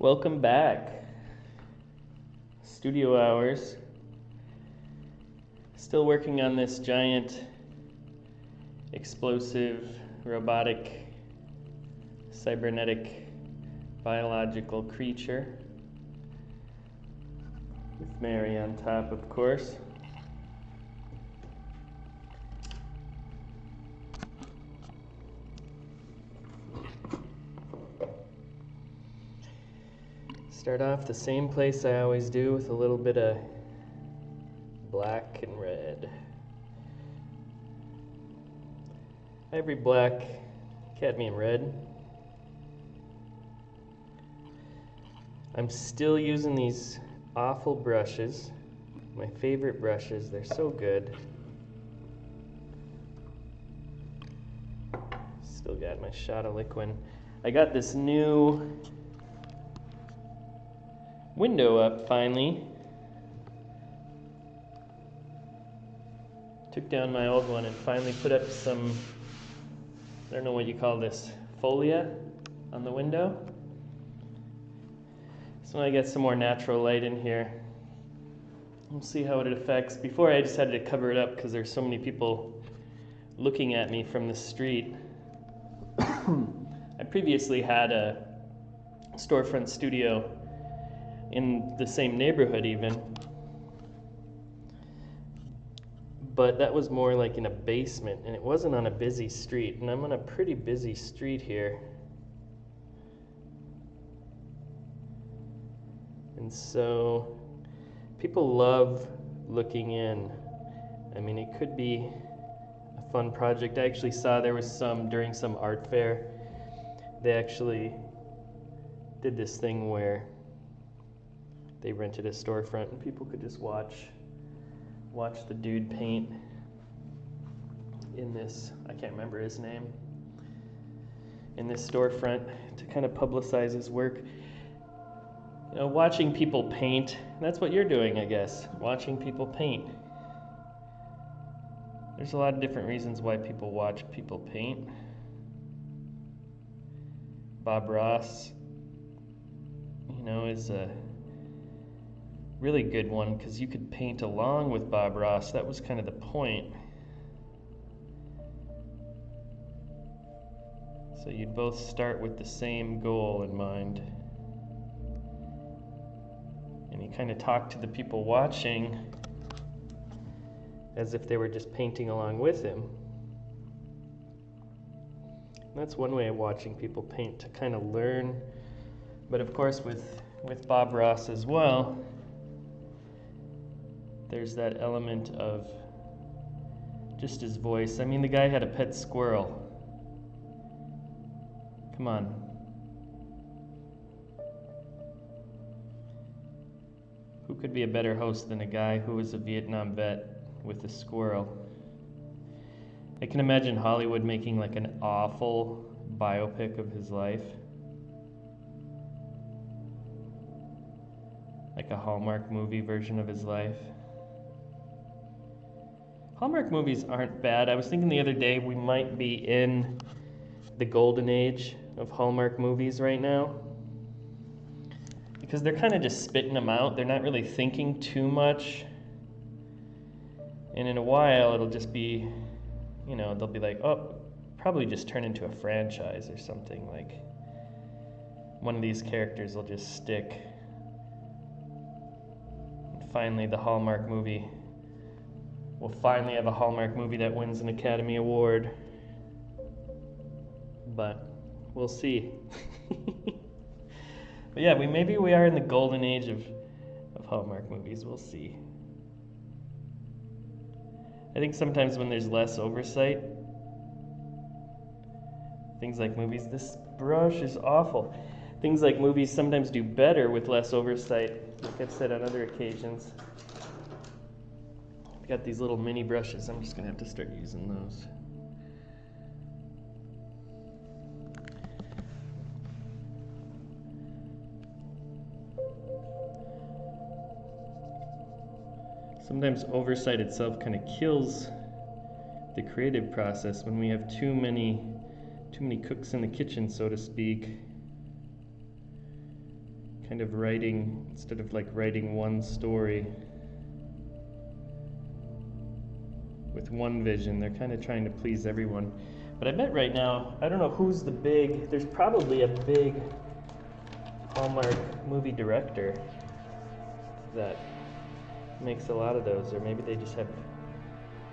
Welcome back. Studio hours. Still working on this giant, explosive, robotic, cybernetic, biological creature. With Mary on top, of course. Start off the same place I always do, with a little bit of black and red. Ivory black, cadmium red. I'm still using these awful brushes, my favorite brushes. They're so good. Still got my shot of liquid. I got this new window up finally. Took down my old one and finally put up some, I don't know what you call this, folia on the window. So I get some more natural light in here. We'll see how it affects. Before I just had to cover it up because there's so many people looking at me from the street. I previously had a storefront studio in the same neighborhood even, but that was more like in a basement, and it wasn't on a busy street, and I'm on a pretty busy street here. And so people love looking in. I mean, it could be a fun project. I actually saw there was some during some art fair. They actually did this thing where they rented a storefront and people could just watch the dude paint in this, I can't remember his name, in this storefront to kind of publicize his work. You know, watching people paint, that's what you're doing, I guess, watching people paint. There's a lot of different reasons why people watch people paint. Bob Ross, you know, is a really good one because you could paint along with Bob Ross. That was kind of the point. So you'd both start with the same goal in mind. And you kind of talk to the people watching as if they were just painting along with him. And that's one way of watching people paint, to kind of learn. But of course with Bob Ross as well, there's that element of just his voice. I mean, the guy had a pet squirrel. Come on. Who could be a better host than a guy who was a Vietnam vet with a squirrel? I can imagine Hollywood making like an awful biopic of his life. Like a Hallmark movie version of his life. Hallmark movies aren't bad. I was thinking the other day we might be in the golden age of Hallmark movies right now, because they're kind of just spitting them out. They're not really thinking too much. And in a while it'll just be, you know, they'll be like, oh, probably just turn into a franchise or something. Like one of these characters will just stick. And finally the Hallmark movie, we'll finally have a Hallmark movie that wins an Academy Award. But we'll see. But yeah, maybe we are in the golden age of Hallmark movies. We'll see. I think sometimes when there's less oversight, things like movies, this brush is awful. Things like movies sometimes do better with less oversight, like I've said on other occasions. I've got these little mini brushes. I'm just going to have to start using those. Sometimes oversight itself kind of kills the creative process when we have too many cooks in the kitchen, so to speak. kind of writing, instead of like writing one story with one vision, they're kind of trying to please everyone. But I bet right now, I don't know who's the big, there's probably a big Hallmark movie director that makes a lot of those, or maybe they just have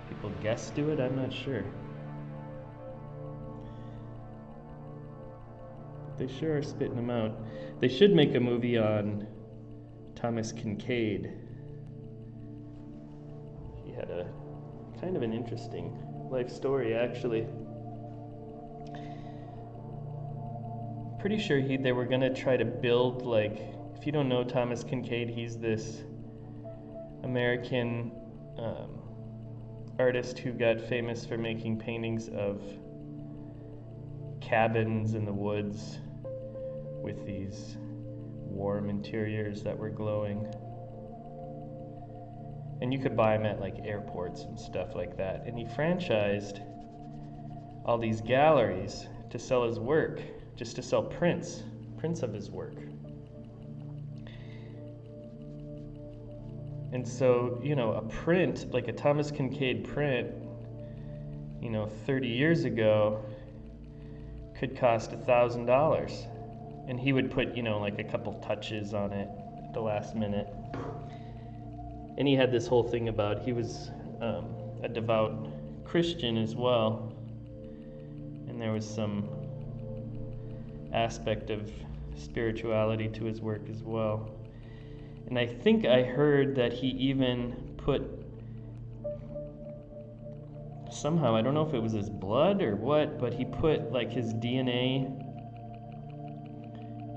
people guest do it, I'm not sure. They sure are spitting them out. They should make a movie on Thomas Kincaid. He had a kind of an interesting life story, actually. Pretty sure they were gonna try to build, like, if you don't know Thomas Kincaid, he's this American artist who got famous for making paintings of cabins in the woods with these warm interiors that were glowing. And you could buy them at like airports and stuff like that. And he franchised all these galleries to sell his work, just to sell prints of his work. And so, you know, a print, like a Thomas Kincaid print, you know, 30 years ago could cost $1,000. And he would put, you know, like a couple touches on it at the last minute. And he had this whole thing about, he was a devout Christian as well. And there was some aspect of spirituality to his work as well. And I think I heard that he even put, somehow, I don't know if it was his blood or what, but he put like his DNA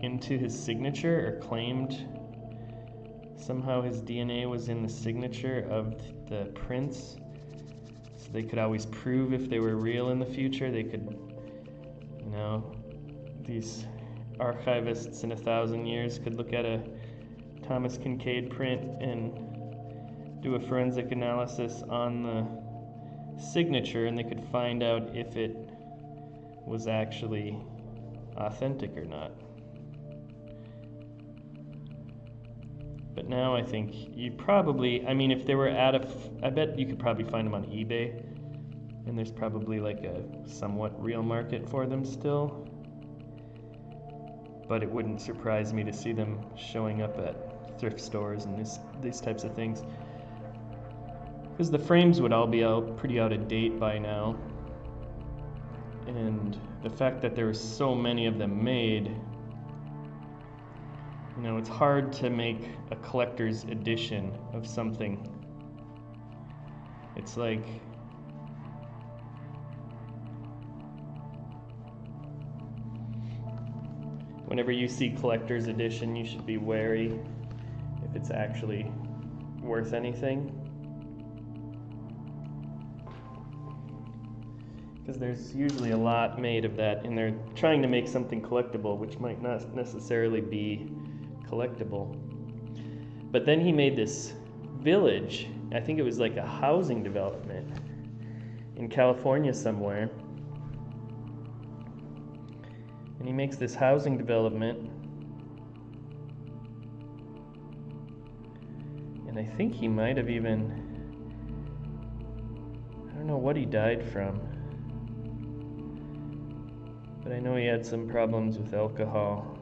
into his signature, or claimed somehow his DNA was in the signature of the prints, so they could always prove if they were real in the future. They could, you know, these archivists in 1,000 years could look at a Thomas Kincaid print and do a forensic analysis on the signature, and they could find out if it was actually authentic or not. But now I think you probably, I mean, if they were I bet you could probably find them on eBay, and there's probably like a somewhat real market for them still. But it wouldn't surprise me to see them showing up at thrift stores and these types of things, because the frames would all be pretty out of date by now, and the fact that there were so many of them made, you know, it's hard to make a collector's edition of something. It's like, whenever you see collector's edition, you should be wary if it's actually worth anything. Because there's usually a lot made of that, and they're trying to make something collectible, which might not necessarily be collectible. But then he made this village, I think it was like a housing development in California somewhere. And he makes this housing development, and I think he might have even, I don't know what he died from, but I know he had some problems with alcohol.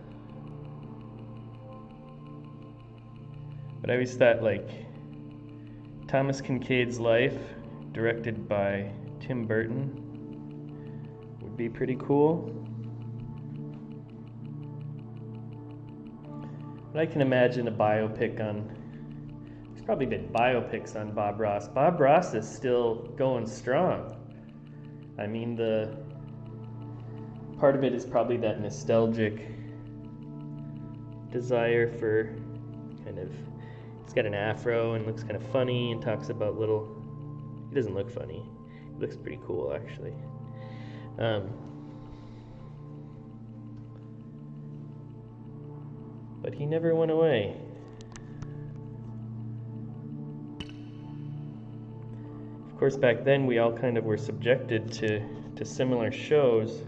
But I always thought, like, Thomas Kincaid's life, directed by Tim Burton, would be pretty cool. But I can imagine a biopic on, there's probably been biopics on Bob Ross. Bob Ross is still going strong. I mean, the part of it is probably that nostalgic desire for kind of, he's got an afro and looks kind of funny and talks about little, he doesn't look funny, he looks pretty cool actually. But he never went away. Of course, back then we all kind of were subjected to similar shows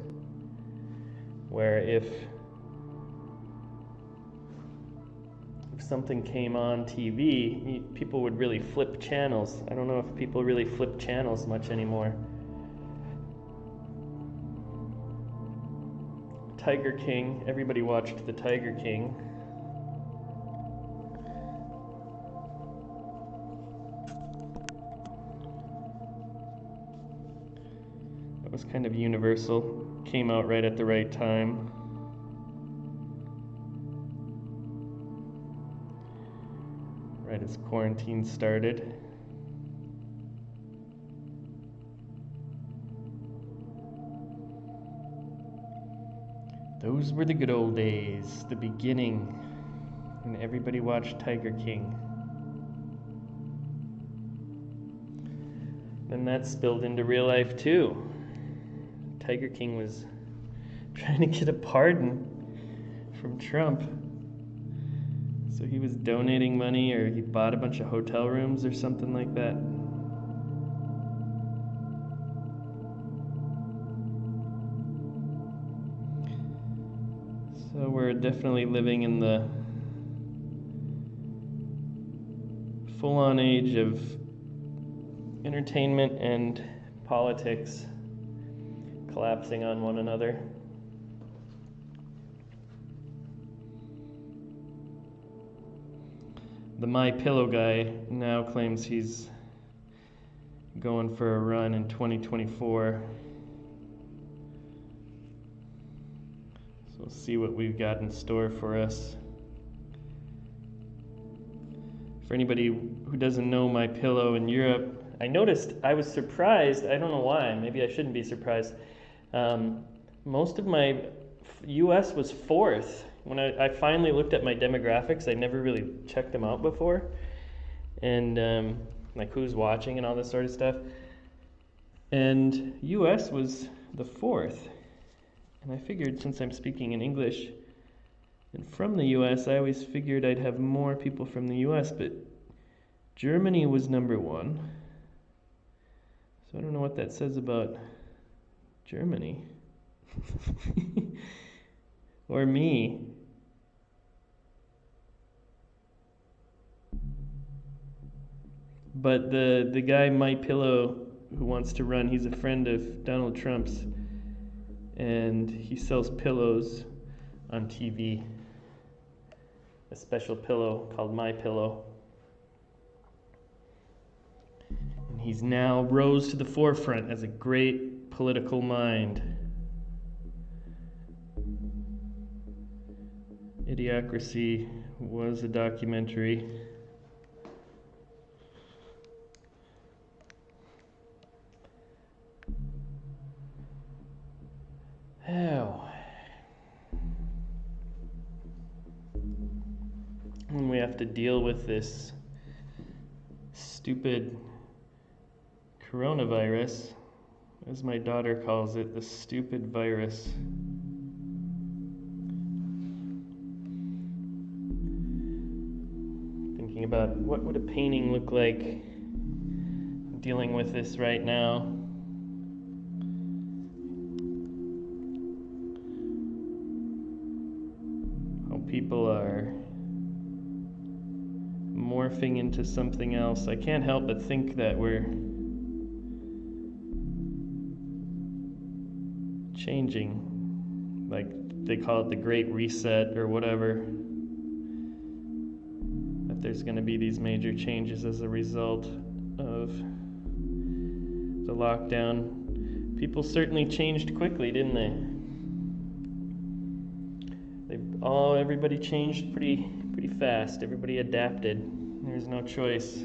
where if something came on TV, people would really flip channels. I don't know if people really flip channels much anymore. Tiger King, everybody watched the Tiger King. That was kind of universal, came out right at the right time. Right as quarantine started. Those were the good old days, the beginning, when everybody watched Tiger King. Then that spilled into real life too. Tiger King was trying to get a pardon from Trump. So he was donating money, or he bought a bunch of hotel rooms or something like that. So we're definitely living in the full-on age of entertainment and politics collapsing on one another. The My Pillow guy now claims he's going for a run in 2024. So we'll see what we've got in store for us. For anybody who doesn't know My Pillow in Europe, I noticed, I was surprised, I don't know why, maybe I shouldn't be surprised. Most of my US was fourth. When I finally looked at my demographics, I never really checked them out before. And like who's watching and all this sort of stuff. And US was the fourth. And I figured, since I'm speaking in English and from the US, I always figured I'd have more people from the US, but Germany was number one. So I don't know what that says about Germany. Or me. But the guy My Pillow who wants to run, he's a friend of Donald Trump's, and he sells pillows on TV. A special pillow called My Pillow. And he's now rose to the forefront as a great political mind. Idiocracy was a documentary. Oh. When we have to deal with this stupid coronavirus, as my daughter calls it, the stupid virus. Thinking about what would a painting look like dealing with this right now. How people are morphing into something else. I can't help but think that we're changing, like they call it the Great Reset or whatever, that there's going to be these major changes as a result of the lockdown. People certainly changed quickly, didn't they? Everybody changed pretty fast. Everybody adapted. There's no choice.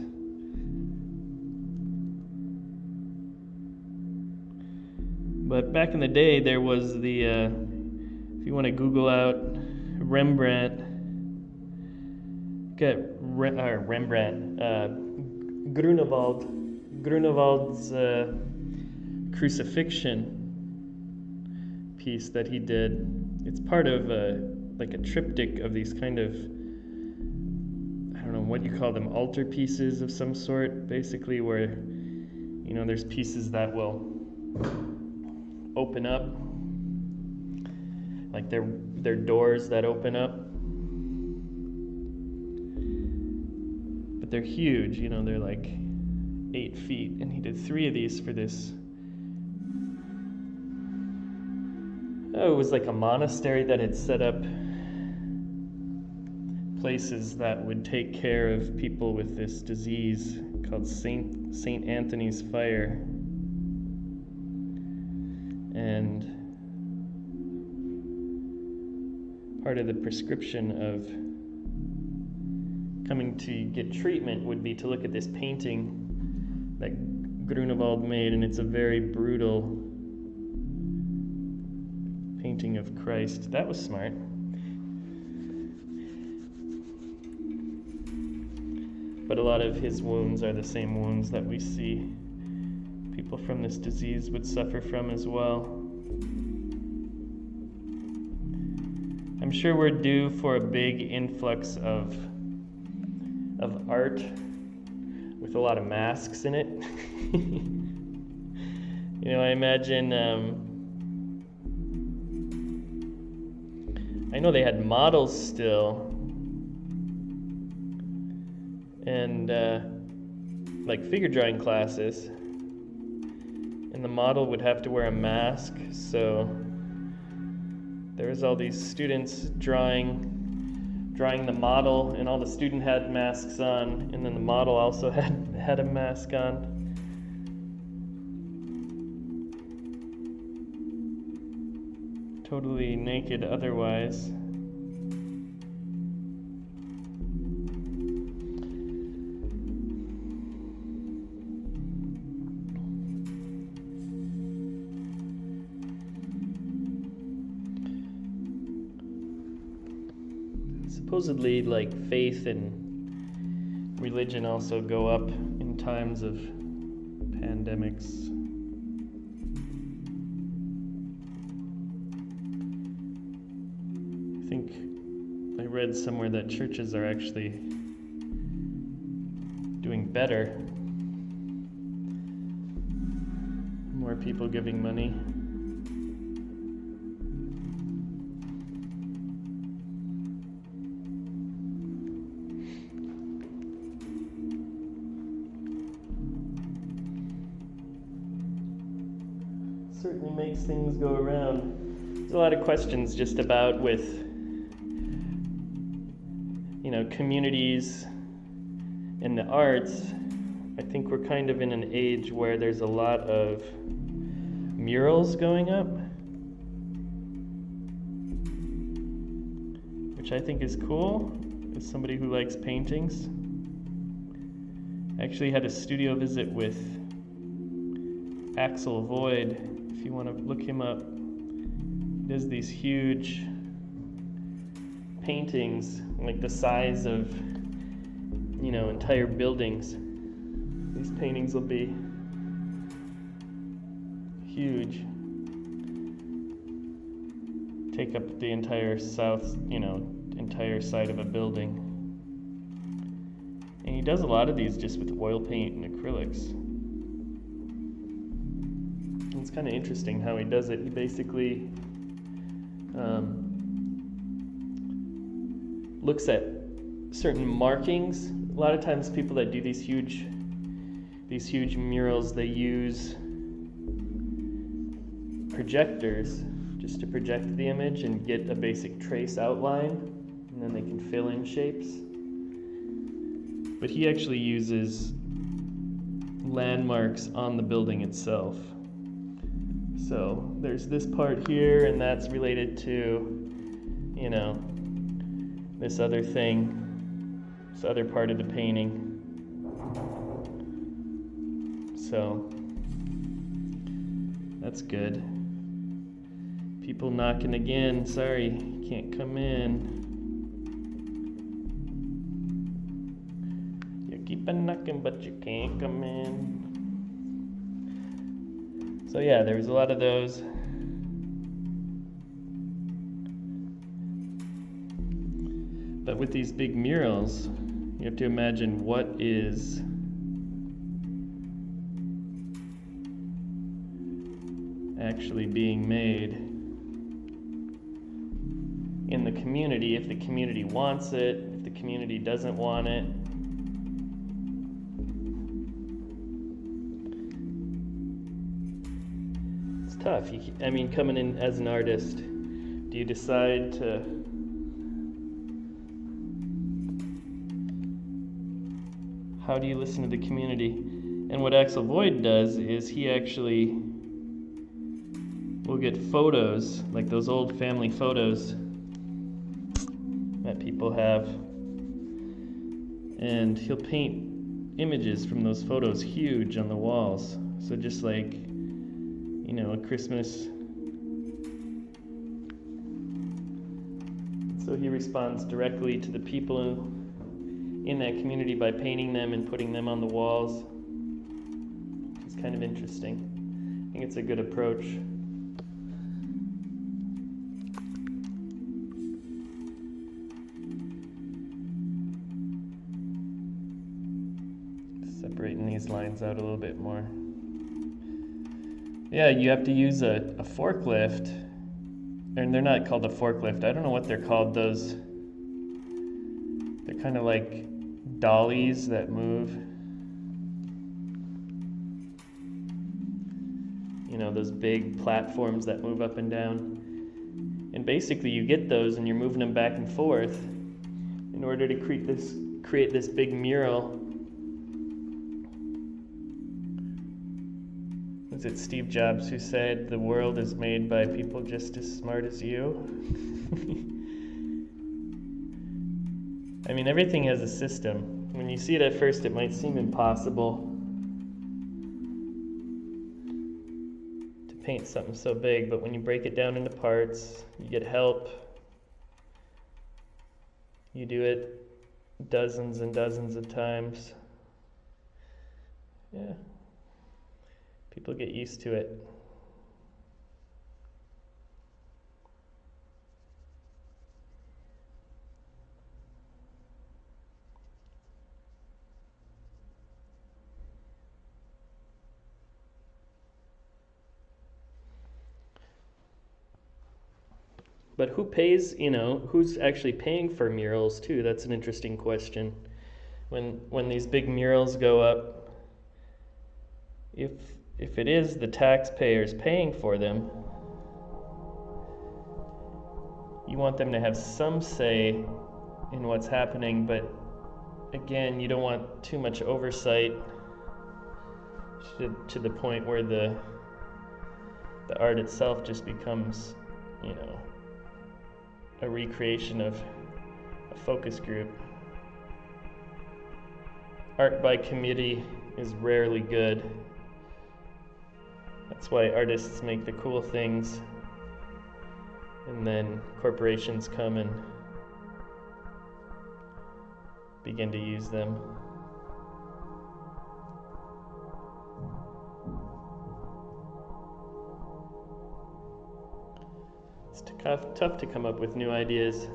But back in the day, there was the, if you want to Google out Rembrandt, Grunewald's crucifixion piece that he did. It's part of like a triptych of these kind of, I don't know what you call them, altar pieces of some sort, basically, where, you know, there's pieces that will open up, like they're doors that open up. they're huge, you know, they're like 8 feet, and he did 3 of these for this. Oh, it was like a monastery that had set up places that would take care of people with this disease called Saint Anthony's Fire. And part of the prescription of coming to get treatment would be to look at this painting that Grunewald made, and it's a very brutal painting of Christ. That was smart. But a lot of his wounds are the same wounds that we see people from this disease would suffer from as well. I'm sure we're due for a big influx of art with a lot of masks in it. You know, I imagine, I know they had models still, and like figure drawing classes, and the model would have to wear a mask, so there was all these students drawing the model, and all the students had masks on, and then the model also had a mask on. Totally naked otherwise. Supposedly, like, faith and religion also go up in times of pandemics. I think I read somewhere that churches are actually doing better. More people giving money. Certainly makes things go around. There's a lot of questions just about with, you know, communities and the arts. I think we're kind of in an age where there's a lot of murals going up, which I think is cool as somebody who likes paintings. I actually had a studio visit with Axel Void. If you want to look him up, he does these huge paintings, like the size of, you know, entire buildings. These paintings will be huge. Take up the entire entire side of a building. And he does a lot of these just with oil paint and acrylics. It's kind of interesting how he does it. He basically looks at certain markings. A lot of times people that do these huge murals, they use projectors just to project the image and get a basic trace outline, and then they can fill in shapes. But he actually uses landmarks on the building itself. So there's this part here, and that's related to, you know, this other thing, this other part of the painting. So that's good. People knocking again. Sorry, can't come in. You keep on knocking, but you can't come in. So yeah, there was a lot of those. But with these big murals, you have to imagine what is actually being made in the community, if the community wants it, if the community doesn't want it. tough. I mean, coming in as an artist, do you decide to how do you listen to the community? And what Axel Void does is he actually will get photos, like those old family photos that people have, and he'll paint images from those photos huge on the walls. So just like, you know, a Christmas. So he responds directly to the people in that community by painting them and putting them on the walls. It's kind of interesting. I think it's a good approach. Separating these lines out a little bit more. Yeah, you have to use a forklift, and they're not called a forklift. I don't know what they're called. Those, they're kind of like dollies that move. You know, those big platforms that move up and down. And basically you get those and you're moving them back and forth in order to create this big mural. Was it Steve Jobs who said the world is made by people just as smart as you? I mean, everything has a system. When you see it at first, it might seem impossible to paint something so big, but when you break it down into parts, you get help. You do it dozens and dozens of times. Yeah. People get used to it. But who pays, you know, who's actually paying for murals too? That's an interesting question. When these big murals go up, if it is the taxpayers paying for them, you want them to have some say in what's happening, but again, you don't want too much oversight to the point where the art itself just becomes, you know, a recreation of a focus group. Art by committee is rarely good. That's why artists make the cool things, and then corporations come and begin to use them. It's tough to come up with new ideas.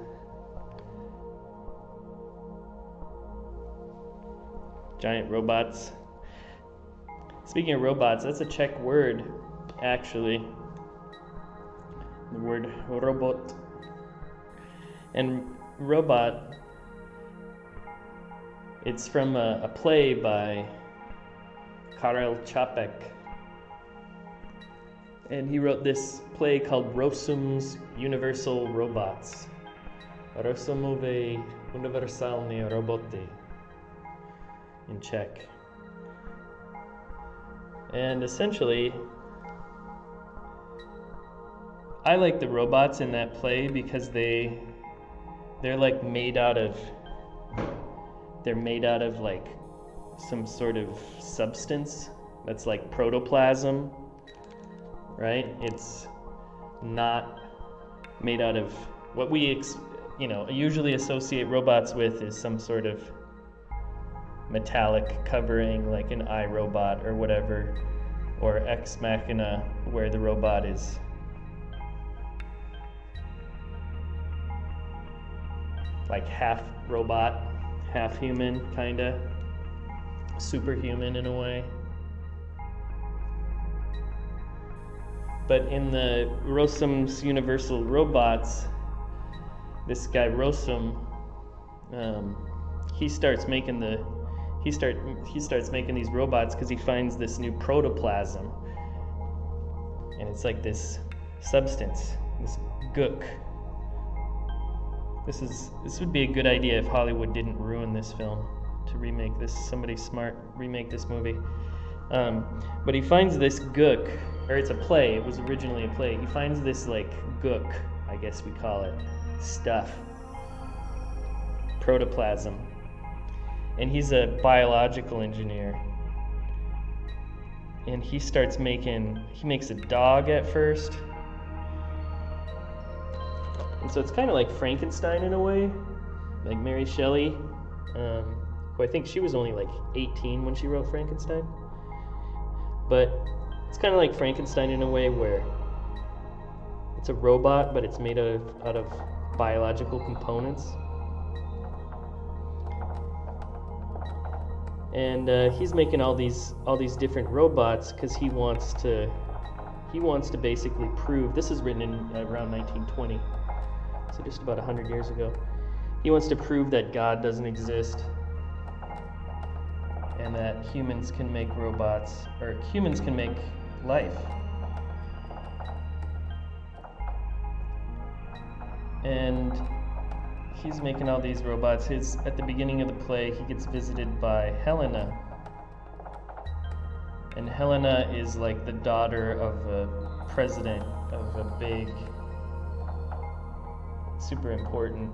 Giant robots. Speaking of robots, that's a Czech word, actually. The word robot. And robot, it's from a play by Karel Čapek. And he wrote this play called Rozum's Universal Robots. Rozumové univerzální roboty in Czech. And essentially, I like the robots in that play because they're like made out of like some sort of substance that's like protoplasm, right? It's not made out of what we usually associate robots with is some sort of metallic covering, like an iRobot or whatever, or Ex Machina, where the robot is like half robot, half human, kinda superhuman in a way. But in the Rozum's Universal Robots, this guy Rozum, he starts making these robots because he finds this new protoplasm, and it's like this substance, this gook. This would be a good idea if Hollywood didn't ruin this film to remake this. Somebody smart remake this movie. But he finds this gook, or it's a play. It was originally a play. He finds this like gook, I guess we call it, stuff, protoplasm, and he's a biological engineer. And he makes a dog at first. And so it's kind of like Frankenstein in a way, like Mary Shelley, who I think she was only like 18 when she wrote Frankenstein. But it's kind of like Frankenstein in a way where it's a robot, but it's made out of biological components. And he's making all these different robots because he wants to basically prove. This is written in around 1920, so just about 100 years ago. He wants to prove that God doesn't exist, and that humans can make robots, or humans can make life. And he's making all these robots. At the beginning of the play, he gets visited by Helena. And Helena is like the daughter of a president of a big, super important,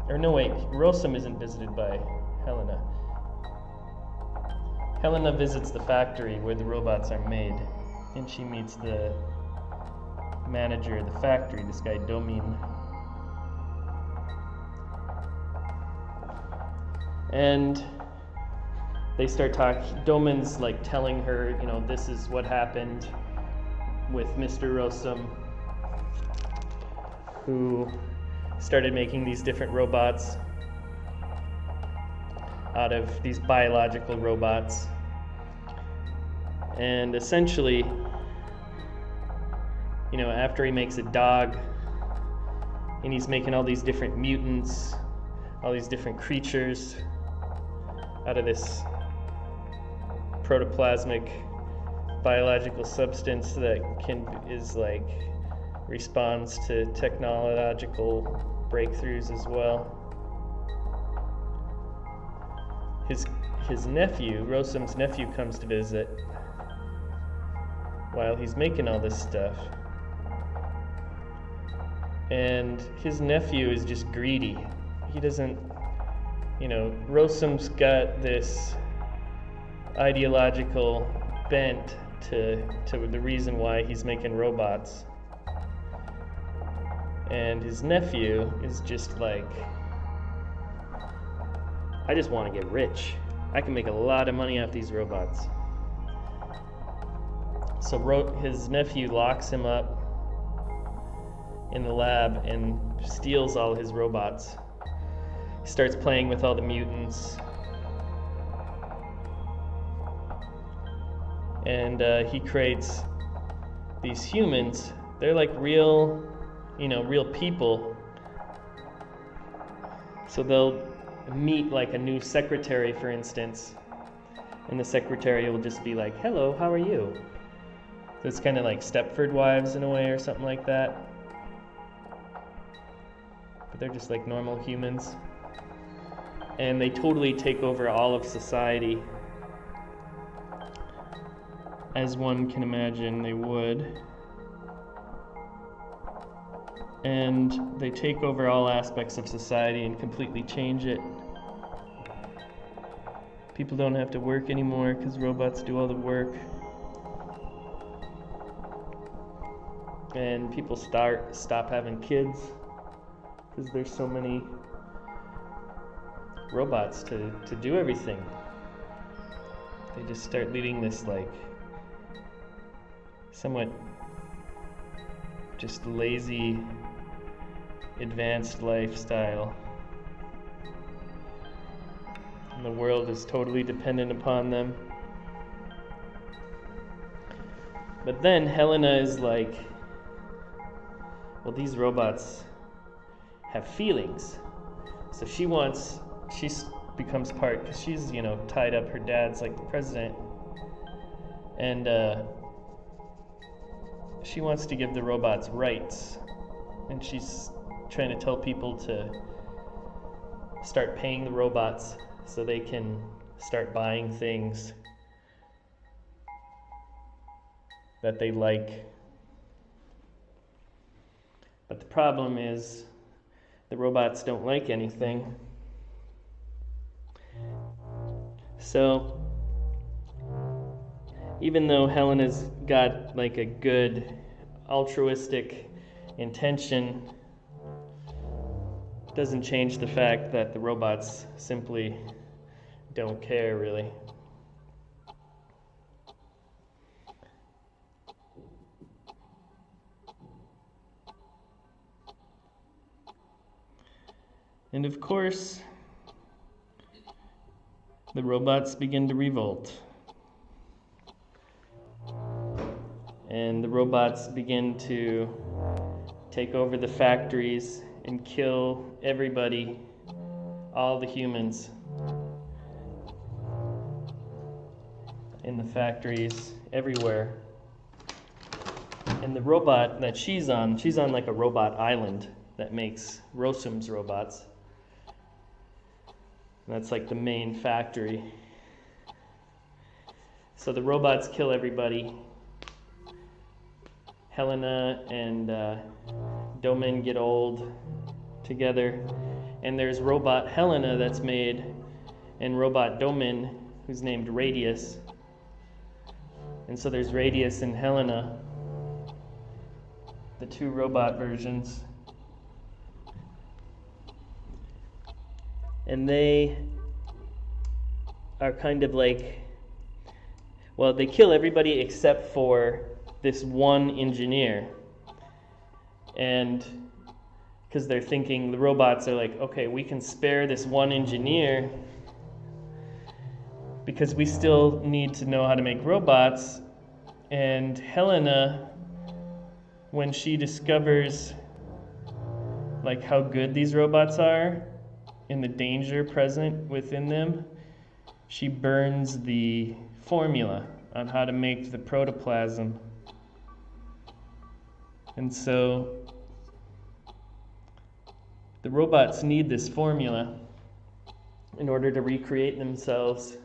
Rosem isn't visited by Helena. Helena visits the factory where the robots are made, and she meets the manager of the factory, this guy Domin. And they start talking. Domin's like telling her, this is what happened with Mr. Rosem, who started making these different robots out of these biological robots. And essentially, after he makes a dog, and he's making all these different mutants, all these different creatures out of this protoplasmic biological substance that responds to technological breakthroughs as well. His nephew, Rosem's nephew, comes to visit while he's making all this stuff. And his nephew is just greedy. He doesn't, Rosem's got this ideological bent to the reason why he's making robots. And his nephew is just like, I just want to get rich. I can make a lot of money off these robots. So his nephew locks him up in the lab and steals all his robots. He starts playing with all the mutants. And he creates these humans. They're like real people. So they'll meet like a new secretary, for instance, and the secretary will just be like, "Hello, how are you?" So it's kind of like Stepford Wives in a way, or something like that. But they're just like normal humans. And they totally take over all of society, as one can imagine they would. And they take over all aspects of society and completely change it. People don't have to work anymore because robots do all the work. And people stop having kids because there's so many robots to do everything. They just start leading this like somewhat just lazy, advanced lifestyle. And the world is totally dependent upon them. But then Helena is like, well, these robots have feelings. So she becomes part, because she's, tied up, her dad's like the president. And she wants to give the robots rights, and she's trying to tell people to start paying the robots so they can start buying things that they like. But the problem is the robots don't like anything. So even though Helena's got like a good altruistic intention, doesn't change the fact that the robots simply don't care, really. And of course, the robots begin to revolt. And the robots begin to take over the factories and kill everybody, all the humans in the factories everywhere. And the robot that she's on like a robot island that makes Rossum's robots. And that's like the main factory. So the robots kill everybody. Helena and Domin get old together, and there's robot Helena that's made, and robot Domin, who's named Radius. And so there's Radius and Helena, the two robot versions. And they are kind of like, well, they kill everybody except for this one engineer. And because they're thinking, the robots are like, okay, we can spare this one engineer because we still need to know how to make robots. And Helena, when she discovers like how good these robots are and the danger present within them, she burns the formula on how to make the protoplasm. And so the robots need this formula in order to recreate themselves.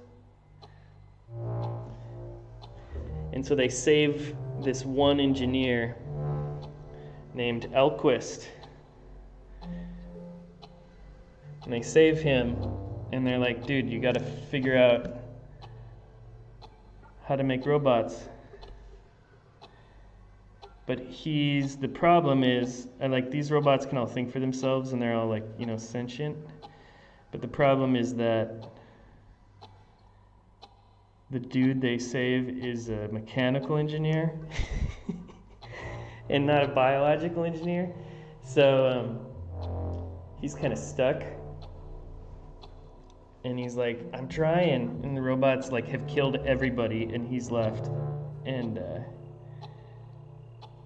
And so they save this one engineer named Elquist. And they save him, and they're like, dude, you gotta figure out how to make robots. But the problem is, like, these robots can all think for themselves and they're all like, sentient. But the problem is that the dude they save is a mechanical engineer and not a biological engineer. So he's kind of stuck. And he's like, I'm trying. And the robots like have killed everybody and he's left. And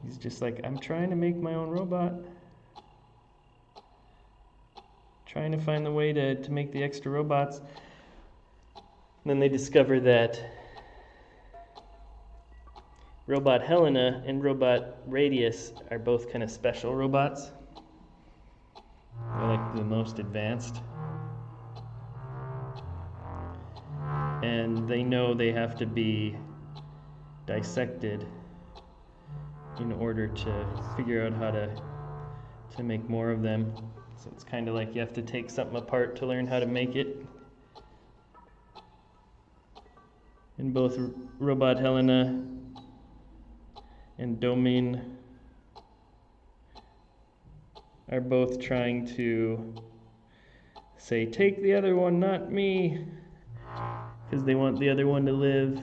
he's just like, I'm trying to make my own robot. Trying to find the way to make the extra robots. And then they discover that Robot Helena and Robot Radius are both kind of special robots. They're like the most advanced. And they know they have to be dissected in order to figure out how to make more of them. So it's kind of like you have to take something apart to learn how to make it. And both Robot Helena and Domin are both trying to say, take the other one, not me, because they want the other one to live.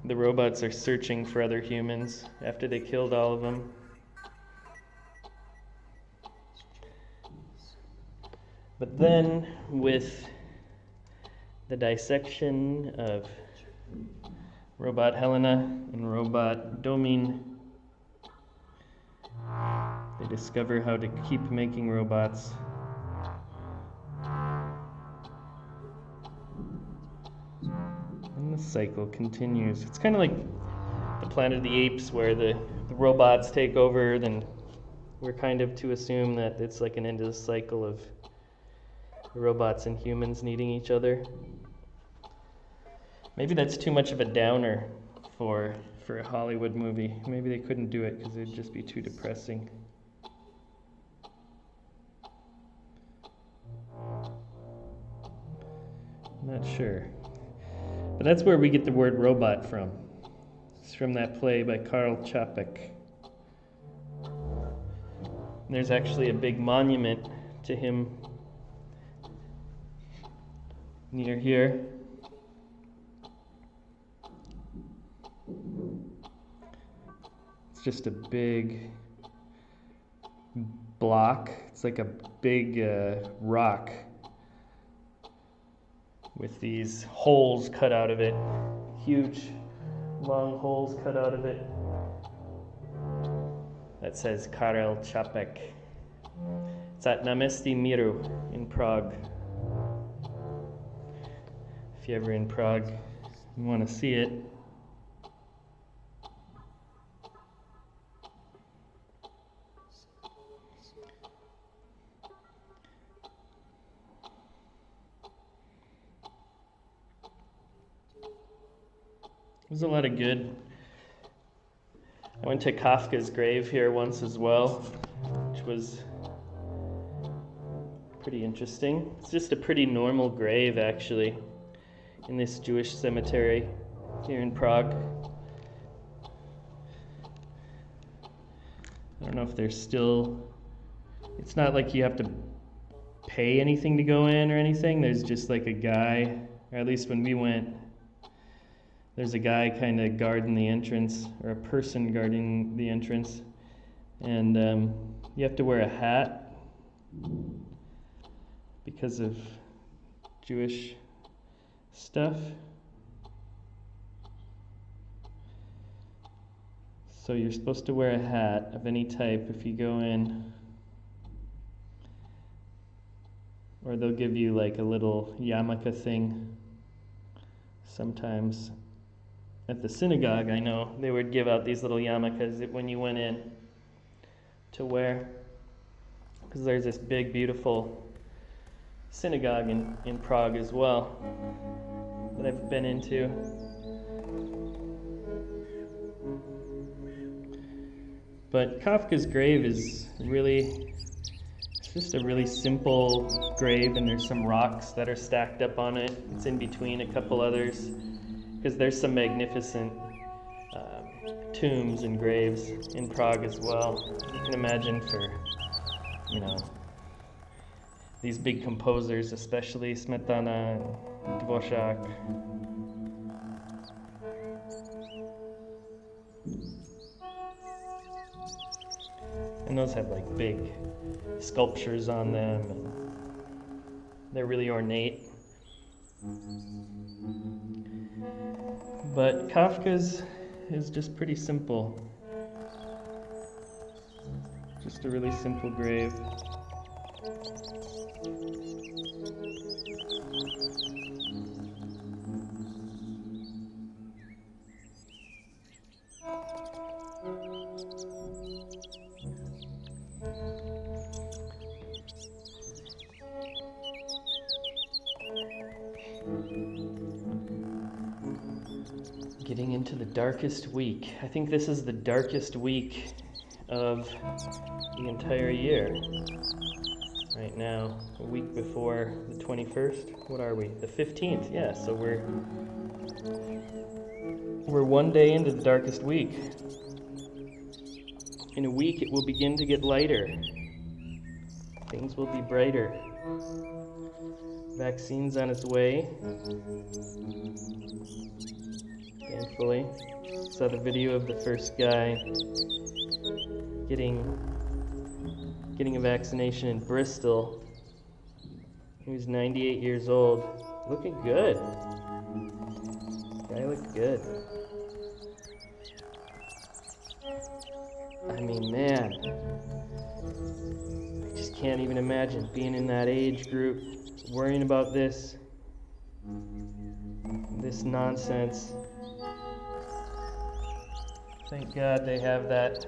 The robots are searching for other humans after they killed all of them. But then, with the dissection of Robot Helena and Robot Domin, They discover how to keep making robots. And the cycle continues. It's kind of like the Planet of the Apes, where the robots take over, then we're kind of to assume that it's like an endless cycle of robots and humans needing each other. Maybe that's too much of a downer for a Hollywood movie. Maybe they couldn't do it because it'd just be too depressing. I'm not sure. But that's where we get the word robot from. It's from that play by Karl Čapek. There's actually a big monument to him near here. It's just a big block. It's like a big rock with these holes cut out of it. Huge, long holes cut out of it. That says Karel Čapek. It's at Náměstí Míru in Prague. If you're ever in Prague and want to see it. It was a lot of good. I went to Kafka's grave here once as well, which was pretty interesting. It's just a pretty normal grave, actually, in this Jewish cemetery here in Prague. I don't know if there's still... It's not like you have to pay anything to go in or anything. There's just like a guy, or at least when we went, there's a guy kind of guarding the entrance, or a person guarding the entrance, and you have to wear a hat because of Jewish stuff. So you're supposed to wear a hat of any type if you go in, or they'll give you like a little yarmulke thing sometimes. At the synagogue, I know, they would give out these little yarmulkes when you went in to wear. Because there's this big, beautiful synagogue in Prague as well that I've been into. But Kafka's grave is really, it's just a really simple grave, and there's some rocks that are stacked up on it. It's in between a couple others. Because there's some magnificent tombs and graves in Prague as well. You can imagine for, these big composers, especially Smetana and Dvořák. And those have like big sculptures on them, and they're really ornate. But Kafka's is just pretty simple. Just a really simple grave. Getting into the darkest week. I think this is the darkest week of the entire year. Right now, a week before the 21st. What are we? The 15th. Yeah, so we're one day into the darkest week. In a week, it will begin to get lighter. Things will be brighter. Vaccine's on its way. Thankfully. Saw the video of the first guy getting a vaccination in Bristol. He was 98 years old. Looking good. Guy looked good. I mean, man. I just can't even imagine being in that age group, worrying about this nonsense. Thank God they have that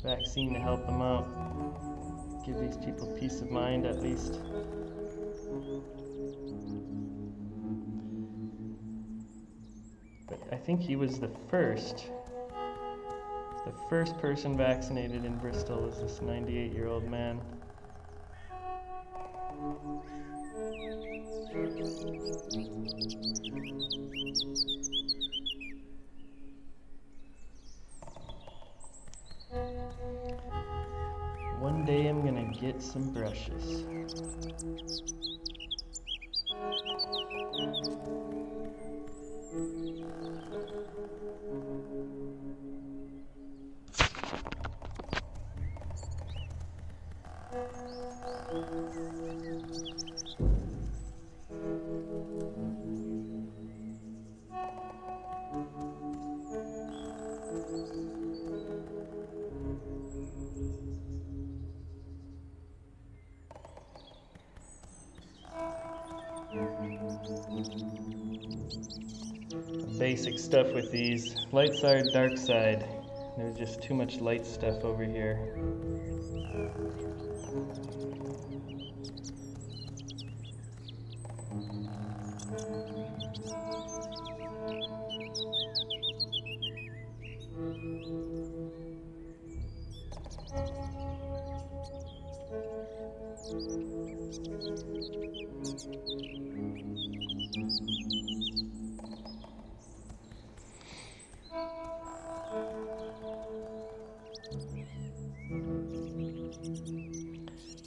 vaccine to help them out. Give these people peace of mind at least. But I think he was the first person vaccinated in Bristol is this 98-year-old man. One day I'm gonna get some brushes. Basic stuff with these. Light side, dark side. There's just too much light stuff over here.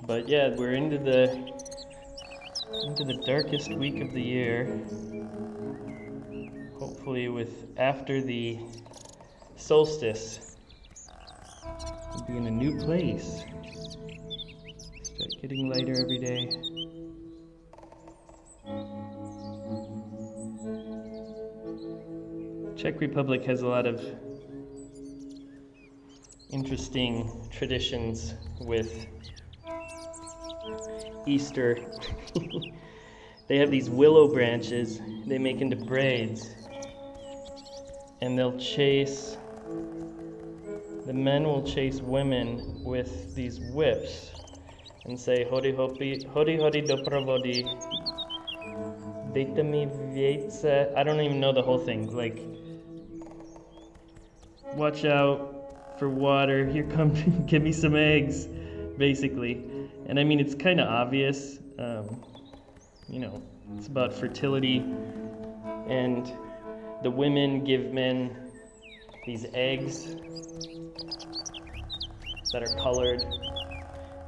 But yeah, we're into the darkest week of the year. Hopefully after the solstice, we'll be in a new place. Start getting lighter every day. Czech Republic has a lot of interesting traditions with Easter. They have these willow branches they make into braids, and the men will chase women with these whips and say hody hody doprovody dejte mi vejce. I don't even know the whole thing, like watch out for water, here come give me some eggs, basically. And I mean, it's kind of obvious, it's about fertility, and the women give men these eggs that are colored,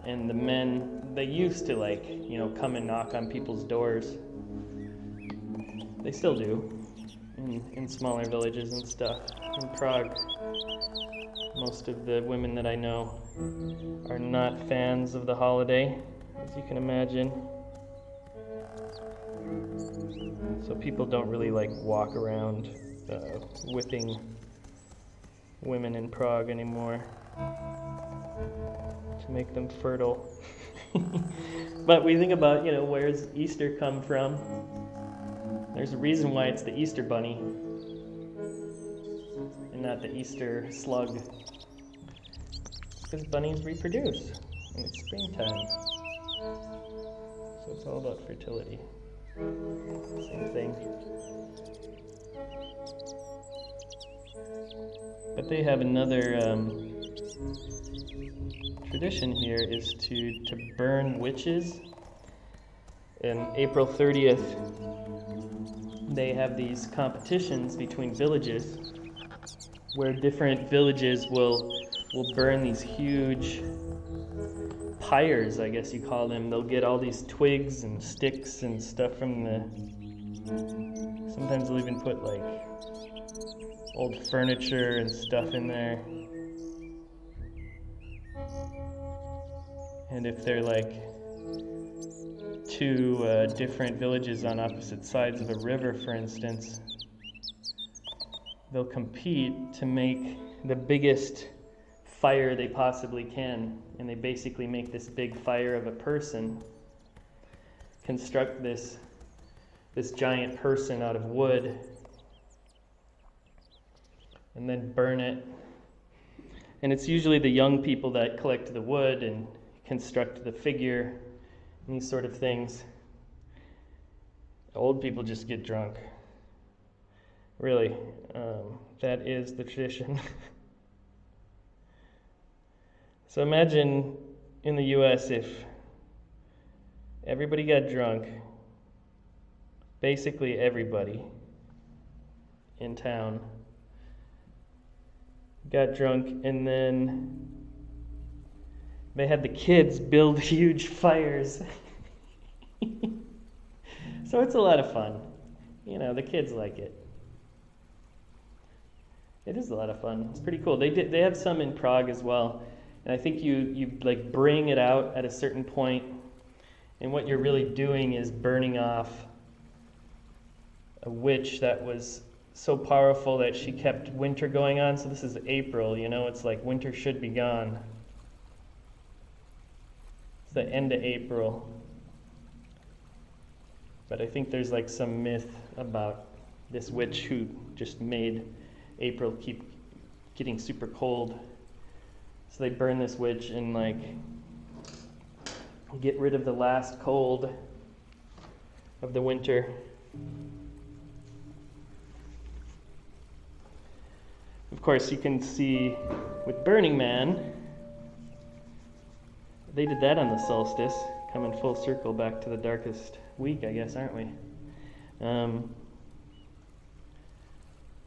and the men, they used to come and knock on people's doors. They still do, in smaller villages and stuff. In Prague, most of the women that I know are not fans of the holiday, as you can imagine. So people don't really walk around whipping women in Prague anymore to make them fertile. But we think about, where's Easter come from? There's a reason why it's the Easter bunny and not the Easter slug. Because bunnies reproduce, and it's springtime. So it's all about fertility. Same thing. But they have another tradition here is to burn witches. And April 30th, they have these competitions between villages where different villages will burn these huge pyres, I guess you call them. They'll get all these twigs and sticks and stuff from sometimes they'll even put old furniture and stuff in there. And if they're two different villages on opposite sides of a river, for instance, they'll compete to make the biggest fire they possibly can, and they basically make this big fire of a person, construct this giant person out of wood, and then burn it. And it's usually the young people that collect the wood and construct the figure and these sort of things. Old people just get drunk. Really, that is the tradition. So imagine in the US if everybody got drunk, basically everybody in town got drunk, and then they had the kids build huge fires. So it's a lot of fun. You know, the kids like it. It is a lot of fun. It's pretty cool. They have some in Prague as well. And I think you like bring it out at a certain point, and what you're really doing is burning off a witch that was so powerful that she kept winter going on. So this is April, you know, it's like winter should be gone. It's the end of April. But I think there's like some myth about this witch who just made April keep getting super cold. So they burn this witch and like get rid of the last cold of the winter. Of course, you can see with Burning Man, they did that on the solstice, coming full circle back to the darkest week, I guess, aren't we?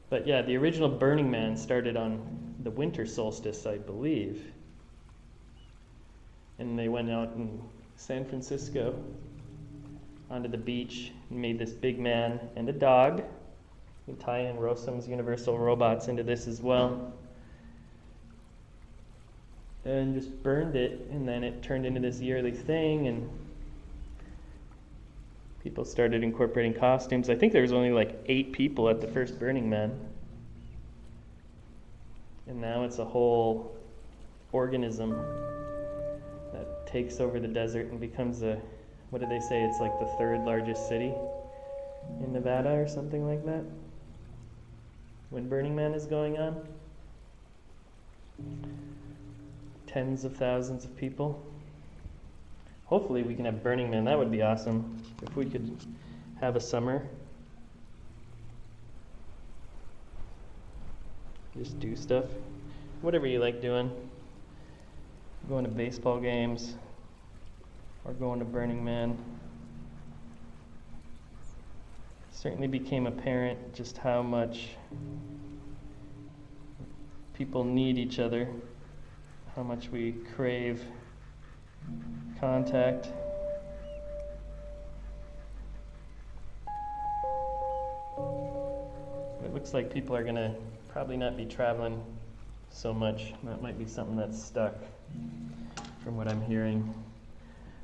But yeah, the original Burning Man started on the winter solstice, I believe. And they went out in San Francisco onto the beach and made this big man and a dog. You can tie in Rossum's Universal Robots into this as well. And just burned it, and then it turned into this yearly thing, and people started incorporating costumes. I think there was only like 8 people at the first Burning Man. And now it's a whole organism that takes over the desert and becomes what did they say? It's like the 3rd largest city in Nevada or something like that, when Burning Man is going on. Tens of thousands of people. Hopefully we can have Burning Man. That would be awesome if we could have a summer. Just do stuff. Whatever you like doing. Going to baseball games or going to Burning Man. Certainly became apparent just how much people need each other, how much we crave contact. It looks like people are going to probably not be traveling so much. That might be something that's stuck from what I'm hearing.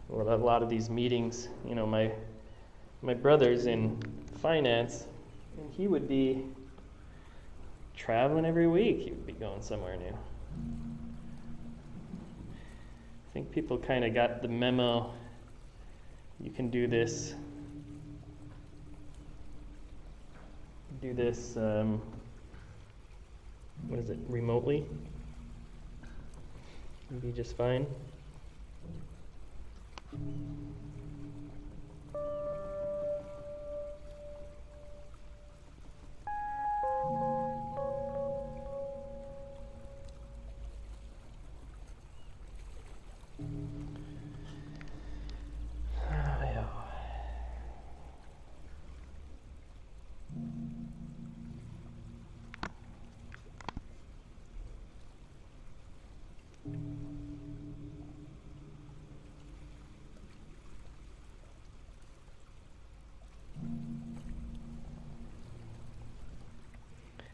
Or a lot of these meetings, you know, my brother's in finance, and he would be traveling every week. He would be going somewhere new. I think people kind of got the memo. You can do this. What is it, remotely? It'd be just fine.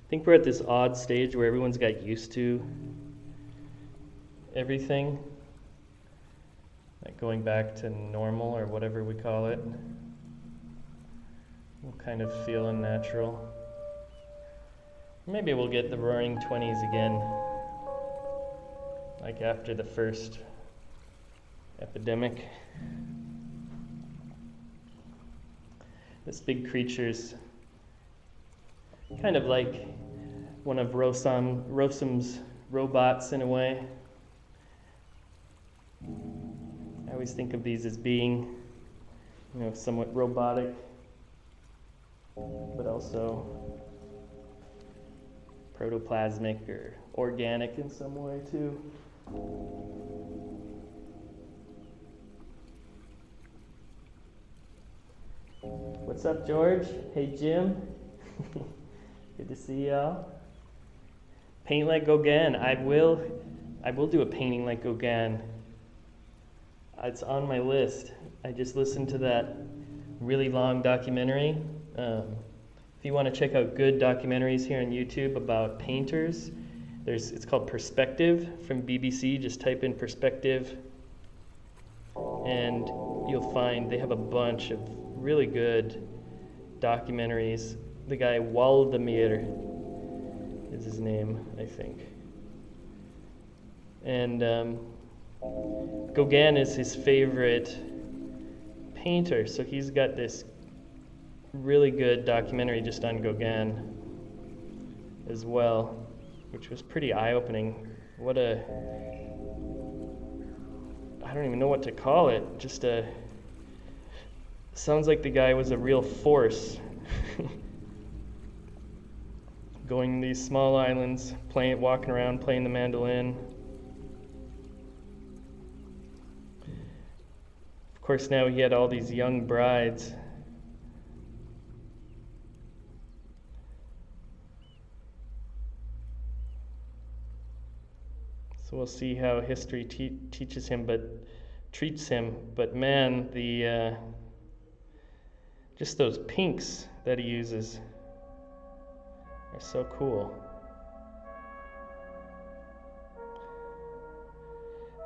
I think we're at this odd stage where everyone's got used to everything, like going back to normal or whatever we call it. We'll kind of feel unnatural. Maybe we'll get the roaring 20s again. like after the first epidemic. This big creature's kind of like one of Rosam's robots in a way. I always think of these as being, you know, somewhat robotic, but also protoplasmic or organic in some way too. What's up, George? Hey, Jim. Good to see y'all. Paint like Gauguin. I will do a painting like Gauguin. It's on my list. I just listened to that really long documentary. If you want to check out good documentaries here on YouTube about painters, it's called Perspective from BBC. Just type in Perspective, and you'll find they have a bunch of really good documentaries. The guy Waldemir is his name, I think. And Gauguin is his favorite painter, so he's got this really good documentary just on Gauguin as well, which was pretty eye-opening. I don't even know what to call it. Sounds like the guy was a real force. Going these small islands, walking around, playing the mandolin. Of course, now he had all these young brides. So we'll see how history treats him. But man, just those pinks that he uses are so cool.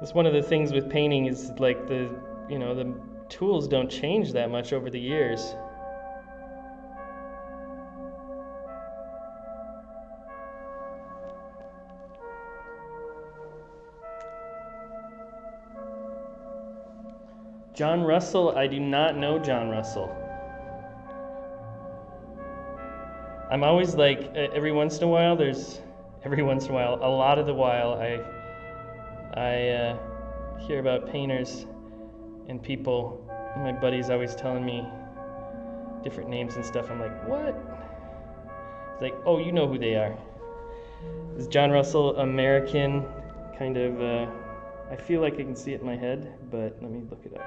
That's one of the things with painting is like the tools don't change that much over the years. John Russell, I do not know John Russell. I'm always like, every once in a while, a lot of the while, I hear about painters and people. My buddy's always telling me different names and stuff. I'm like, what? It's like, oh, you know who they are. Is John Russell American? Kind of, I feel like I can see it in my head, but let me look it up.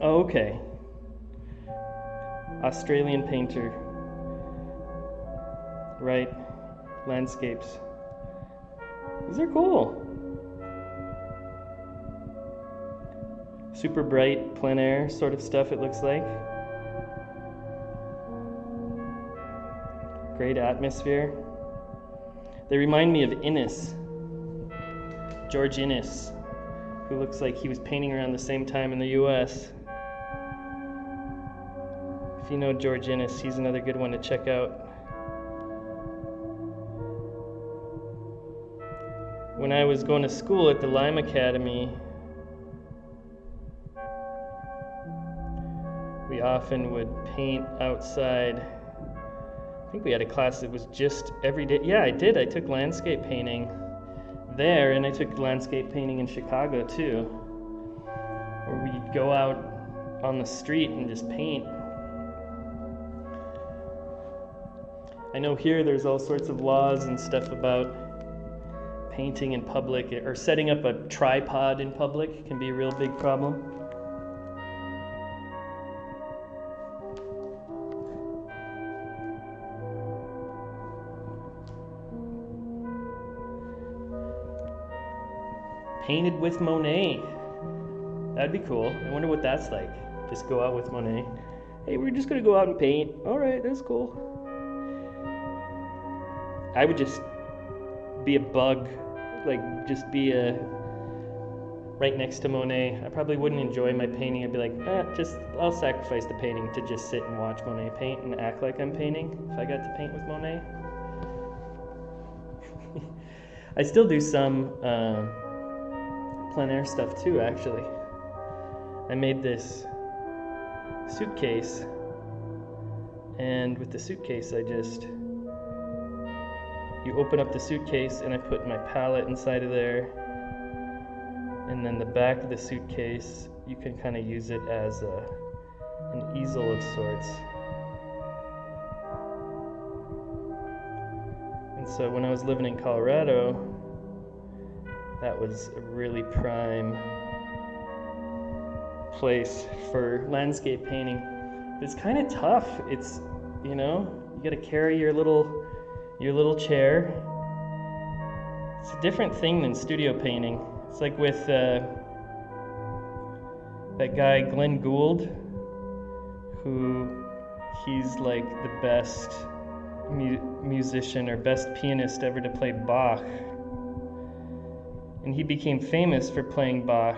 Oh, okay. Australian painter. Right. Landscapes. These are cool. Super bright, plein air sort of stuff, it looks like. Great atmosphere. They remind me of Innes. George Innes, who looks like he was painting around the same time in the US. If you know George Innes, he's another good one to check out. When I was going to school at the Lime Academy, we often would paint outside. I think we had a class that was just every day. Yeah, I did. I took landscape painting there, and I took landscape painting in Chicago too, where we'd go out on the street and just paint. I know here there's all sorts of laws and stuff about painting in public, or setting up a tripod in public can be a real big problem. Painted with Monet. That'd be cool. I wonder what that's like. Just go out with Monet. Hey, we're just gonna go out and paint. All right, that's cool. I would just be a bug, like just be a right next to Monet, I probably wouldn't enjoy my painting. I'd be like, I'll sacrifice the painting to just sit and watch Monet paint and act like I'm painting if I got to paint with Monet. I still do some plein air stuff too, actually. I made this suitcase, and with the suitcase you open up the suitcase and I put my palette inside of there, and then the back of the suitcase you can kind of use it as an easel of sorts. And so when I was living in Colorado, that was a really prime place for landscape painting. It's kind of tough. It's, you gotta carry your little chair. It's a different thing than studio painting. It's like with that guy Glenn Gould, he's like the best musician or best pianist ever to play Bach. And he became famous for playing Bach.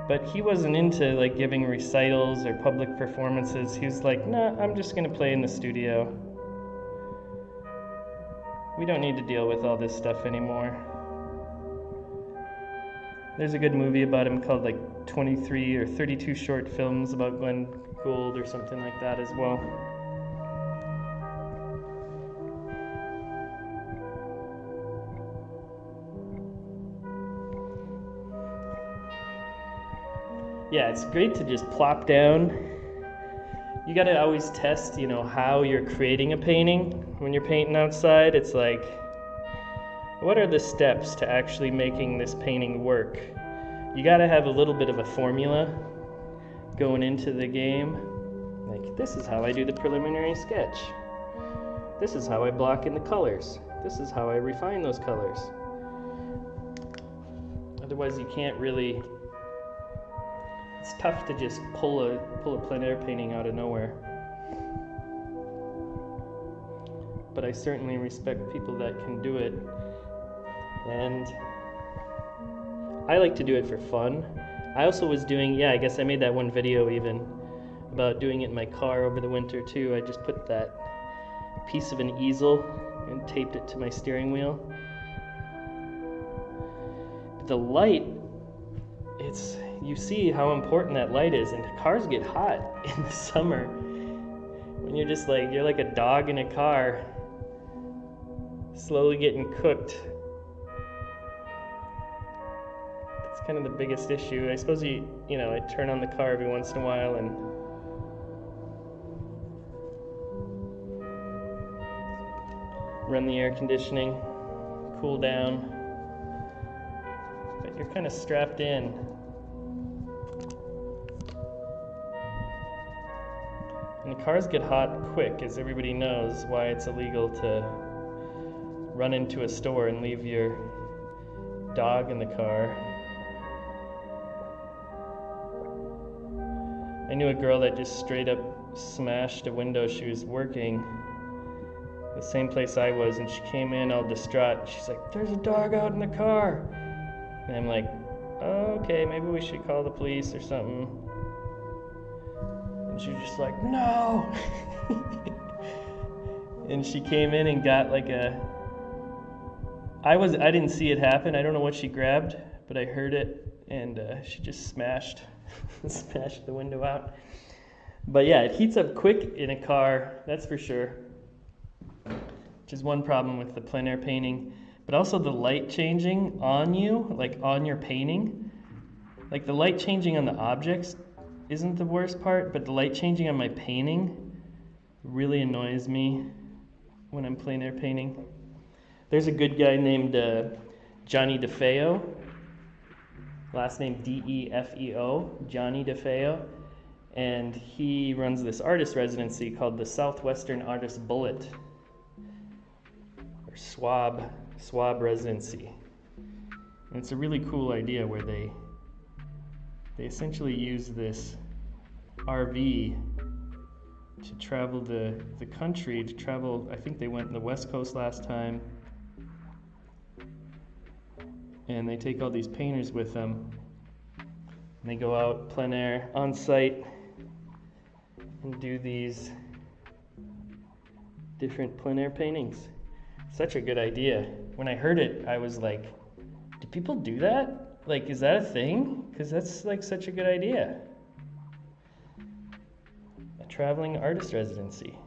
But he wasn't into like giving recitals or public performances. He was like, nah, I'm just gonna play in the studio. We don't need to deal with all this stuff anymore. There's a good movie about him called like 23 or 32 short films about Glenn Gould or something like that as well. Yeah, it's great to just plop down. You gotta always test, how you're creating a painting. When you're painting outside, it's like, what are the steps to actually making this painting work? You gotta have a little bit of a formula going into the game. Like, this is how I do the preliminary sketch. This is how I block in the colors. This is how I refine those colors. Otherwise, you can't really. It's tough to just pull a plein air painting out of nowhere. But I certainly respect people that can do it. And I like to do it for fun. I also was doing, I guess I made that one video even about doing it in my car over the winter too. I just put that piece of an easel and taped it to my steering wheel. But the light, you see how important that light is, and cars get hot in the summer when you're like a dog in a car slowly getting cooked. That's kind of the biggest issue. I suppose I turn on the car every once in a while and run the air conditioning, cool down, but you're kind of strapped in. And the cars get hot quick, as everybody knows why it's illegal to run into a store and leave your dog in the car. I knew a girl that just straight up smashed a window. She was working the same place I was, and she came in all distraught. She's like, "There's a dog out in the car." And I'm like, "Oh, okay, maybe we should call the police or something." And she was just like, "No!" And she came in and got like I didn't see it happen. I don't know what she grabbed, but I heard it, and she just smashed the window out. But yeah, it heats up quick in a car, that's for sure. Which is one problem with the plein air painting. But also the light changing on you, like on your painting. Like the light changing on the objects isn't the worst part, but the light changing on my painting really annoys me when I'm plein air painting. There's a good guy named Johnny DeFeo, last name DeFeo, Johnny DeFeo, and he runs this artist residency called the Southwestern Artist Bullet, or SWAB residency. And it's a really cool idea where they essentially use this RV to travel the country, I think they went on the West Coast last time, and they take all these painters with them, and they go out plein air on site and do these different plein air paintings. Such a good idea. When I heard it, I was like, do people do that? Like, is that a thing? Because that's like such a good idea. A traveling artist residency.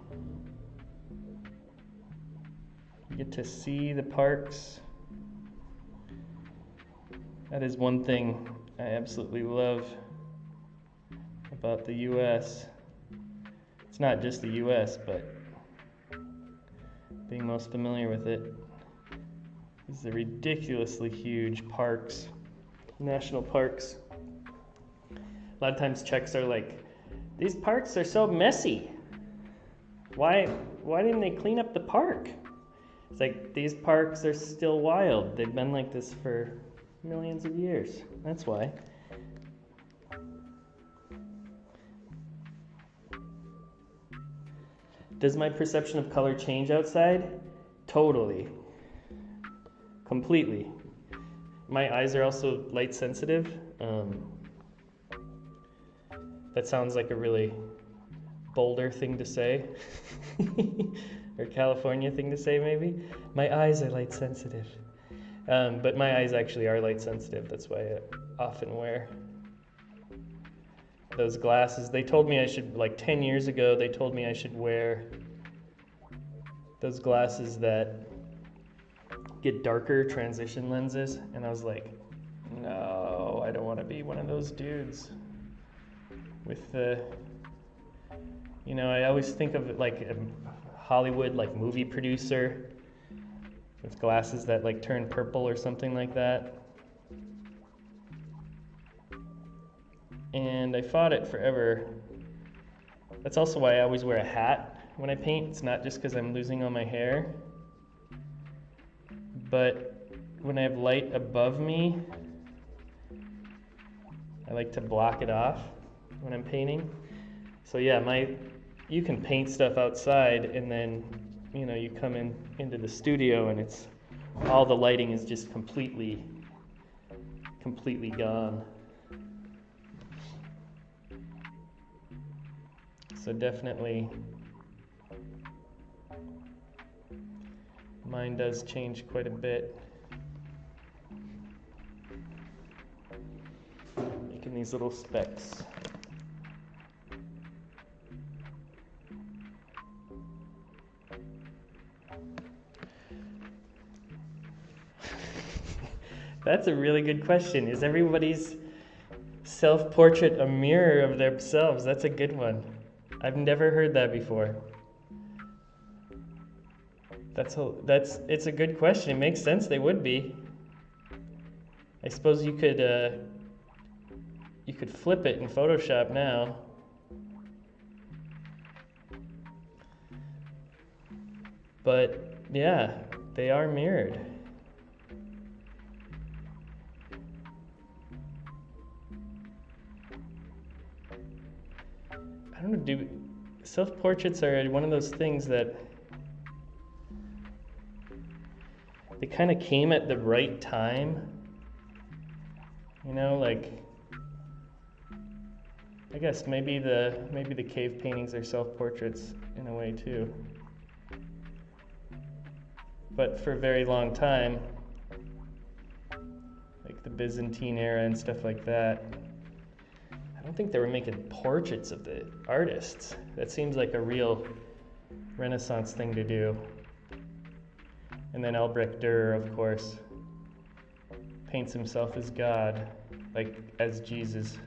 You get to see the parks. That is one thing I absolutely love about the US. It's not just the US, but being most familiar with it is the ridiculously huge parks, national parks. A lot of times Czechs are like, these parks are so messy. Why didn't they clean up the park? It's like, these parks are still wild. They've been like this for millions of years. That's why. Does my perception of color change outside? Totally. Completely. My eyes are also light sensitive. That sounds like a really Boulder thing to say. Or California thing to say, maybe. My eyes are light sensitive. But my eyes actually are light sensitive. That's why I often wear those glasses. They told me I should, like 10 years ago, they told me I should wear those glasses that get darker transition lenses. And I was like, no, I don't want to be one of those dudes with the, you know, I always think of it like a Hollywood like movie producer with glasses that like turn purple or something like that. And I fought it forever. That's also why I always wear a hat when I paint. It's not just because I'm losing all my hair, but when I have light above me, I like to block it off when I'm painting. So yeah, you can paint stuff outside, and then you know you come into the studio and it's all the lighting is just completely gone. So definitely mine does change quite a bit. Making these little specks. That's a really good question. Is everybody's self-portrait a mirror of themselves? That's a good one. I've never heard that before. It's a good question. It makes sense they would be. I suppose you could flip it in Photoshop now. But yeah, they are mirrored. I don't know, self-portraits are one of those things that they kind of came at the right time. You know, like, I guess maybe the cave paintings are self-portraits in a way too. But for a very long time, like the Byzantine era and stuff like that, I don't think they were making portraits of the artists. That seems like a real Renaissance thing to do. And then Albrecht Dürer, of course, paints himself as God, like as Jesus.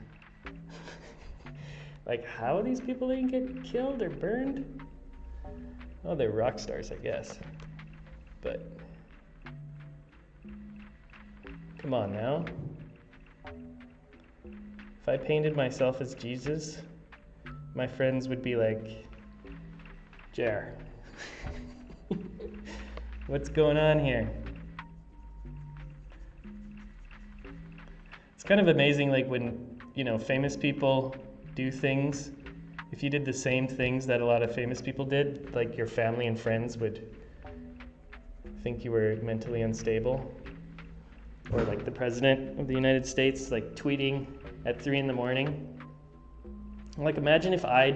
Like, how these people didn't get killed or burned? Oh, they're rock stars, I guess. But come on now. If I painted myself as Jesus, my friends would be like, Jer, what's going on here? It's kind of amazing, like when, you know, famous people do things. If you did the same things that a lot of famous people did, like your family and friends would think you were mentally unstable. or like the president of the United States, like tweeting at 3 in the morning. Like, imagine if I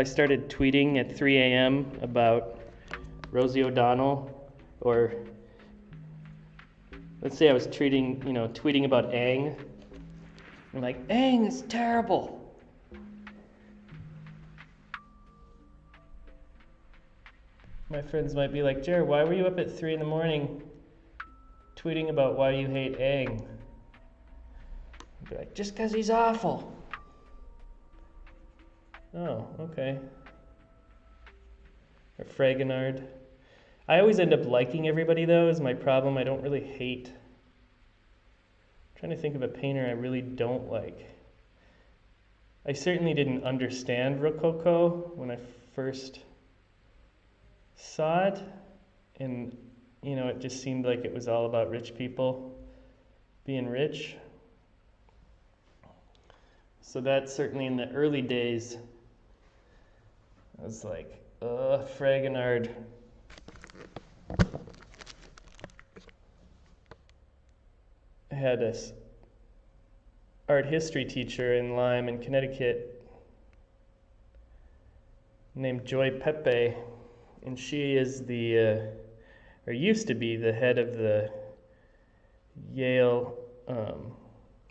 started tweeting at 3 a.m. about Rosie O'Donnell, or let's say I was tweeting about Aang. I'm like, Aang is terrible. My friends might be like, Jared, why were you up at 3 in the morning tweeting about why you hate Aang? I'd be like, just because he's awful. Oh, okay. Or Fragonard. I always end up liking everybody, though, is my problem. I don't really hate. I'm trying to think of a painter I really don't like. I certainly didn't understand Rococo when I first saw it, and it just seemed like it was all about rich people being rich. So that certainly in the early days, I was like, Fragonard. I had this art history teacher in Lyme in Connecticut named Joy Pepe, and she is or used to be the head of the Yale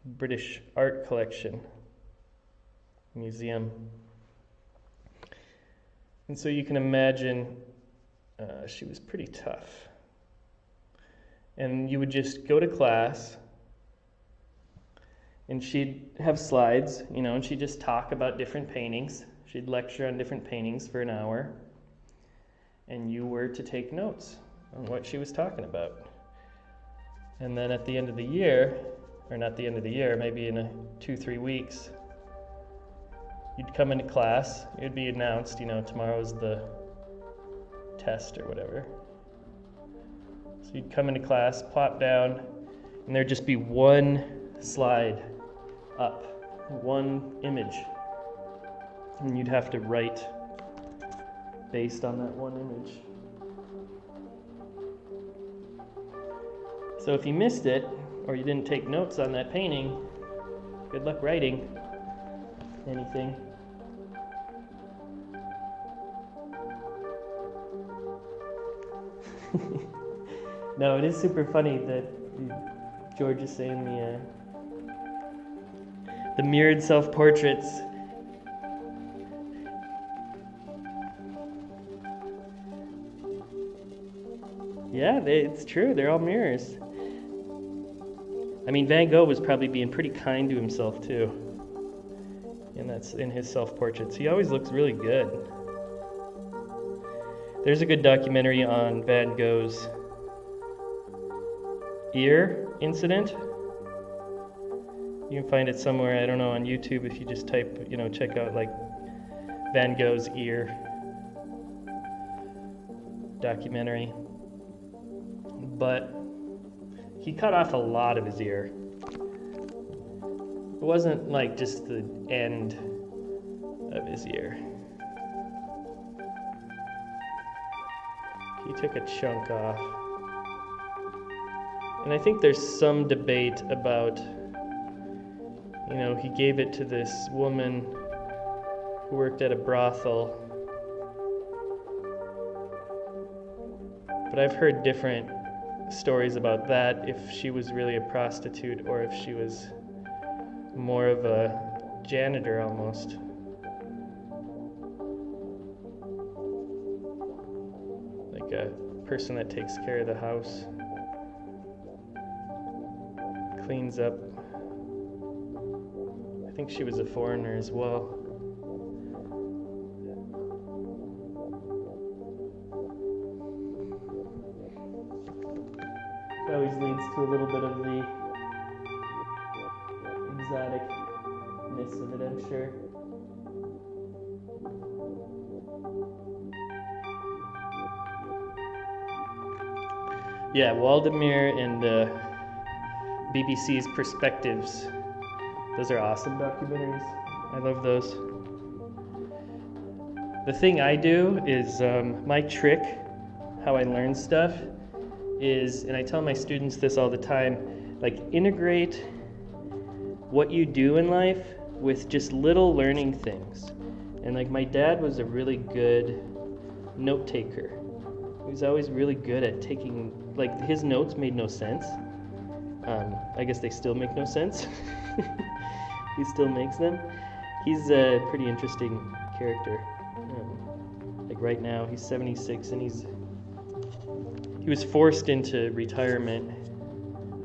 British Art Collection Museum. And so you can imagine she was pretty tough. And you would just go to class, and she'd have slides, and she'd just talk about different paintings. She'd lecture on different paintings for an hour, and you were to take notes on what she was talking about. And then at the end of the year, or not the end of the year, maybe in 2-3 weeks, you'd come into class, it'd be announced, tomorrow's the test or whatever. So you'd come into class, plop down, and there'd just be one slide up, one image. And you'd have to write based on that one image. So if you missed it, or you didn't take notes on that painting, good luck writing anything. No, it is super funny that George is saying the mirrored self-portraits. Yeah, it's true. They're all mirrors. I mean, Van Gogh was probably being pretty kind to himself too. And that's in his self-portraits. He always looks really good. There's a good documentary on Van Gogh's ear incident. You can find it somewhere, I don't know, on YouTube if you just type, check out like Van Gogh's ear documentary. But he cut off a lot of his ear. It wasn't like just the end of his ear. He took a chunk off. And I think there's some debate about, he gave it to this woman who worked at a brothel. But I've heard different stories about that, if she was really a prostitute or if she was more of a janitor almost. Like a person that takes care of the house, cleans up. I think she was a foreigner as well. Always leads to a little bit of the exoticness of it, I'm sure. Yeah, Waldemar and BBC's Perspectives. Those are awesome documentaries. I love those. The thing I do is my trick, how I learn stuff, is, and I tell my students this all the time, like integrate what you do in life with just little learning things. And like my dad was a really good note taker. He was always really good at taking, like his notes made no sense. I guess they still make no sense. He still makes them. He's a pretty interesting character. Like right now, he's 76 and he was forced into retirement,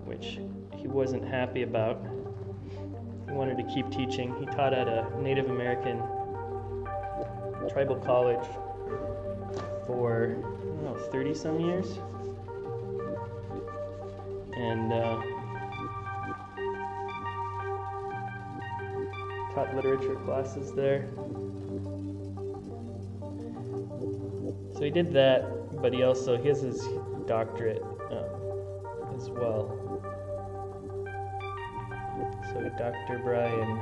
which he wasn't happy about. He wanted to keep teaching. He taught at a Native American tribal college for, I don't know, 30 some years. And taught literature classes there. So he did that, but he has his doctorate as well. So Dr. Brian.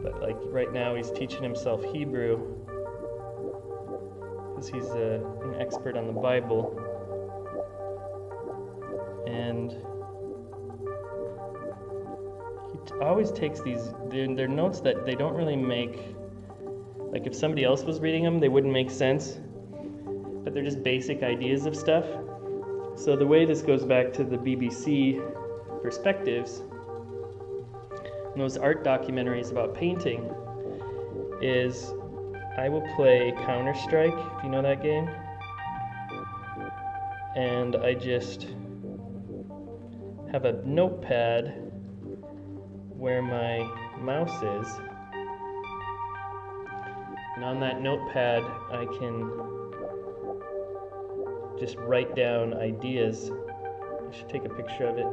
But like right now he's teaching himself Hebrew because he's an expert on the Bible. And he always takes they're notes that they don't really make, like if somebody else was reading them, they wouldn't make sense, but they're just basic ideas of stuff. So the way this goes back to the BBC perspectives, and those art documentaries about painting, is I will play Counter-Strike, if you know that game, and I just have a notepad where my mouse is, and on that notepad I can just write down ideas. I should take a picture of it.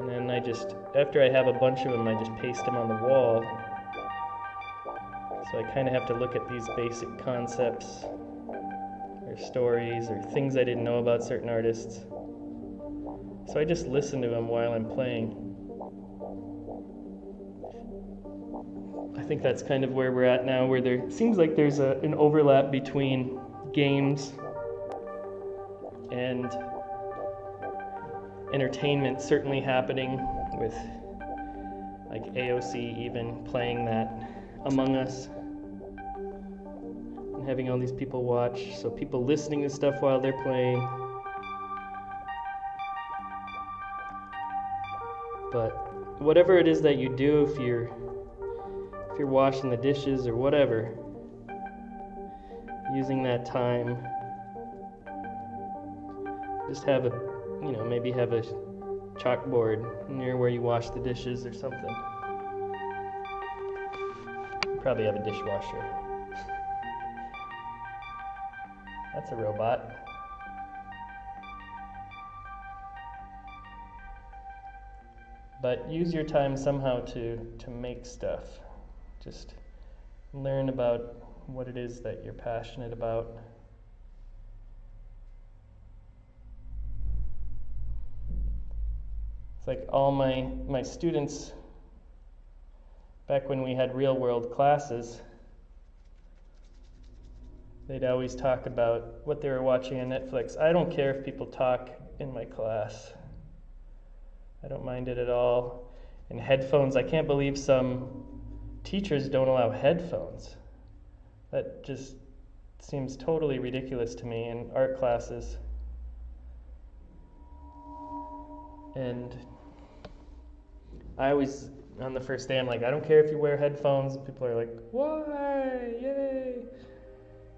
And then after I have a bunch of them, I just paste them on the wall. So I kind of have to look at these basic concepts or stories or things I didn't know about certain artists. So I just listen to them while I'm playing. I think that's kind of where we're at now, where there seems like there's an overlap between games and entertainment certainly happening with like AOC even playing that Among Us and having all these people watch, so people listening to stuff while they're playing. But whatever it is that you do, if you're washing the dishes or whatever, using that time, just maybe have a chalkboard near where you wash the dishes or something. You probably have a dishwasher. That's a robot. But use your time somehow to make stuff. Just learn about what it is that you're passionate about. It's like all my students, back when we had real world classes, they'd always talk about what they were watching on Netflix. I don't care if people talk in my class. I don't mind it at all. And headphones, I can't believe some teachers don't allow headphones. That just seems totally ridiculous to me in art classes. And I always, on the first day, I'm like, I don't care if you wear headphones. And people are like, why? Yay!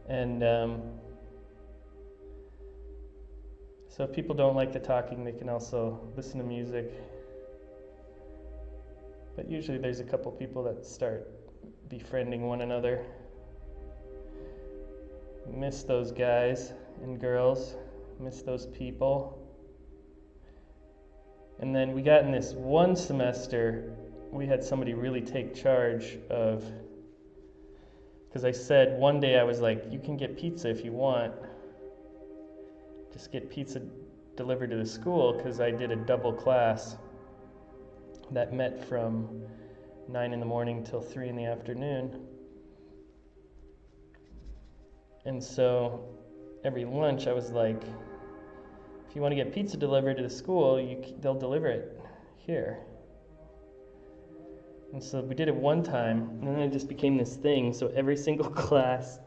And so if people don't like the talking, they can also listen to music. But usually there's a couple people that start befriending one another. Miss those guys and girls, miss those people. And then we got in this one semester, we had somebody really take charge of, because I said one day I was like, you can get pizza if you want. Just get pizza delivered to the school, because I did a double class that met from 9 in the morning till 3 in the afternoon. And so every lunch I was like, if you want to get pizza delivered to the school, they'll deliver it here. And so we did it one time, and then it just became this thing. So every single class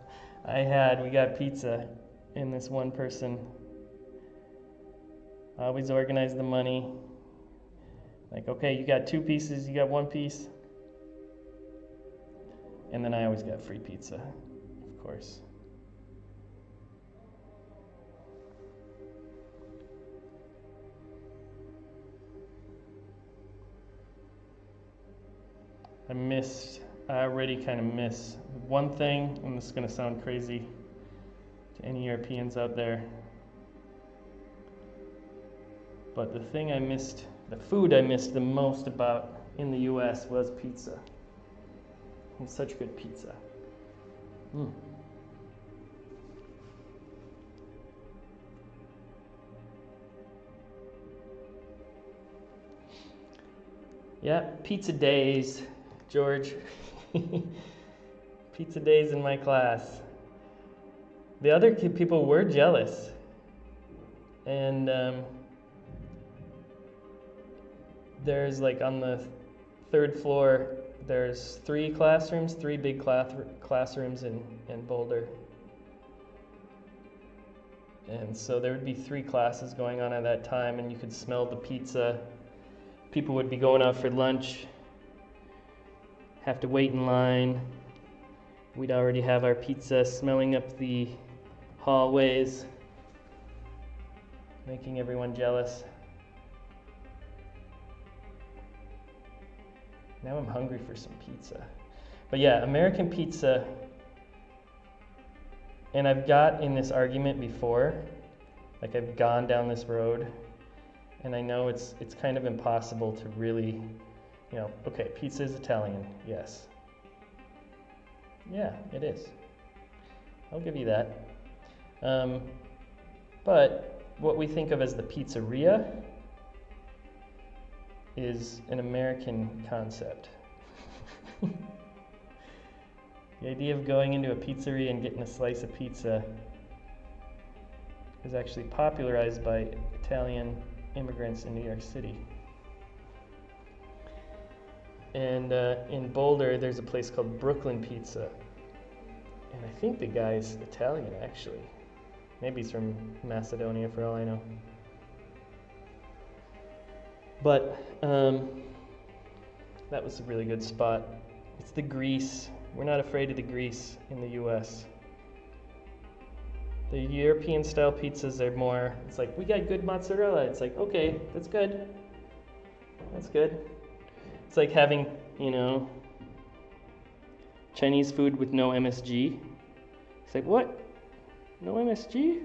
we got pizza, and this one person always organized the money. Like, okay, you got 2 pieces, you got 1 piece. And then I always got free pizza, of course. I already kind of miss one thing, and this is going to sound crazy to any Europeans out there. But the food I missed the most about in the US was pizza. And such good pizza. Yeah, pizza days, George. Pizza days in my class. The other people were jealous. And there's like on the 3rd floor, there's 3 classrooms, 3 big classrooms in Boulder. And so there would be 3 classes going on at that time, and you could smell the pizza. People would be going out for lunch, have to wait in line. We'd already have our pizza smelling up the hallways, making everyone jealous. Now I'm hungry for some pizza. But yeah, American pizza, and I've got in this argument before, like I've gone down this road, and I know it's kind of impossible to really, okay, pizza is Italian, yes. Yeah, it is. I'll give you that. But what we think of as the pizzeria is an American concept. The idea of going into a pizzeria and getting a slice of pizza is actually popularized by Italian immigrants in New York City. And in Boulder, there's a place called Brooklyn Pizza. And I think the guy's Italian, actually. Maybe he's from Macedonia, for all I know. But that was a really good spot. It's the grease. We're not afraid of the grease in the US. The European style pizzas are more, it's like, we got good mozzarella. It's like, okay, that's good. That's good. It's like having, Chinese food with no MSG. It's like, what? No MSG?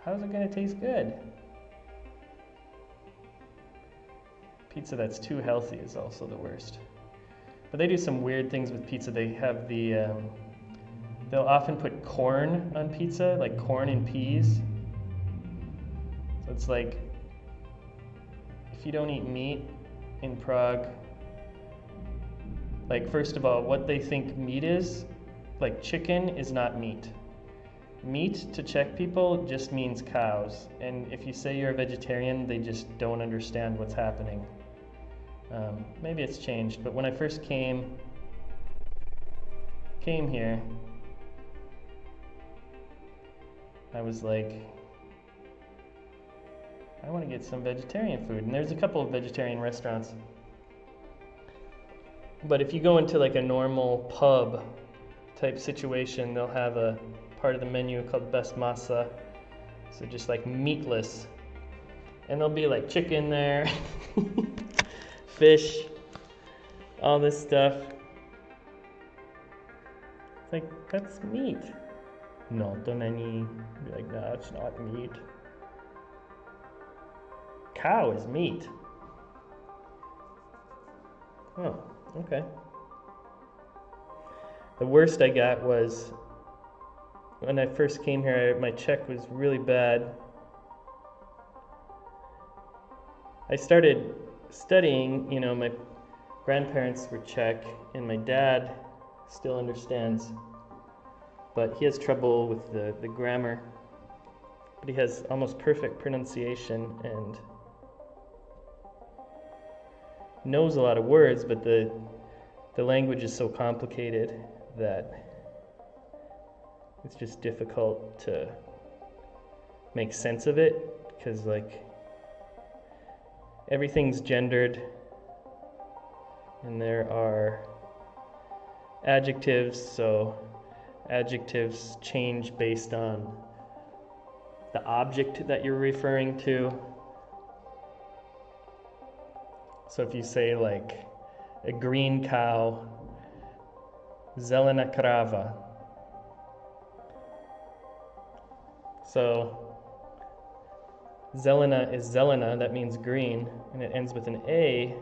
How's it gonna taste good? Pizza that's too healthy is also the worst. But they do some weird things with pizza. They have they'll often put corn on pizza, like corn and peas. So it's like, if you don't eat meat in Prague, like first of all, what they think meat is, like chicken is not meat. Meat to Czech people just means cows. And if you say you're a vegetarian, they just don't understand what's happening. Maybe it's changed, but when I first came here, I was like, I want to get some vegetarian food. And there's a couple of vegetarian restaurants. But if you go into like a normal pub type situation, they'll have a part of the menu called Best Masa. So just like meatless. And there'll be like chicken there, fish, all this stuff. It's like, that's meat. No, don't any. Be like, no, it's not meat. Cow is meat. Oh, okay. The worst I got was when I first came here, my Czech was really bad. I started studying, my grandparents were Czech, and my dad still understands. But he has trouble with the grammar. But he has almost perfect pronunciation and knows a lot of words, but the language is so complicated that it's just difficult to make sense of it, because like everything's gendered and there are adjectives, so adjectives change based on the object that you're referring to. So if you say like a green cow, zelena krava. So zelena is zelena, that means green, and it ends with an A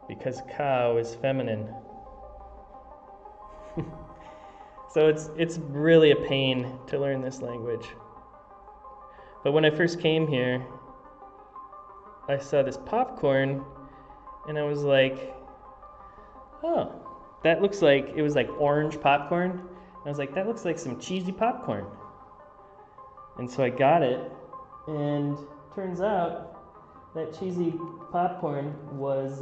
because cow is feminine. So it's really a pain to learn this language. But when I first came here, I saw this popcorn and I was like, oh, that looks like, it was like orange popcorn. And I was like, that looks like some cheesy popcorn. And so I got it, and turns out that cheesy popcorn was,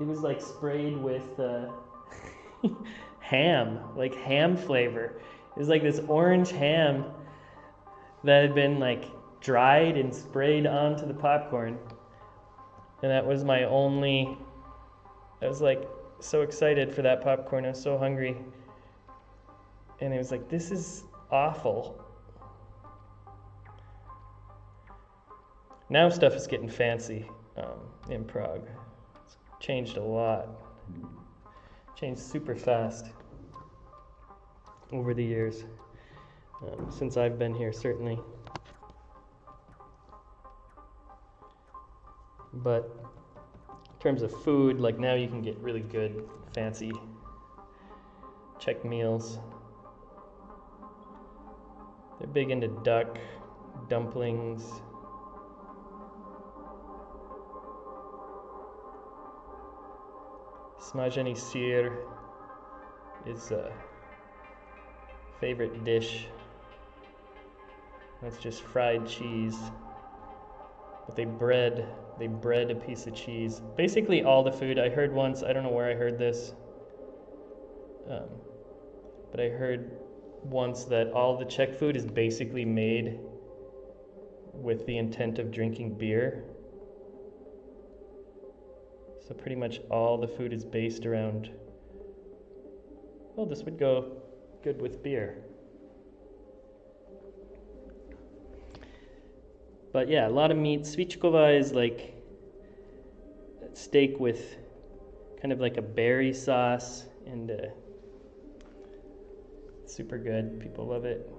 it was like sprayed with ham, like ham flavor. It was like this orange ham that had been like dried and sprayed onto the popcorn. And that was my only, I was like so excited for that popcorn. I was so hungry. And it was like, this is awful. Now stuff is getting fancy in Prague. It's changed a lot. Changed super fast over the years, since I've been here, certainly. But in terms of food, like now you can get really good, fancy Czech meals. They're big into duck, dumplings. Smažený sír is a favorite dish. That's just fried cheese. But they bread a piece of cheese. Basically all the food, I heard once, I don't know where I heard this, but I heard once that all the Czech food is basically made with the intent of drinking beer. So pretty much all the food is based around, well, this would go good with beer. But yeah, a lot of meat. Svíčková is like steak with kind of like a berry sauce, and super good. People love it.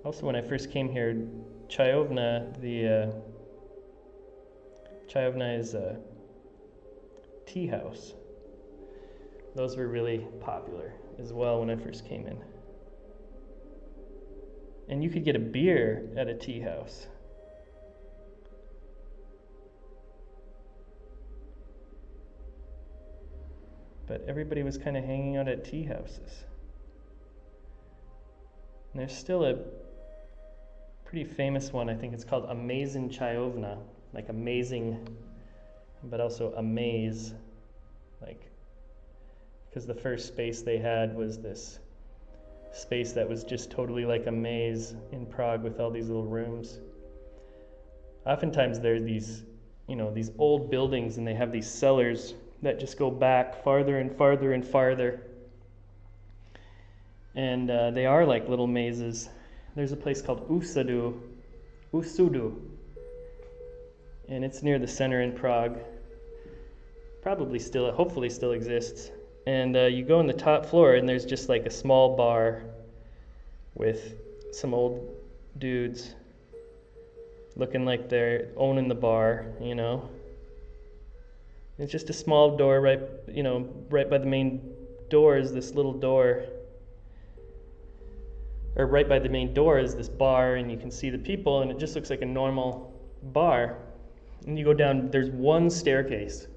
Also, when I first came here, čajovna, čajovna is a tea house. Those were really popular as well when I first came in. And you could get a beer at a tea house. But everybody was kind of hanging out at tea houses. And there's still a pretty famous one, I think it's called Amazing Čajovna, like amazing, but also amaze, like, because the first space they had was this space that was just totally like a maze in Prague with all these little rooms. Oftentimes there are these, these old buildings, and they have these cellars that just go back farther and farther and farther. And they are like little mazes. There's a place called Usudu, and it's near the center in Prague. Probably still, hopefully still exists. And you go on the top floor, and there's just like a small bar with some old dudes looking like they're owning the bar, It's just a small door right by the main door is this little door. Or right by the main door is this bar, and you can see the people, and it just looks like a normal bar, and you go down. There's one staircase.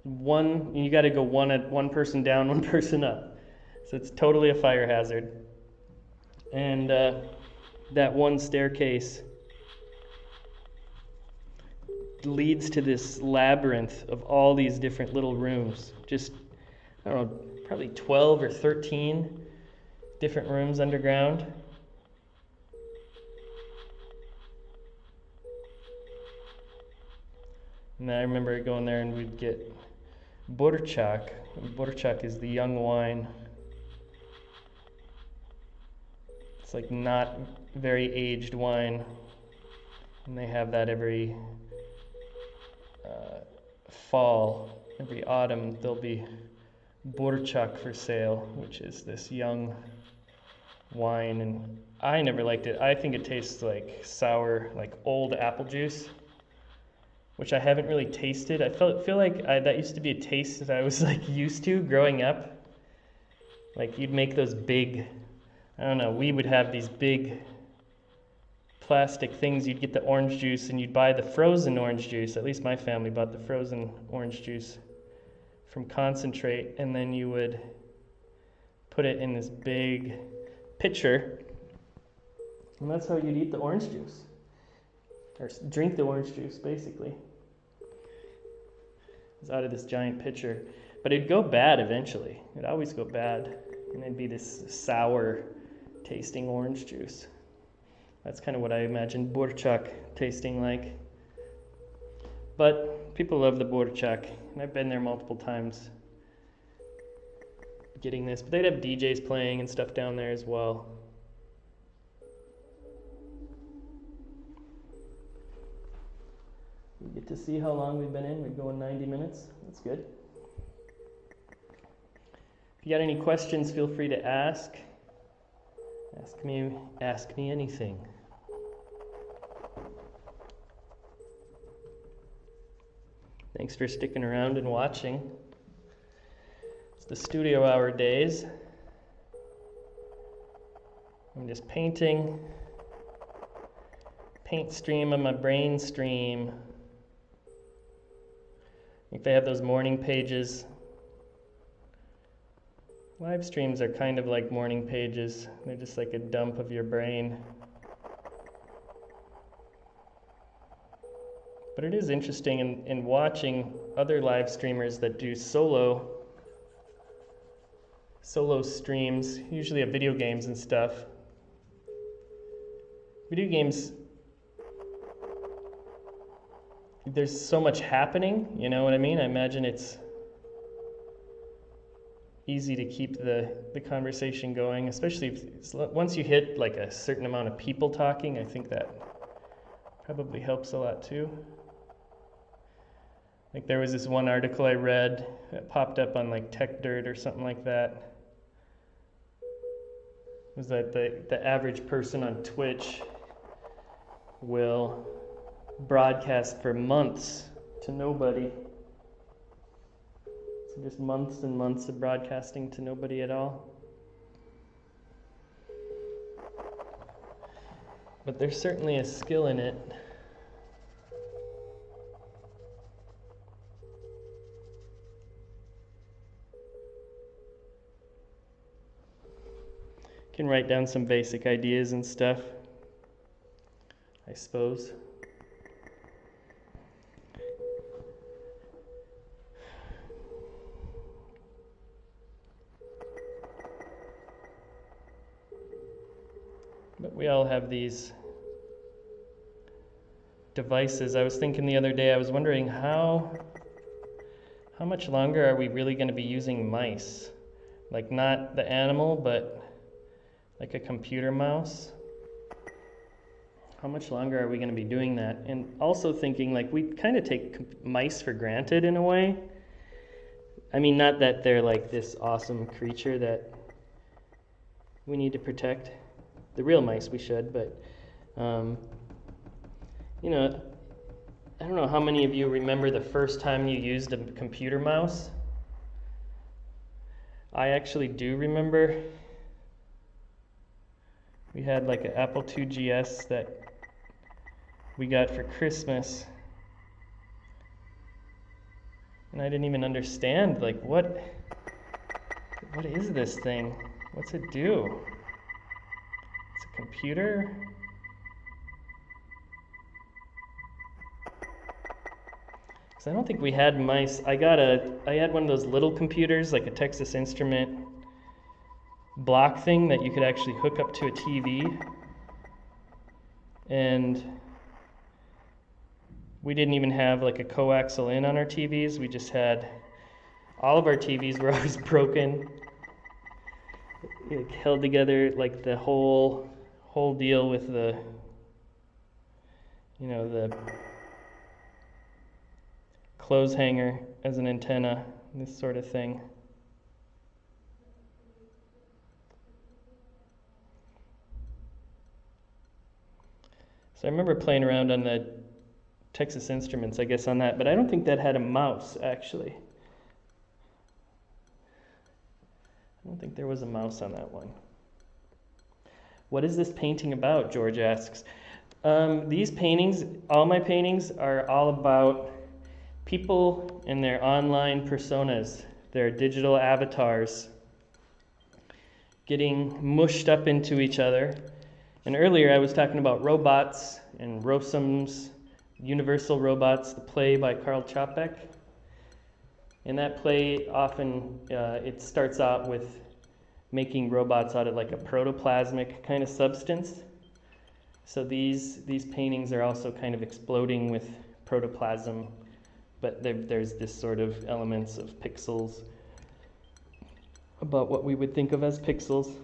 You got to go one person down, one person up. So it's totally a fire hazard. And that one staircase leads to this labyrinth of all these different little rooms. Just, I don't know, probably 12 or 13 different rooms underground. And I remember going there and we'd get Borchak. Borchak is the young wine. It's like not very aged wine. And they have that every fall, every autumn. There'll be Borchak for sale, which is this young wine. And I never liked it. I think it tastes like sour, like old apple juice, which I haven't really tasted. I feel like that used to be a taste that I was like used to growing up. Like you'd make those big, I don't know, we would have these big plastic things. You'd get the orange juice and you'd buy the frozen orange juice. At least my family bought the frozen orange juice from concentrate, and then you would put it in this big pitcher, and that's how you'd eat the orange juice, or drink the orange juice, basically. It's out of this giant pitcher. But it'd go bad eventually. It'd always go bad. And it'd be this sour tasting orange juice. That's kind of what I imagine Borchak tasting like. But people love the Borchak. And I've been there multiple times getting this. But they'd have DJs playing and stuff down there as well. We get to see how long we've been in. We're going 90 minutes. That's good. If you got any questions, feel free to ask. Ask me anything. Thanks for sticking around and watching. It's the studio hour days. I'm just painting. Paint stream on my brain stream. If they have those morning pages. Live streams are kind of like morning pages. They're just like a dump of your brain. But it is interesting in watching other live streamers that do solo streams, usually of video games and stuff. Video games, there's so much happening, you know what I mean? I imagine it's easy to keep the conversation going, especially once you hit like a certain amount of people talking. I think that probably helps a lot too. Like there was this one article I read that popped up on like Tech Dirt or something like that. It was that the average person on Twitch will broadcast for months to nobody. So just months and months of broadcasting to nobody at all. But there's certainly a skill in it. You can write down some basic ideas and stuff, I suppose. But we all have these devices. I was thinking the other day, I was wondering how much longer are we really going to be using mice? Like not the animal, but like a computer mouse. How much longer are we going to be doing that? And also thinking like we kind of take mice for granted in a way. I mean, not that they're like this awesome creature that we need to protect. The real mice we should, but you know, I don't know how many of you remember the first time you used a computer mouse. I actually do remember. We had like an Apple II GS that we got for Christmas. And I didn't even understand, like, what is this thing? What's it do? It's a computer? So I don't think we had mice. I had one of those little computers, like a Texas Instrument block thing that you could actually hook up to a TV. And we didn't even have like a coaxial in on our TVs. We just had, all of our TVs were always broken. It held together like the whole deal with the, the clothes hanger as an antenna, this sort of thing. So I remember playing around on the Texas Instruments, I guess, on that, but I don't think that had a mouse, actually. I don't think there was a mouse on that one. What is this painting about, George asks. These paintings, all my paintings, are all about people and their online personas, their digital avatars, getting mushed up into each other. And earlier I was talking about robots and Rossum's Universal Robots, the play by Karl Čapek. And that play often, it starts out with making robots out of like a protoplasmic kind of substance. So these paintings are also kind of exploding with protoplasm, but there's this sort of elements of pixels, about what we would think of as pixels.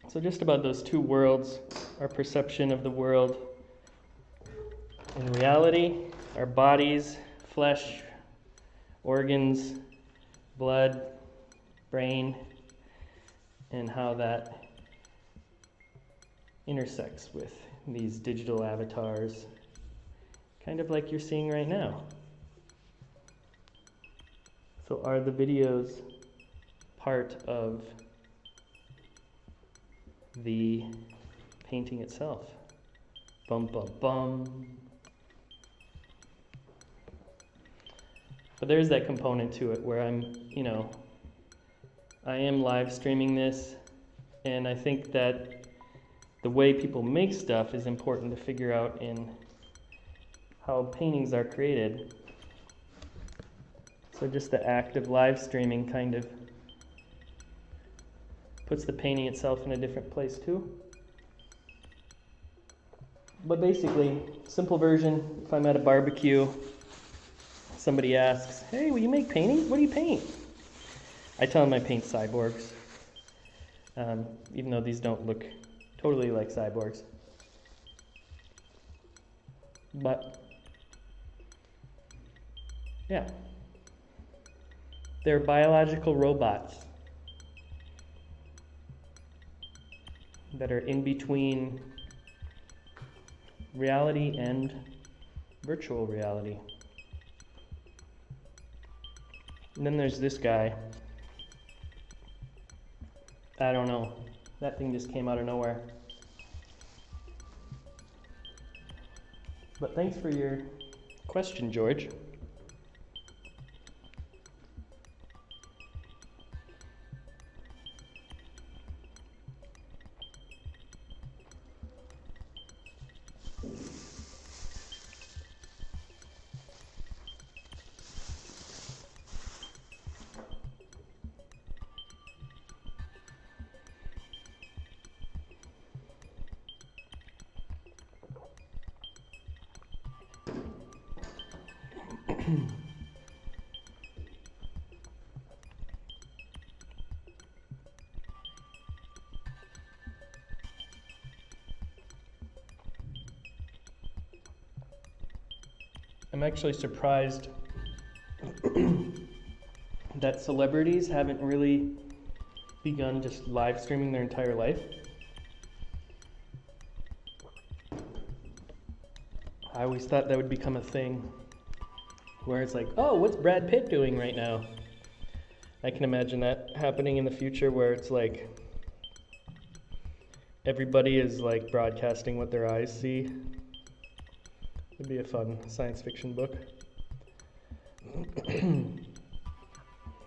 So just about those two worlds, our perception of the world in reality, our bodies, flesh, organs, blood, brain, and how that intersects with these digital avatars, kind of like you're seeing right now. So are the videos part of the painting itself? Bum, bum, bum. But there's that component to it where I am live streaming this, and I think that the way people make stuff is important to figure out in how paintings are created. So just the act of live streaming kind of puts the painting itself in a different place too. But basically, simple version, if I'm at a barbecue, somebody asks, hey, will you make paintings? What do you paint? I tell them I paint cyborgs, even though these don't look totally like cyborgs. But, yeah. They're biological robots that are in between reality and virtual reality. And then there's this guy. I don't know. That thing just came out of nowhere. But thanks for your question, George. I'm actually surprised that celebrities haven't really begun just live streaming their entire life. I always thought that would become a thing where it's like, oh, what's Brad Pitt doing right now? I can imagine that happening in the future where it's like everybody is like broadcasting what their eyes see Could be a fun science fiction book.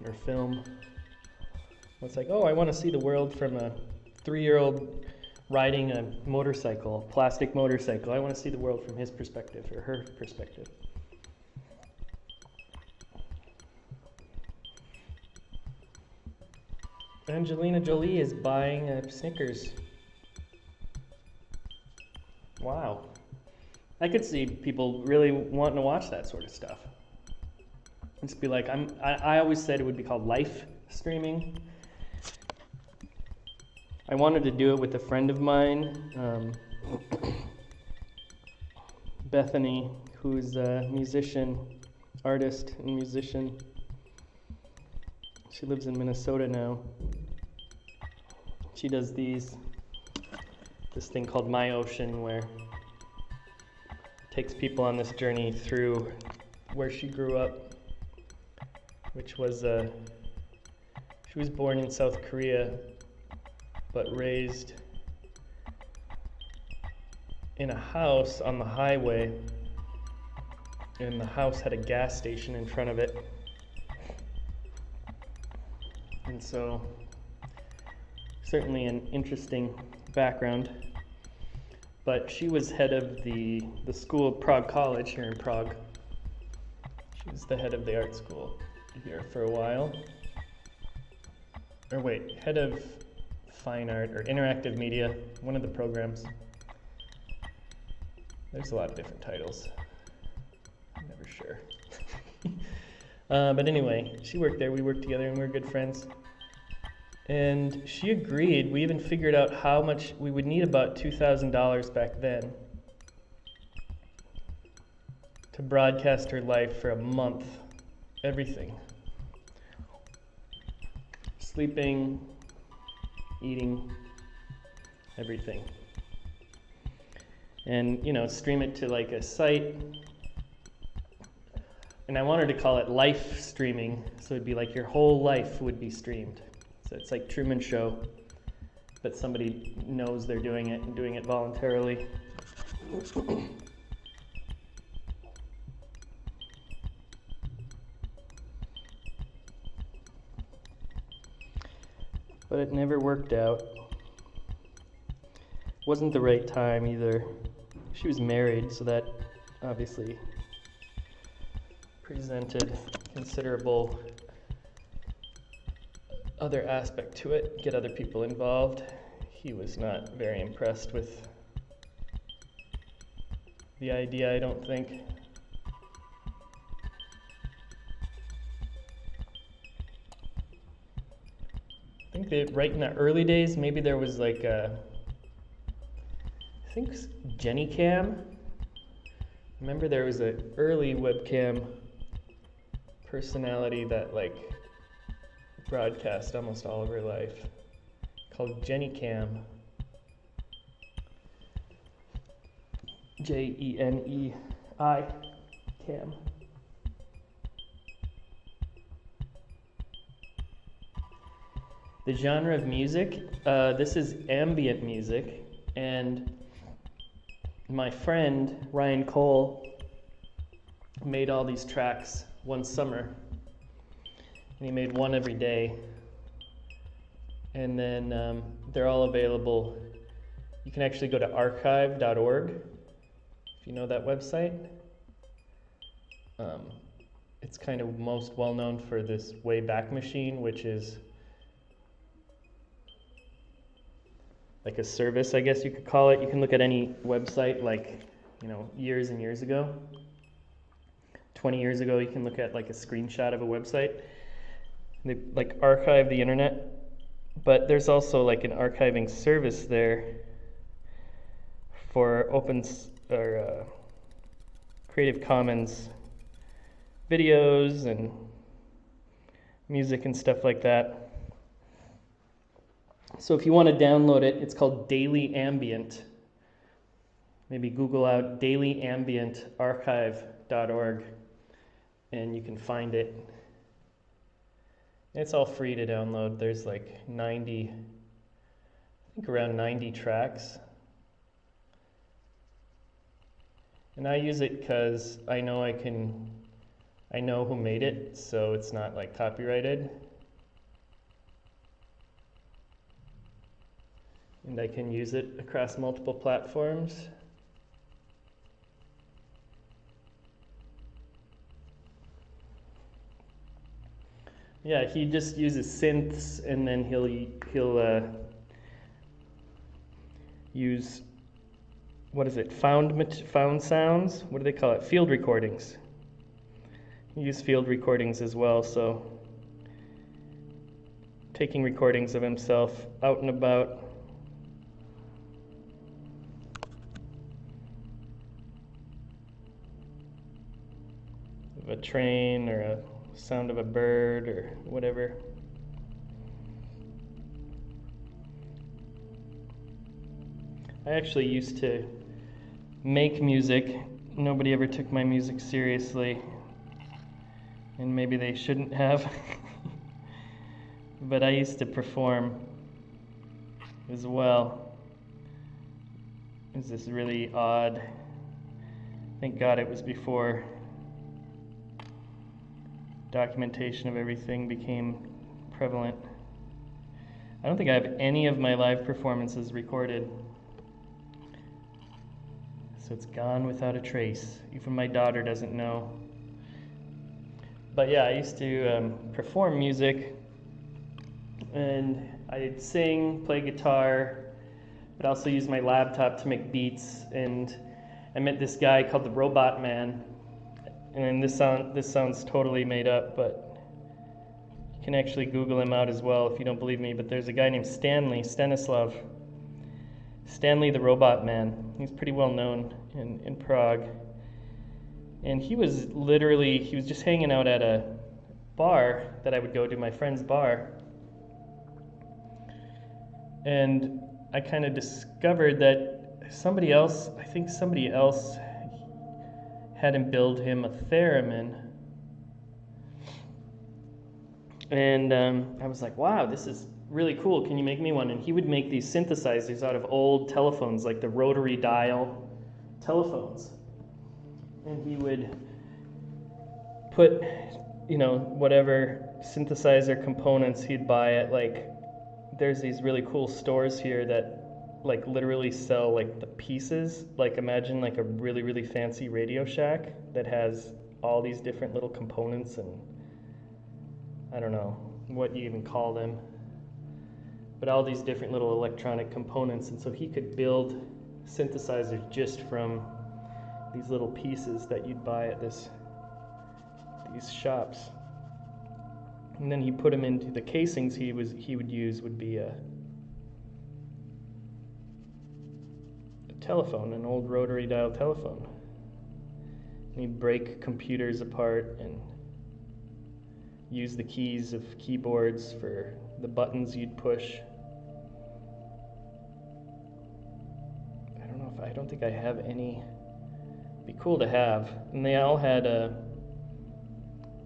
Or film. It's like, oh, I want to see the world from a 3-year-old riding a motorcycle, plastic motorcycle. I want to see the world from his perspective or her perspective. Angelina Jolie is buying a Snickers. Wow. I could see people really wanting to watch that sort of stuff. Just be like, I always said it would be called live streaming. I wanted to do it with a friend of mine, Bethany, who's a musician, artist and musician. She lives in Minnesota now. She does this thing called My Ocean, where it takes people on this journey through where she grew up, which was, she was born in South Korea, but raised in a house on the highway, and the house had a gas station in front of it. And so, certainly an interesting background. But she was head of the school of Prague College here in Prague. She was the head of the art school here for a while. Or wait, head of fine art or interactive media, one of the programs. There's a lot of different titles. I'm never sure. But anyway, she worked there, we worked together, and we were good friends. And she agreed. We even figured out how much we would need, about $2,000 back then, to broadcast her life for a month. Everything. Sleeping, eating, everything. And, you know, stream it to like a site. And I wanted to call it life streaming, so it'd be like your whole life would be streamed. So it's like Truman Show, but somebody knows they're doing it and doing it voluntarily. But it never worked out. Wasn't the right time either. She was married, so that obviously presented considerable other aspect to it, get other people involved. He was not very impressed with the idea, I don't think. I think that right in the early days, maybe there was like a, I think Jenny Cam. Remember there was an early webcam personality that like broadcast almost all of her life, called Jenny Cam. Jenei Cam. The genre of music, this is ambient music, and my friend Ryan Cole made all these tracks one summer. And he made one every day. And then they're all available. You can actually go to archive.org, if you know that website. It's kind of most well known for this Wayback Machine, which is like a service, I guess you could call it. You can look at any website, like, you know, years and years ago. 20 years ago, you can look at like a screenshot of a website. They like archive the internet, but there's also like an archiving service there for Creative Commons videos and music and stuff like that. So if you want to download it, it's called Daily Ambient. Maybe Google out dailyambientarchive.org and you can find it. It's all free to download. There's like 90, I think around 90 tracks. And I use it because I know I know who made it, so it's not like copyrighted. And I can use it across multiple platforms. Yeah, he just uses synths, and then he'll use, what is it, found sounds? What do they call it? Field recordings. He uses field recordings as well, so taking recordings of himself out and about. Of a train or a sound of a bird or whatever. I actually used to make music. Nobody ever took my music seriously, and maybe they shouldn't have. But I used to perform as well. It was this really odd, thank God it was before documentation of everything became prevalent. I don't think I have any of my live performances recorded, so it's gone without a trace. Even my daughter doesn't know. But yeah, I used to perform music, and I'd sing, play guitar, but also use my laptop to make beats. And I met this guy called the Robot Man. And this sounds totally made up, but you can actually Google him out as well if you don't believe me. But there's a guy named Stanley the Robot Man. He's pretty well known in Prague. And he was just hanging out at a bar that I would go to, my friend's bar. And I kind of discovered that somebody else had him build him a theremin. And I was like, wow, this is really cool. Can you make me one? And he would make these synthesizers out of old telephones, like the rotary dial telephones. And he would put, whatever synthesizer components he'd buy at, like, there's these really cool stores here that like literally sell like the pieces. Like imagine like a really, really fancy Radio Shack that has all these different little components, and I don't know what you even call them, but all these different little electronic components. And so he could build synthesizers just from these little pieces that you'd buy at these shops. And then he put them into the casings he would use would be a telephone, an old rotary dial telephone. And he'd break computers apart and use the keys of keyboards for the buttons you'd push. I don't think I have any. It'd be cool to have. And they all had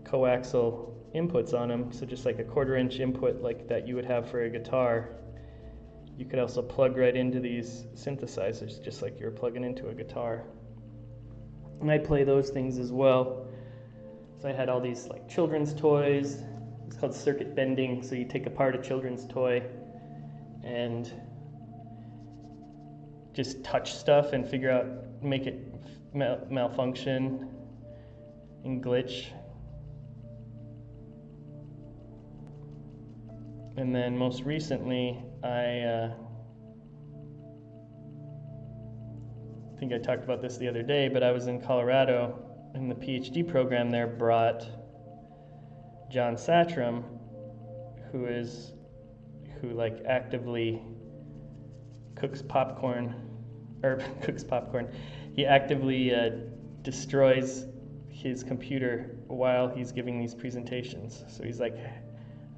coaxial inputs on them, so just like a 1/4-inch input like that you would have for a guitar, you could also plug right into these synthesizers just like you're plugging into a guitar. And I play those things as well. So I had all these like children's toys. It's called circuit bending. So you take apart a children's toy and just touch stuff and figure out, make it malfunction and glitch. And then most recently, I think I talked about this the other day, but I was in Colorado, and the PhD program there brought John Satram, who like actively cooks popcorn. He actively destroys his computer while he's giving these presentations. So he's like,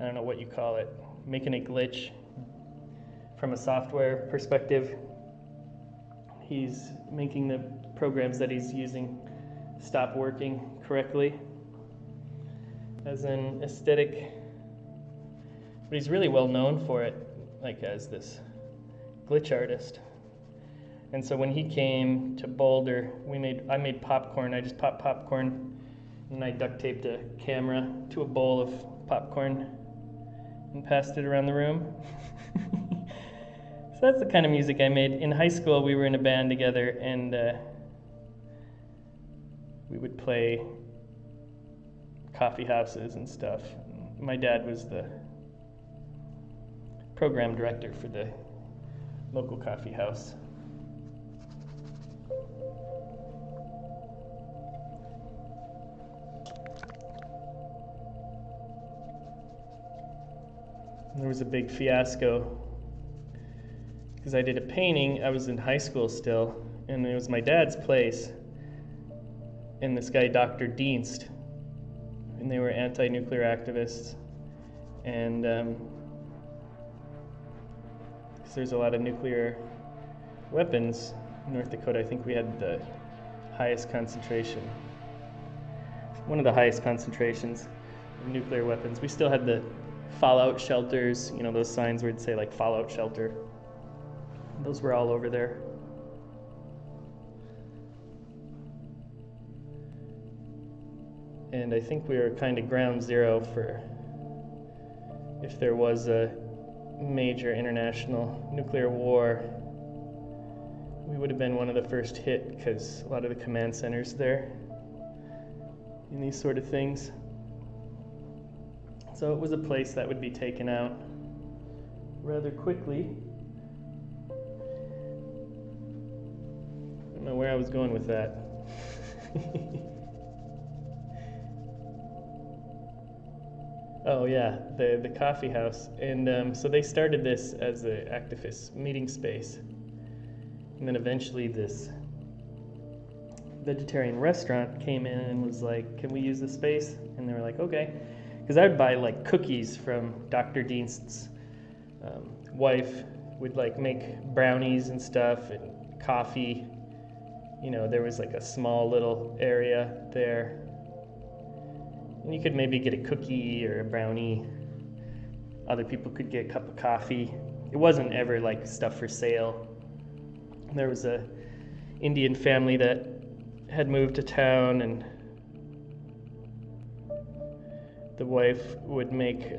I don't know what you call it, making a glitch from a software perspective. He's making the programs that he's using stop working correctly as an aesthetic. But he's really well known for it, like as this glitch artist. And so when he came to Boulder, I made popcorn. I just popped popcorn, and I duct taped a camera to a bowl of popcorn and passed it around the room. So that's the kind of music I made. In high school, we were in a band together, and we would play coffee houses and stuff. My dad was the program director for the local coffee house. There was a big fiasco because I did a painting. I was in high school still, and it was my dad's place, and this guy, Dr. Dienst, and they were anti-nuclear activists, and there's a lot of nuclear weapons in North Dakota. I think we had the highest concentration, one of the highest concentrations of nuclear weapons. We still had the fallout shelters, you know, those signs where it'd say like fallout shelter. Those were all over there. And I think we were kind of ground zero for if there was a major international nuclear war. We would have been one of the first hit because a lot of the command centers there in these sort of things. So it was a place that would be taken out rather quickly. I don't know where I was going with that. Oh yeah, the coffee house. And so they started this as an activist meeting space. And then eventually this vegetarian restaurant came in and was like, can we use the space? And they were like, okay. Because I would buy like cookies from Dr. Dienst's wife, would like make brownies and stuff and coffee. You know, there was like a small little area there. And you could maybe get a cookie or a brownie. Other people could get a cup of coffee. It wasn't ever like stuff for sale. There was a Indian family that had moved to town, and the wife would make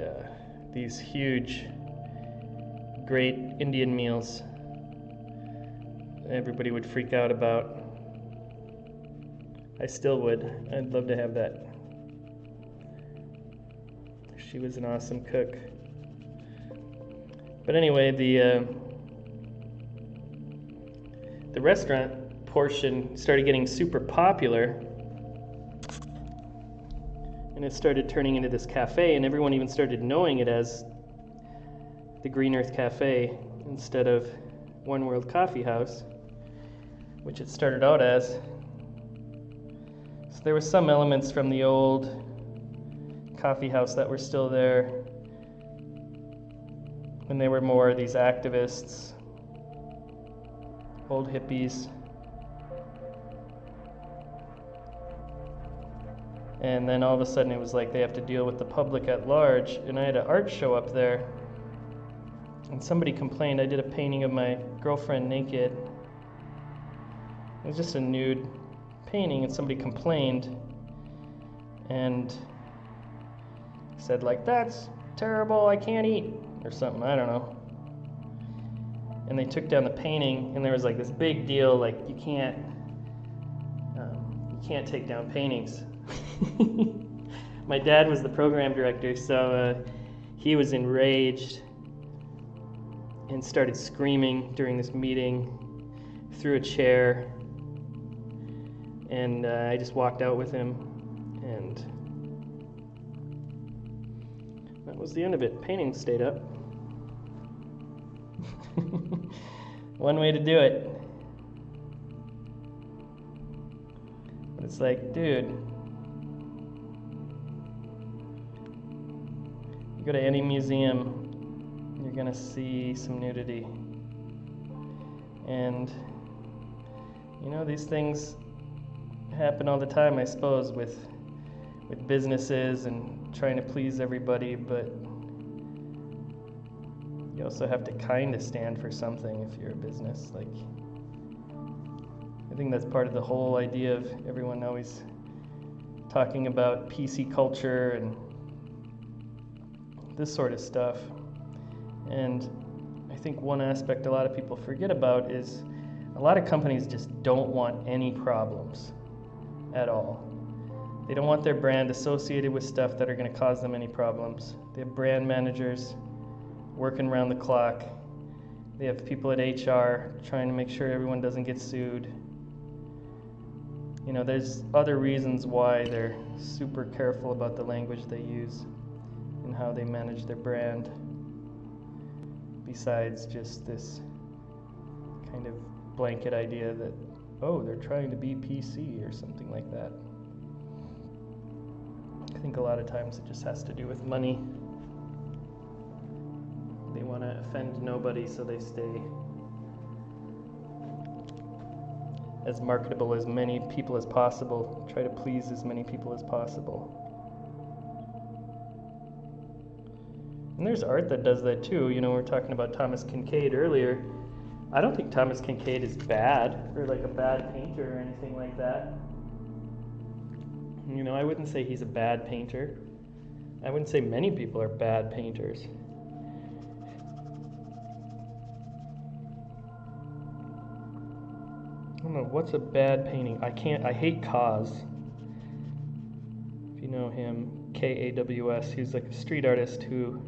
these huge, great Indian meals everybody would freak out about. I still would. I'd love to have that. She was an awesome cook. But anyway, the restaurant portion started getting super popular, and it started turning into this cafe, and everyone even started knowing it as the Green Earth Cafe instead of One World Coffee House, which it started out as. So there were some elements from the old coffee house that were still there when they were more these activists, old hippies. And then all of a sudden it was like they have to deal with the public at large. And I had an art show up there, and somebody complained. I did a painting of my girlfriend naked. It was just a nude painting, and somebody complained and said like, that's terrible, I can't eat, or something, I don't know. And they took down the painting, and there was like this big deal, like you can't take down paintings. My dad was the program director, so he was enraged and started screaming during this meeting, threw a chair, and I just walked out with him, and that was the end of it. Painting stayed up. One way to do it. But it's like, dude, you go to any museum, you're gonna see some nudity. And you know, these things happen all the time, I suppose, with businesses and trying to please everybody, but you also have to kind of stand for something if you're a business. Like, I think that's part of the whole idea of everyone always talking about PC culture and this sort of stuff. And I think one aspect a lot of people forget about is a lot of companies just don't want any problems at all. They don't want their brand associated with stuff that are going to cause them any problems. They have brand managers working around the clock. They have people at HR trying to make sure everyone doesn't get sued. You know, there's other reasons why they're super careful about the language they use and how they manage their brand, besides just this kind of blanket idea that, oh, they're trying to be PC or something like that. I think a lot of times it just has to do with money. They want to offend nobody, so they stay as marketable as many people as possible, try to please as many people as possible. And there's art that does that too. You know, we were talking about Thomas Kincaid earlier. I don't think Thomas Kincaid is bad, or like a bad painter or anything like that. You know, I wouldn't say he's a bad painter. I wouldn't say many people are bad painters. I don't know, what's a bad painting? I hate Kaws. If you know him, Kaws, he's like a street artist who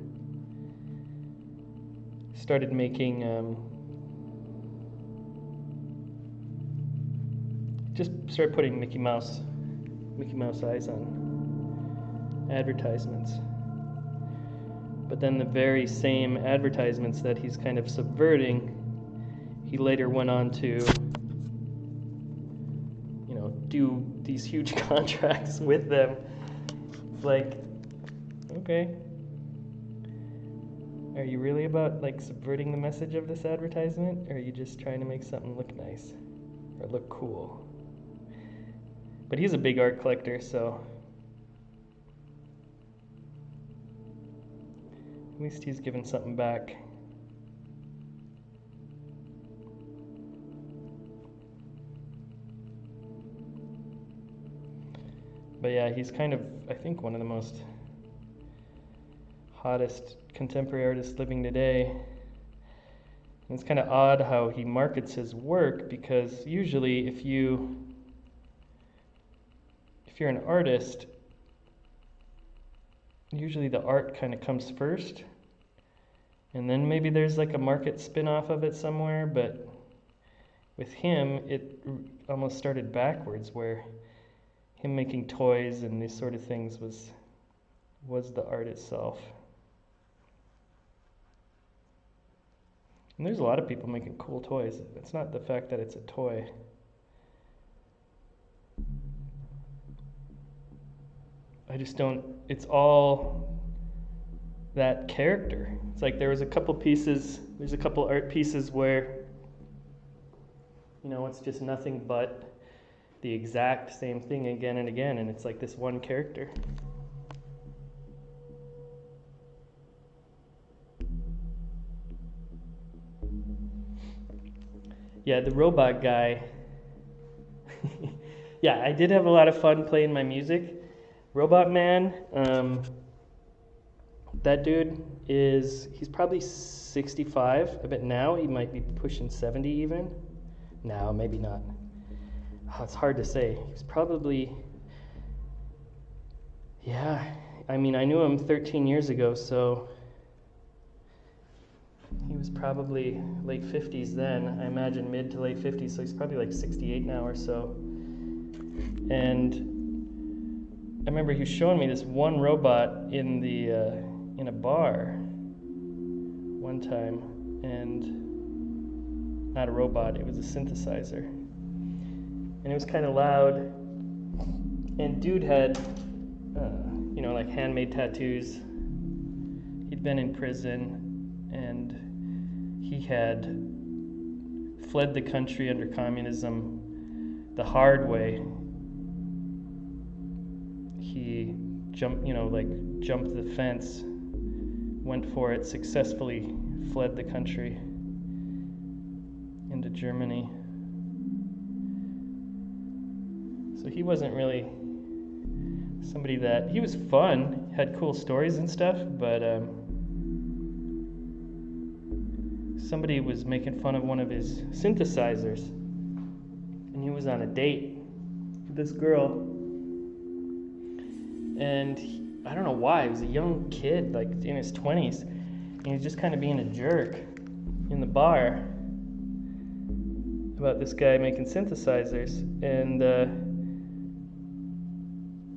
started making, just started putting Mickey Mouse eyes on advertisements. But then the very same advertisements that he's kind of subverting, he later went on to do these huge contracts with them. It's like, okay, are you really about like subverting the message of this advertisement, or are you just trying to make something look nice or look cool? But he's a big art collector, so at least he's given something back. But yeah, he's kind of, I think, one of the most hottest contemporary artists living today. And it's kind of odd how he markets his work, because usually if you're an artist, usually the art kind of comes first, and then maybe there's like a market spin-off of it somewhere. But with him, it almost started backwards, where him making toys and these sort of things was the art itself. And there's a lot of people making cool toys. It's not the fact that it's a toy. I just don't, it's all that character. It's like there's a couple art pieces where, you know, it's just nothing but the exact same thing again and again, and it's like this one character. Yeah, the robot guy. Yeah, I did have a lot of fun playing my music. Robot Man, that dude he's probably 65. I bet now he might be pushing 70 even. No, maybe not. Oh, it's hard to say. He's probably, yeah, I mean, I knew him 13 years ago, so he was probably late 50s then. I imagine mid to late 50s, so he's probably like 68 now or so. And I remember he was showing me this one robot in a bar one time, and not a robot, it was a synthesizer. And it was kind of loud, and dude had, like handmade tattoos. He'd been in prison, and he had fled the country under communism the hard way. He jumped the fence, went for it, successfully fled the country into Germany. So he wasn't really somebody that, he was fun, had cool stories and stuff, but somebody was making fun of one of his synthesizers, and he was on a date with this girl, and I don't know why, he was a young kid, like in his 20s, and he was just kind of being a jerk in the bar about this guy making synthesizers, and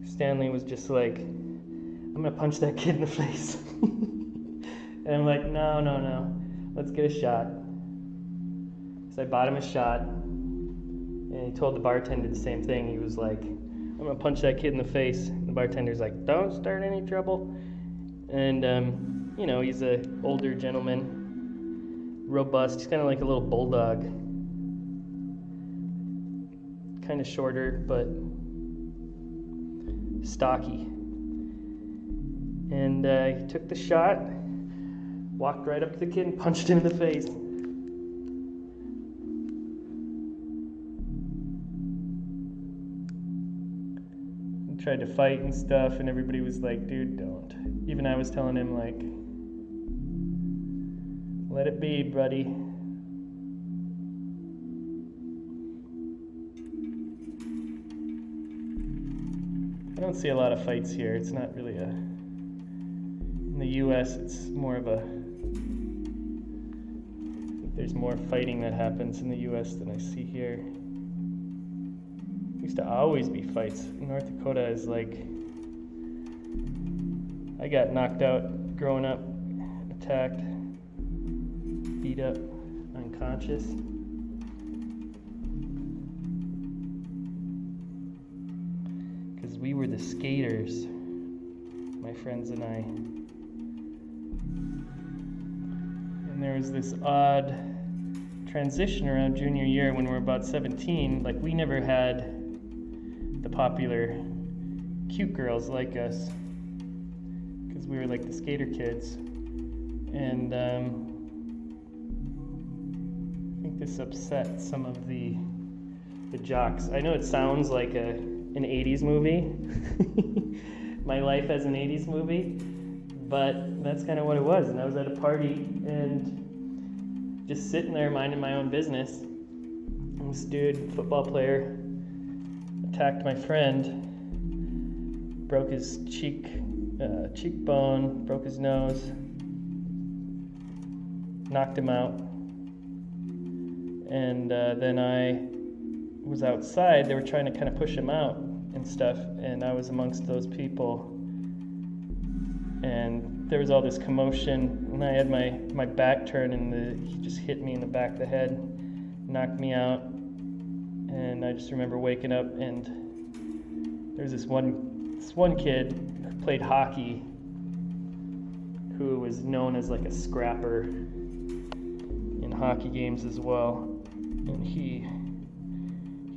Stanley was just like, I'm gonna punch that kid in the face. And I'm like, no, let's get a shot. So I bought him a shot, and he told the bartender the same thing. He was like, I'm gonna punch that kid in the face. And the bartender's like, don't start any trouble. And you know, he's an older gentleman, robust. He's kind of like a little bulldog, kind of shorter, but stocky. And he took the shot, walked right up to the kid and punched him in the face. He tried to fight and stuff, and everybody was like, dude, don't. Even I was telling him, like, let it be, buddy. I don't see a lot of fights here. It's not really a... In the US, it's more of a... I think there's more fighting that happens in the US than I see here. There used to always be fights. North Dakota is like... I got knocked out growing up, attacked, beat up, unconscious. We were the skaters, my friends and I. And there was this odd transition around junior year when we were about 17. Like, we never had the popular cute girls like us, because we were like the skater kids. And I think this upset some of the jocks. I know it sounds like an 80s movie, my life as an 80s movie, but that's kind of what it was. And I was at a party and just sitting there minding my own business, and this dude, football player, attacked my friend, broke his cheekbone, broke his nose, knocked him out, and then I was outside. They were trying to kind of push him out and stuff, and I was amongst those people, and there was all this commotion, and I had my back turned, and he just hit me in the back of the head, knocked me out, and I just remember waking up, and there was this one kid who played hockey, who was known as like a scrapper in hockey games as well, and he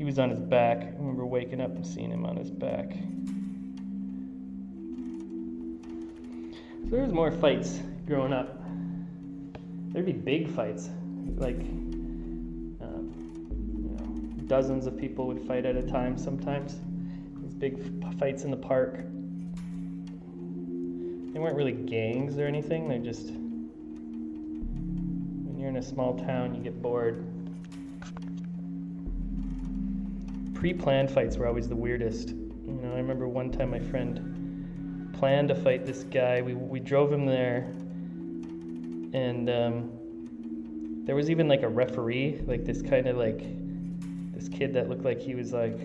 was on his back. I remember waking up and seeing him on his back. So there was more fights growing up. There'd be big fights, like dozens of people would fight at a time sometimes. These big fights in the park. They weren't really gangs or anything. They're just, when you're in a small town, you get bored. Pre-planned fights were always the weirdest. You know, I remember one time my friend planned to fight this guy. We drove him there, and there was even like a referee, like this kind of like this kid that looked like he was like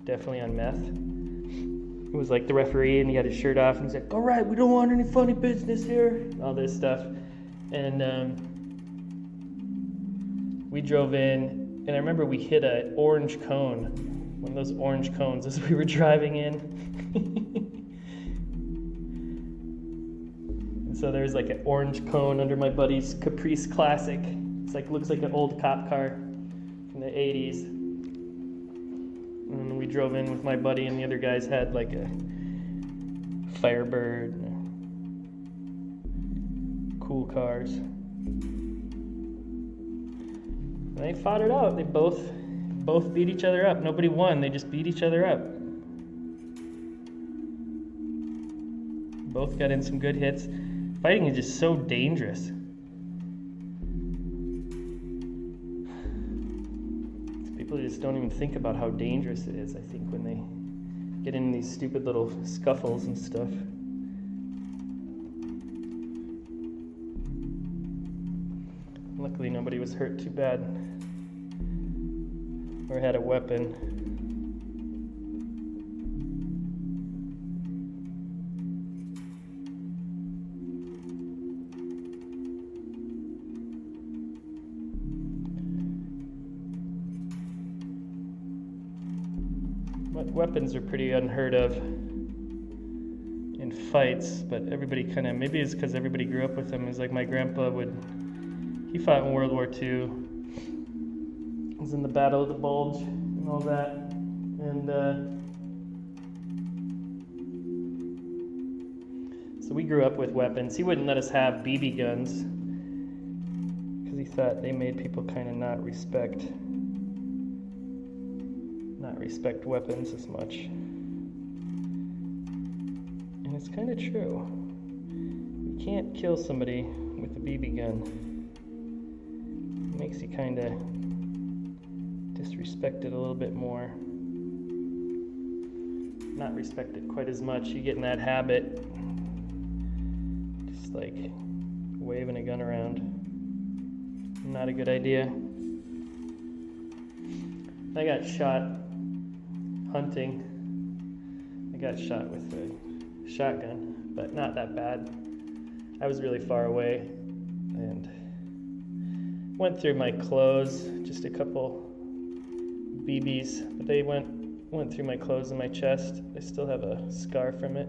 definitely on meth. It was like the referee, and he had his shirt off, and he's like, "All right, we don't want any funny business here," all this stuff, and we drove in. And I remember we hit an orange cone, one of those orange cones as we were driving in. And so there's like an orange cone under my buddy's Caprice Classic. It's like, looks like an old cop car from the 80s. And we drove in with my buddy, and the other guys had like a Firebird, cool cars. And they fought it out. They both both beat each other up. Nobody won, they just beat each other up. Both got in some good hits. Fighting is just so dangerous. People just don't even think about how dangerous it is, I think, when they get in these stupid little scuffles and stuff. Luckily, nobody was hurt too bad or had a weapon. Weapons are pretty unheard of in fights, but everybody kind of, maybe it's because everybody grew up with them. It's like my grandpa he fought in World War II. He was in the Battle of the Bulge and all that. And so we grew up with weapons. He wouldn't let us have BB guns because he thought they made people kind of not respect weapons as much. And it's kind of true. You can't kill somebody with a BB gun. It makes you kind of disrespect it a little bit more. Not respect it quite as much. You get in that habit, just like waving a gun around. Not a good idea. I got shot hunting. I got shot with a shotgun, but not that bad. I was really far away and went through my clothes, just a couple BBs, but they went through my clothes and my chest. I still have a scar from it.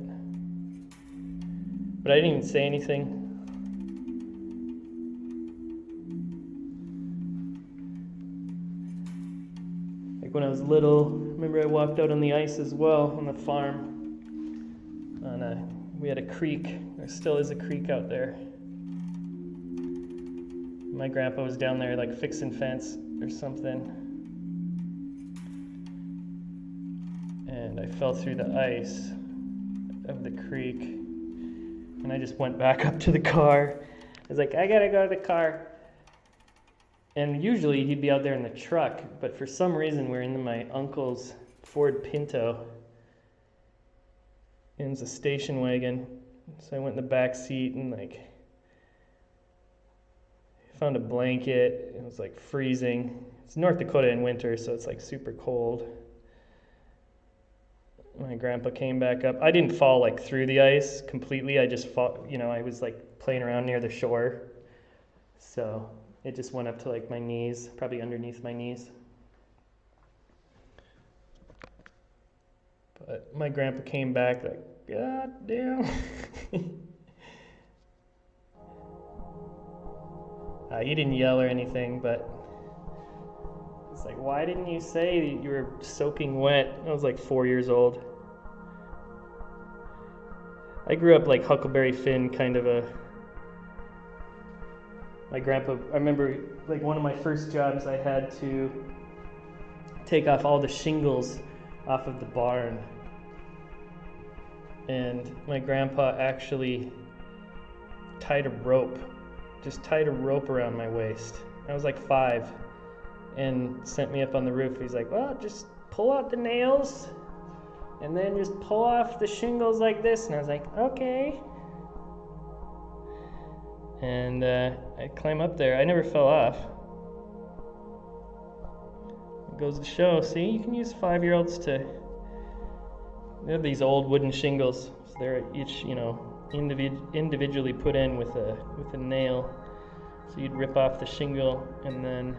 But I didn't even say anything. Like when I was little, remember I walked out on the ice as well on the farm. We had a creek. There still is a creek out there. My grandpa was down there like fixing fence or something. And I fell through the ice of the creek. And I just went back up to the car. I was like, I gotta go to the car. And usually he'd be out there in the truck, but for some reason we're in my uncle's Ford Pinto. And it's a station wagon. So I went in the back seat and found a blanket. It was like freezing. It's North Dakota in winter, so it's like super cold. My grandpa came back up. I didn't fall like through the ice completely. I just I was like playing around near the shore. So it just went up to like my knees, probably underneath my knees. But my grandpa came back like, God damn. He didn't yell or anything, but it's like, why didn't you say that you were soaking wet? I was like 4 years old. I grew up like Huckleberry Finn, kind of my grandpa, I remember like one of my first jobs, I had to take off all the shingles off of the barn. And my grandpa actually tied a rope around my waist. I was like 5 and sent me up on the roof. He's like, well, just pull out the nails and then just pull off the shingles like this. And I was like, okay. And I climb up there. I never fell off. It goes to show, see, you can use 5-year-olds to... They have these old wooden shingles. So they're each, individually put in with a nail. So you'd rip off the shingle, and then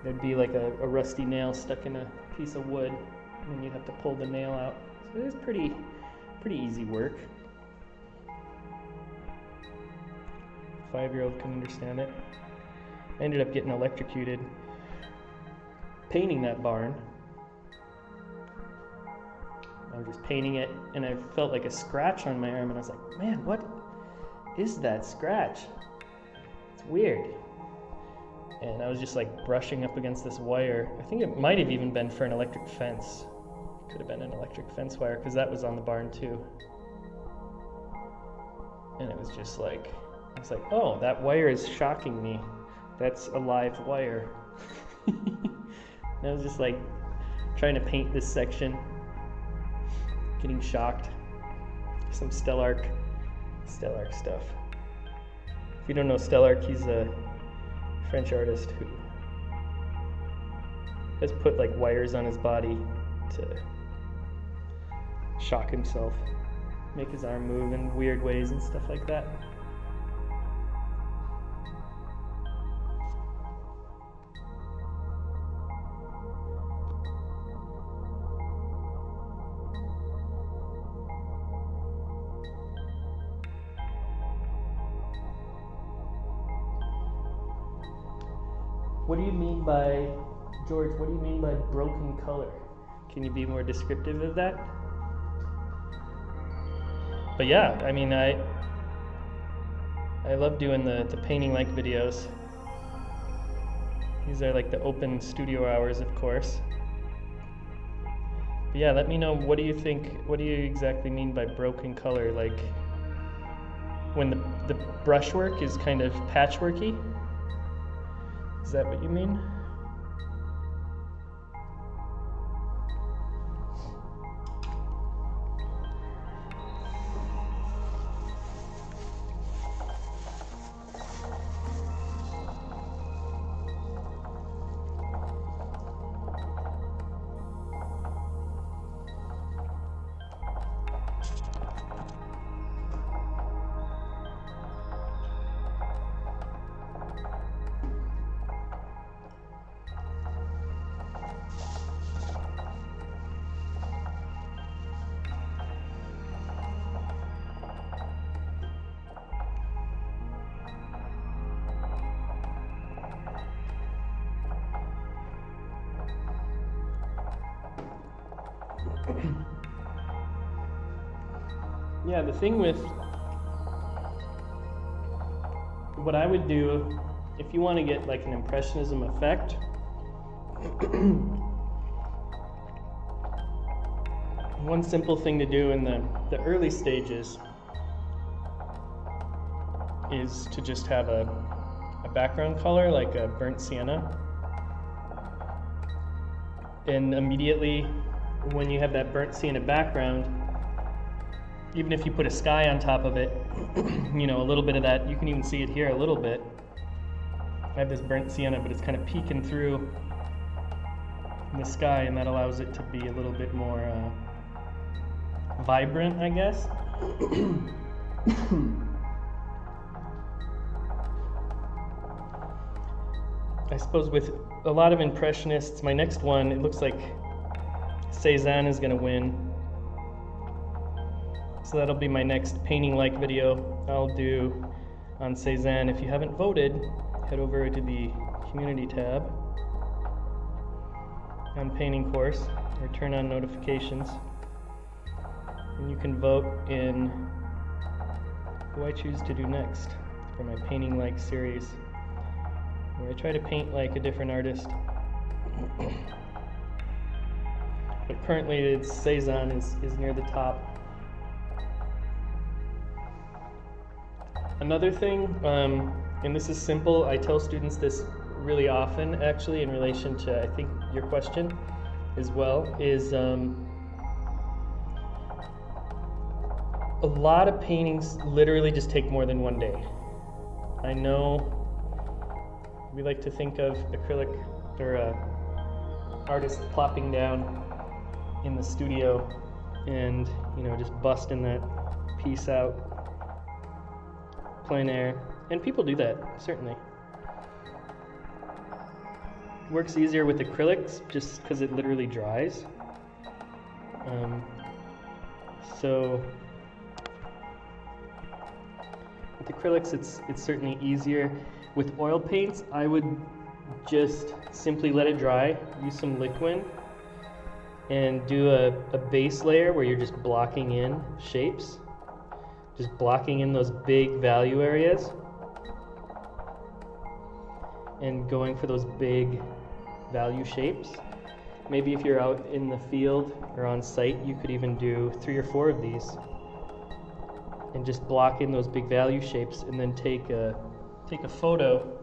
there'd be like a rusty nail stuck in a piece of wood, and then you'd have to pull the nail out. So it was pretty easy work. 5-year-old can understand it. I ended up getting electrocuted painting that barn. I was just painting it, and I felt like a scratch on my arm, and I was like, man, what is that scratch? It's weird. and I was just like brushing up against this wire. I think it might have even been for an electric fence. Could have been an electric fence wire, because that was on the barn too. And it was just like, I was like, oh, that wire is shocking me. That's a live wire. And I was just like trying to paint this section, getting shocked. Some Stellark stuff. If you don't know Stellark, he's a French artist who has put like wires on his body to shock himself, make his arm move in weird ways and stuff like that. What do you mean by, George, what do you mean by broken color? Can you be more descriptive of that? But yeah, I mean, I love doing the painting like videos. These are like the open studio hours, of course. But yeah, let me know, what do you think, what do you exactly mean by broken color? Like when the brushwork is kind of patchworky? Is that what you mean? Yeah, the thing with what I would do, if you want to get like an impressionism effect, one simple thing to do in the early stages is to just have a background color like a burnt sienna. And immediately when you have that burnt sienna background, even if you put a sky on top of it, you know, a little bit of that, you can even see it here a little bit. I have this burnt sienna, but it's kind of peeking through the sky, and that allows it to be a little bit more vibrant, I guess. I suppose with a lot of Impressionists, my next one, it looks like Cézanne is going to win. So that'll be my next painting-like video I'll do on Cézanne. If you haven't voted, head over to the community tab on painting course, or turn on notifications, and you can vote in who I choose to do next for my painting-like series, where I try to paint like a different artist. But currently it's Cézanne is near the top. Another thing, and this is simple, I tell students this really often actually in relation to, I think, your question as well, is a lot of paintings literally just take more than one day. I know we like to think of acrylic or artist plopping down in the studio and, you know, just busting that piece out, plein air, and people do that, certainly. Works easier with acrylics just because it literally dries. So with acrylics it's certainly easier. With oil paints, I would just simply let it dry, use some liquid, and do a base layer where you're just blocking in shapes. Just blocking in those big value areas. and going for those big value shapes. Maybe if you're out in the field or on site, you could even do 3 or 4 of these and just block in those big value shapes, and then take a photo.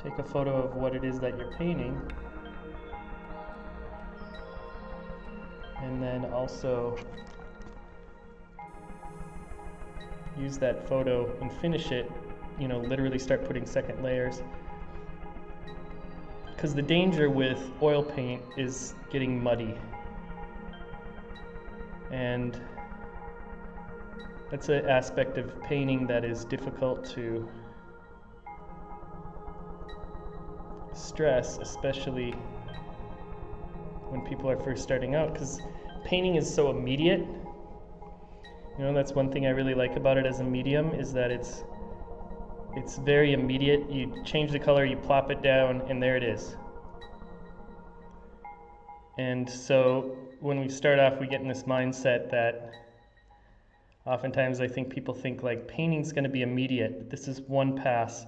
Take a photo of what it is that you're painting, and then also use that photo and finish it, you know, literally start putting second layers. Because the danger with oil paint is getting muddy. And that's an aspect of painting that is difficult to stress, especially when people are first starting out, because painting is so immediate. You know, that's one thing I really like about it as a medium, is that it's very immediate. You change the color, you plop it down, and there it is. And so when we start off, we get in this mindset that oftentimes I think people think like painting's going to be immediate. This is one pass.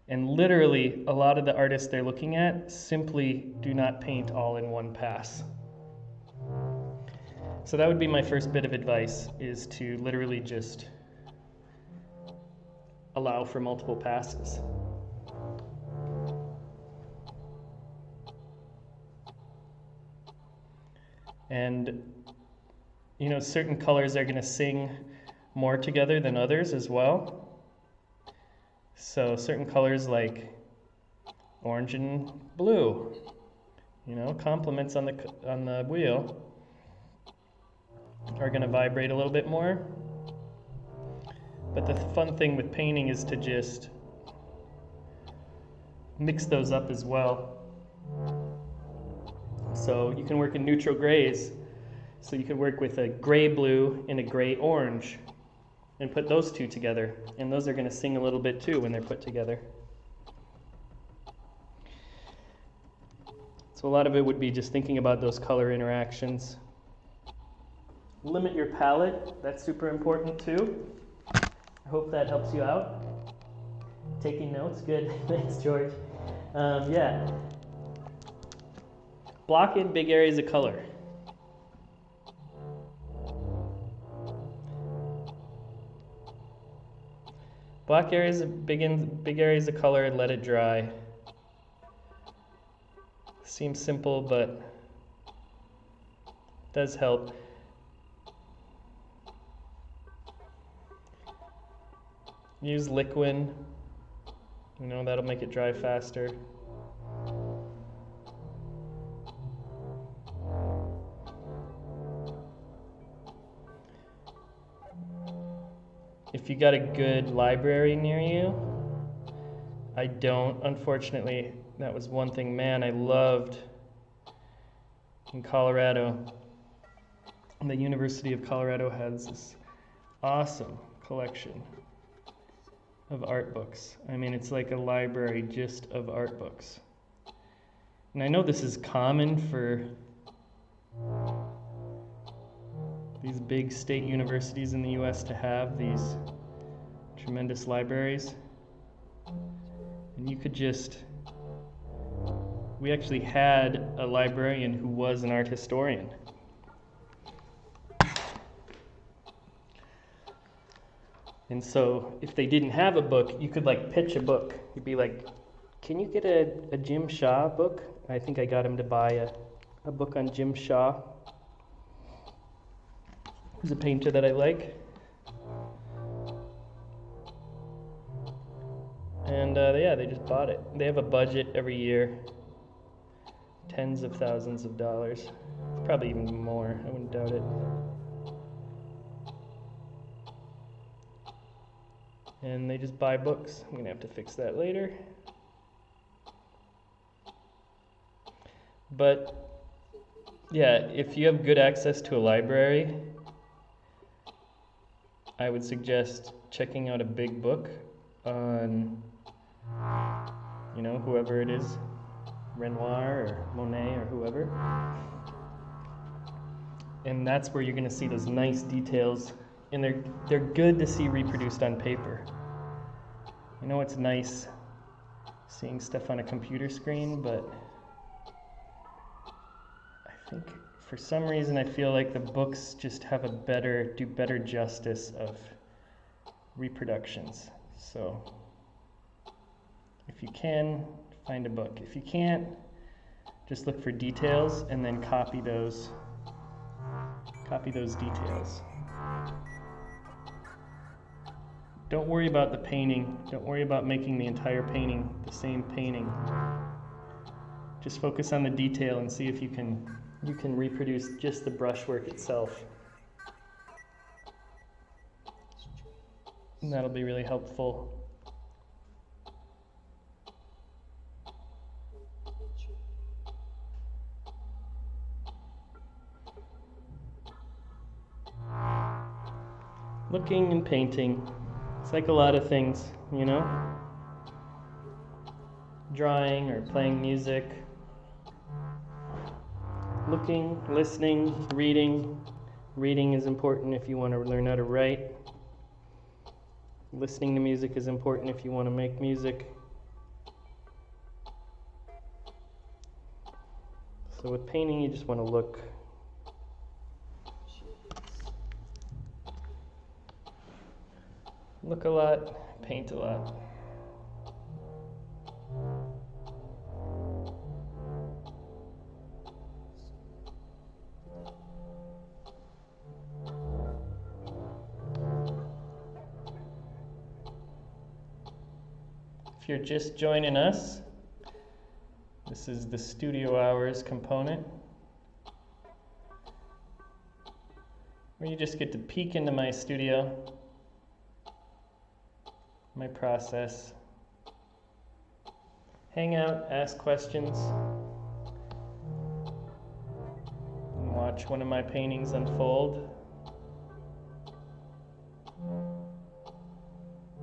And literally, a lot of the artists they're looking at simply do not paint all in one pass. So that would be my first bit of advice, is to literally just allow for multiple passes. And, you know, certain colors are going to sing more together than others as well. So certain colors like orange and blue, you know, complements on the wheel, are going to vibrate a little bit more. But the fun thing with painting is to just mix those up as well. So you can work in neutral grays. So you can work with a gray blue and a gray orange and put those two together. And those are going to sing a little bit too when they're put together. So a lot of it would be just thinking about those color interactions. Limit your palette. That's super important too. I hope that helps you out. Taking notes? Good. Thanks, George. Yeah. Block in big areas of color. Block areas, big areas of color, and let it dry. Seems simple, but does help. Use liquid. You know, that'll make it dry faster. If you got a good library near you, I don't, unfortunately. That was one thing, man, I loved in Colorado. The University of Colorado has this awesome collection of art books. I mean, it's like a library just of art books. And I know this is common for these big state universities in the US to have these tremendous libraries. And you could just, we actually had a librarian who was an art historian. And so if they didn't have a book, you could like pitch a book. You'd be like, can you get a Jim Shaw book? I think I got him to buy a book on Jim Shaw. He's a painter that I like. And yeah, they just bought it. They have a budget every year, tens of thousands of dollars, probably even more, I wouldn't doubt it. And they just buy books. I'm gonna have to fix that later. But yeah, if you have good access to a library, I would suggest checking out a big book on, you know, whoever it is, Renoir or Monet or whoever. And that's where you're gonna see those nice details, and they're good to see reproduced on paper. You know what's nice seeing stuff on a computer screen, but I think for some reason I feel like the books just have do better justice of reproductions. So if you can, find a book. If you can't, just look for details and then copy those details. Don't worry about the painting. Don't worry about making the entire painting the same painting. Just focus on the detail and see if you can reproduce just the brushwork itself. And that'll be really helpful. Looking and painting, it's like a lot of things, you know? Drawing or playing music. Looking, listening, reading. Reading is important if you want to learn how to write. Listening to music is important if you want to make music. So with painting, you just want to look. Look a lot, paint a lot. If you're just joining us, this is the studio hours component, where you just get to peek into my studio, my process, hang out, ask questions, and watch one of my paintings unfold.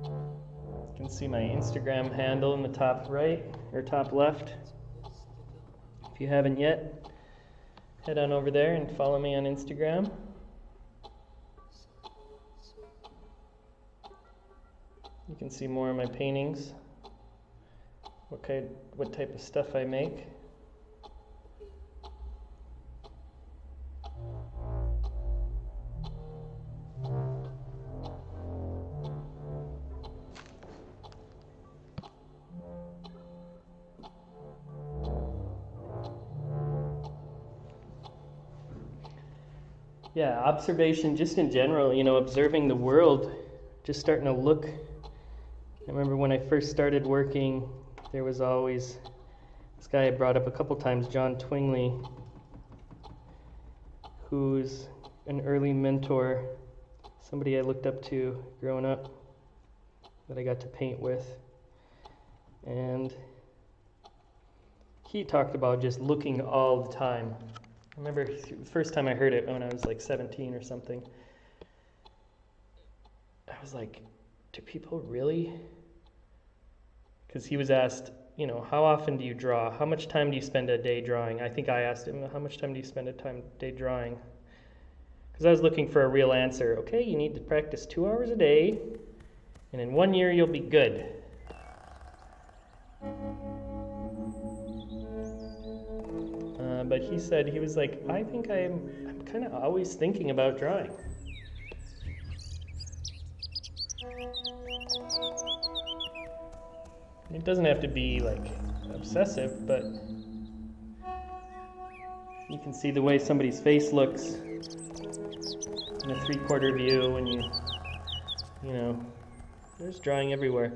You can see my Instagram handle in the top right or top left. If you haven't yet, head on over there and follow me on Instagram. You can see more of my paintings, what type of stuff I make. Yeah, observation just in general, you know, observing the world, just starting to look. I remember when I first started working, there was always this guy I brought up a couple times, John Twingley, who's an early mentor, somebody I looked up to growing up that I got to paint with. And he talked about just looking all the time. I remember the first time I heard it when I was like 17 or something. I was like, do people really? Because he was asked, you know, how often do you draw? How much time do you spend a day drawing? I think I asked him, how much time do you spend a day drawing? Because I was looking for a real answer. Okay, you need to practice 2 hours a day, and in 1 year you'll be good. But he said, he was like, I think I'm kind of always thinking about drawing. It doesn't have to be like obsessive, but you can see the way somebody's face looks in a 3/4 view when you know, there's drawing everywhere.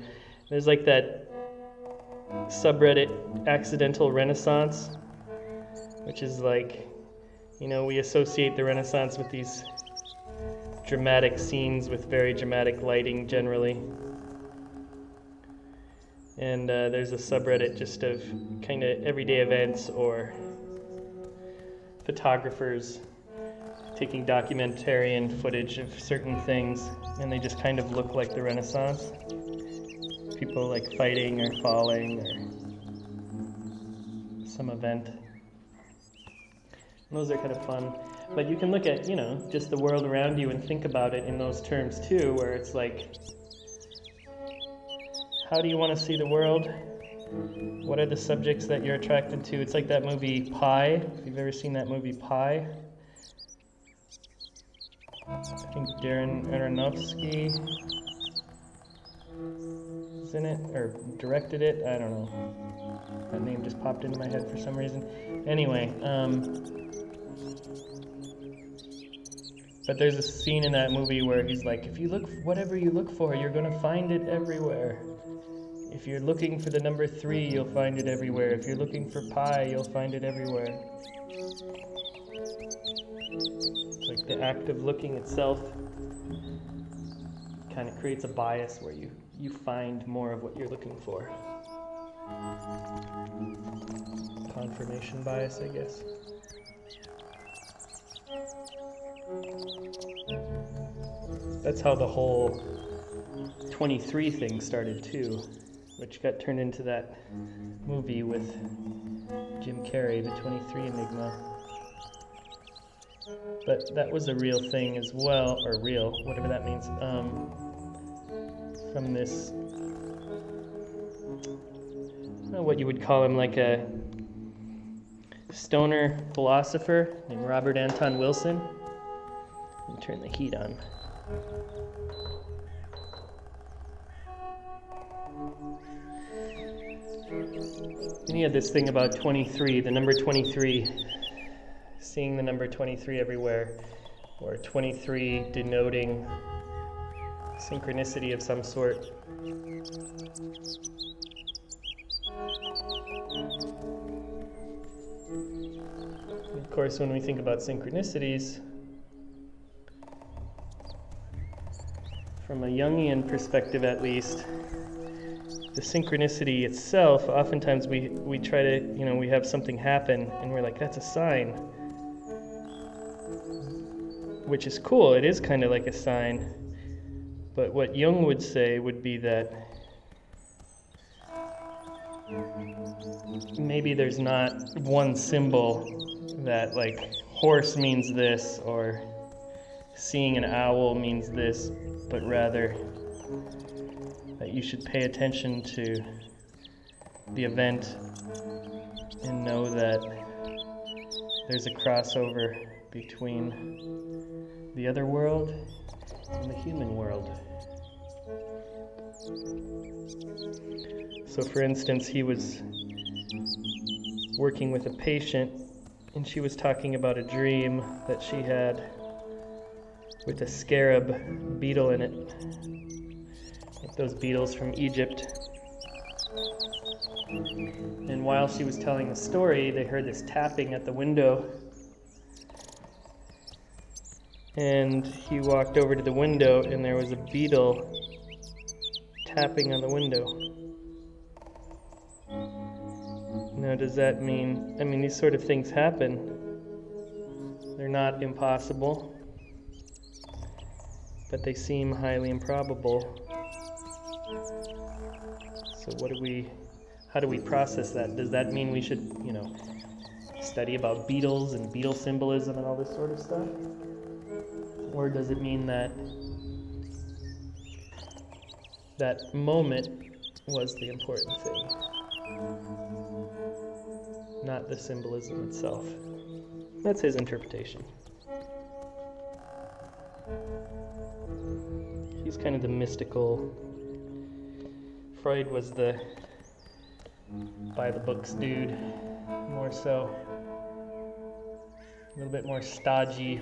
There's like that subreddit Accidental Renaissance, which is like, you know, we associate the Renaissance with these dramatic scenes with very dramatic lighting generally. And there's a subreddit just of kind of everyday events or photographers taking documentarian footage of certain things, and they just kind of look like the Renaissance. People like fighting or falling or some event. And those are kind of fun. But you can look at, you know, just the world around you and think about it in those terms too, where it's like, how do you want to see the world? What are the subjects that you're attracted to? It's like that movie Pi. If you've ever seen that movie Pi. I think Darren Aronofsky is in it, or directed it. I don't know. That name just popped into my head for some reason. Anyway, but there's a scene in that movie where he's like, if you look, whatever you look for, you're going to find it everywhere. If you're looking for the number 3, you'll find it everywhere. If you're looking for pi, you'll find it everywhere. It's like the act of looking itself kind of creates a bias where you find more of what you're looking for. Confirmation bias, I guess. That's how the whole 23 thing started too, which got turned into that movie with Jim Carrey, the 23 Enigma. But that was a real thing as well, or real, whatever that means, from this, I don't know what you would call him, like a stoner philosopher named Robert Anton Wilson. Let me turn the heat on. And he had this thing about 23, the number 23, seeing the number 23 everywhere, or 23 denoting synchronicity of some sort. And of course, when we think about synchronicities, from a Jungian perspective at least, the synchronicity itself, oftentimes we try to, we have something happen and we're like, that's a sign. Which is cool, it is kind of like a sign. But what Jung would say would be that maybe there's not one symbol that, like, horse means this or seeing an owl means this, but rather that you should pay attention to the event and know that there's a crossover between the other world and the human world. So for instance, he was working with a patient and she was talking about a dream that she had with a scarab beetle in it. Like those beetles from Egypt. And while she was telling the story, they heard this tapping at the window. And he walked over to the window and there was a beetle tapping on the window. Now, does that mean, these sort of things happen. They're not impossible, but they seem highly improbable. So how do we process that? Does that mean we should, study about beetles and beetle symbolism and all this sort of stuff? Or does it mean that that moment was the important thing, not the symbolism itself? That's his interpretation. He's kind of the mystical. Freud was the by-the-books dude, more so. A little bit more stodgy.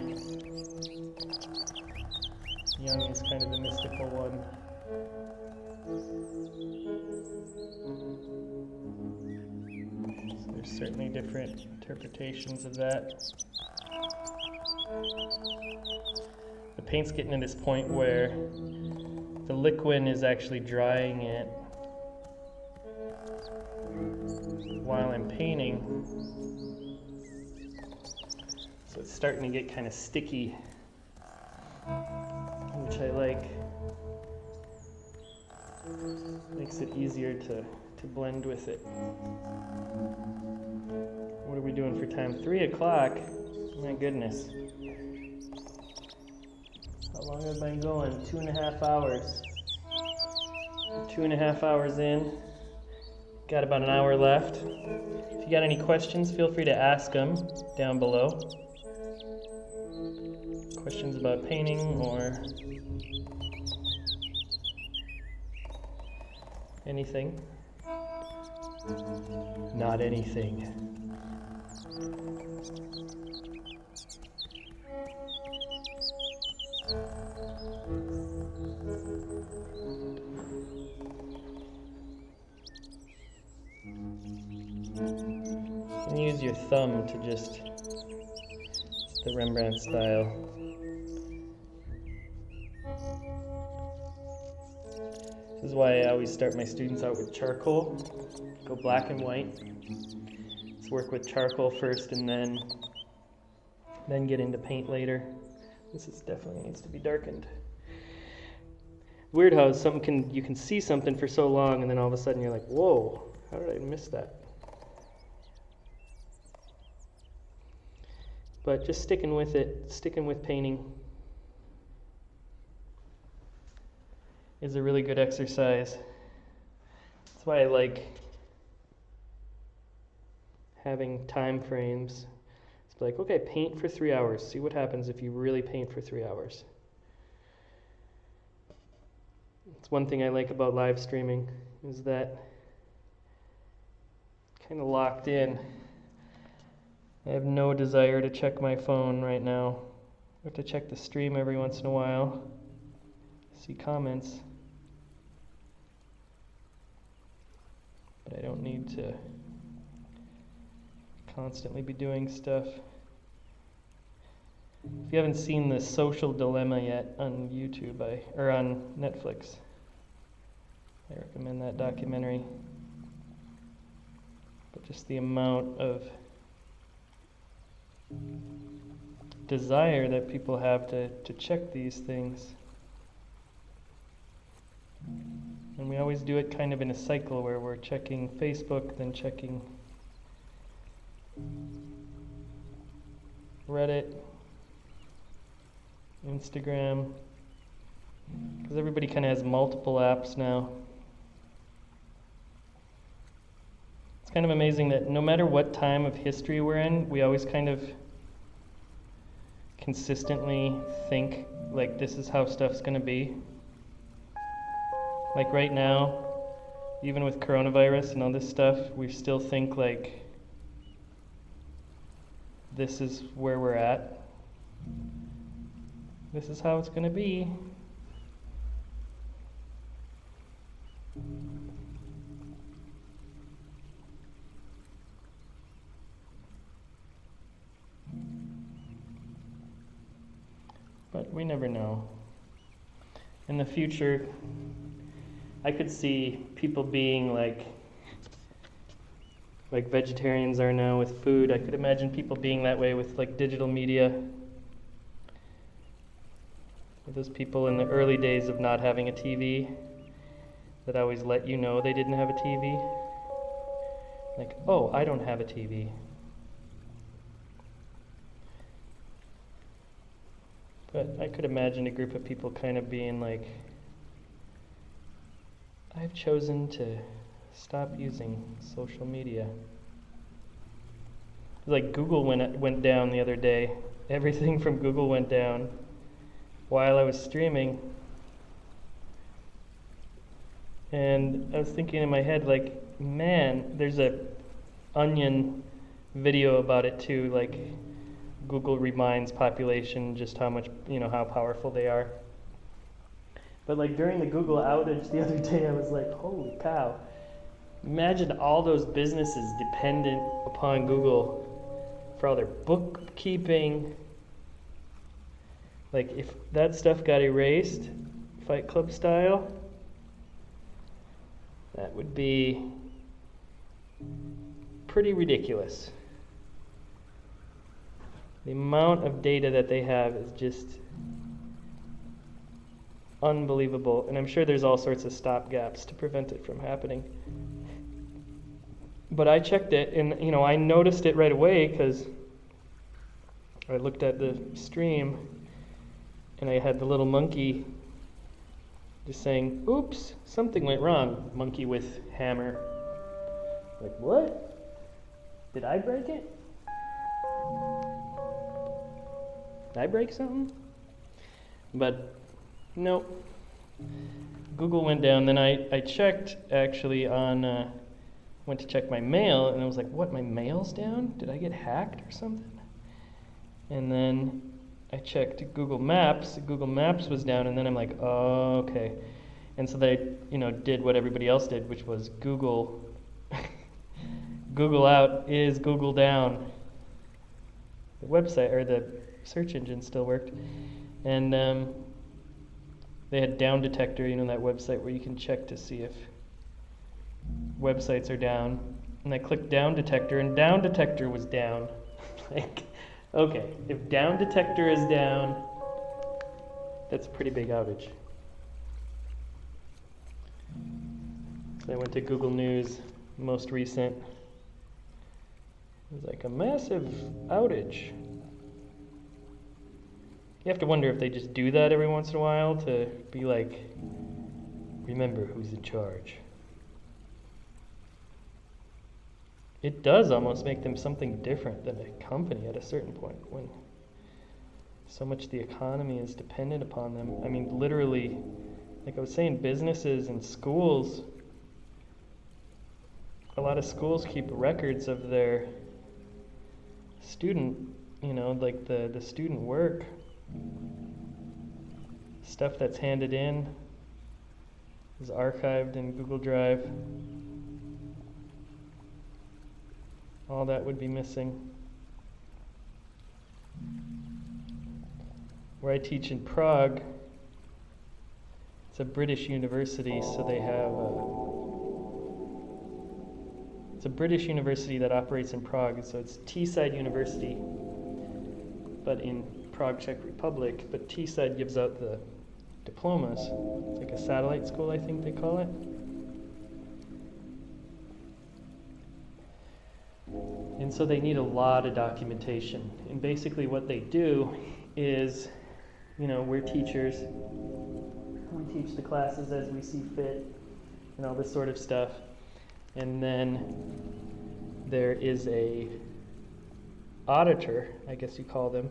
Jung is kind of the mystical one. So there's certainly different interpretations of that. The paint's getting to this point where the liquid is actually drying it while I'm painting. So it's starting to get kind of sticky, which I like. Makes it easier to blend with it. What are we doing for time? 3 o'clock? My goodness. How long have I been going? 2.5 hours. 2.5 hours in, Got about an hour left. If you got any questions, feel free to ask them down below. Questions about painting or anything. Not anything. You can use your thumb to just, it's the Rembrandt style. This is why I always start my students out with charcoal. Go black and white. Let's work with charcoal first and then get into paint later. This is definitely needs to be darkened. Weird how you can see something for so long and then all of a sudden you're like, whoa, how did I miss that? But just sticking with it, sticking with painting is a really good exercise. That's why I like having time frames. It's like, okay, paint for 3 hours. See what happens if you really paint for 3 hours. It's one thing I like about live streaming is that kind of locked in. I have no desire to check my phone right now. I have to check the stream every once in a while. See comments. But I don't need to constantly be doing stuff. If you haven't seen The Social Dilemma yet on YouTube or on Netflix, I recommend that documentary. But just the amount of desire that people have to check these things. And we always do it kind of in a cycle where we're checking Facebook, then checking Reddit, Instagram, because everybody kind of has multiple apps now. It's kind of amazing that no matter what time of history we're in, we always kind of consistently think like this is how stuff's going to be. Like right now, even with coronavirus and all this stuff, we still think like this is where we're at. This is how it's going to be. But we never know. In the future, I could see people being like vegetarians are now with food. I could imagine people being that way with like digital media. With those people in the early days of not having a TV that always let you know they didn't have a TV. Like, oh, I don't have a TV. But I could imagine a group of people kind of being like, I've chosen to stop using social media. Like Google went down the other day. Everything from Google went down while I was streaming. And I was thinking in my head, like, man, there's a Onion video about it too, like Google reminds population just how much, how powerful they are. But like during the Google outage the other day, I was like, holy cow. Imagine all those businesses dependent upon Google for all their bookkeeping. Like if that stuff got erased, Fight Club style, that would be pretty ridiculous. The amount of data that they have is just unbelievable. And I'm sure there's all sorts of stopgaps to prevent it from happening. But I checked it, and I noticed it right away because I looked at the stream, and I had the little monkey just saying, oops, something went wrong. Monkey with hammer. Like, what? Did I break it? Did I break something? But nope. Google went down. Then I checked actually on, went to check my mail, and I was like, what, my mail's down? Did I get hacked or something? And then I checked Google Maps. Google Maps was down, and then I'm like, oh, okay. And so they, did what everybody else did, which was Google. Google out is Google down. The website or the search engine still worked, and they had Down Detector, that website where you can check to see if websites are down. And I clicked Down Detector, and Down Detector was down. Like, okay, if Down Detector is down, that's a pretty big outage. So I went to Google News, most recent. It was like a massive outage. You have to wonder if they just do that every once in a while to be like, remember who's in charge. It does almost make them something different than a company at a certain point when so much of the economy is dependent upon them. I mean, literally, like I was saying, businesses and schools, a lot of schools keep records of their student, like the student work. Stuff that's handed in is archived in Google Drive. All that would be missing. Where I teach in Prague, it's a British university, so they have it's a British university that operates in Prague, so it's Teesside University, but in Prague, Czech Republic. But Teesside gives out the diplomas. It's like a satellite school, I think they call it. And so they need a lot of documentation. And basically what they do is, we're teachers. We teach the classes as we see fit and all this sort of stuff. And then there is a auditor, I guess you call them,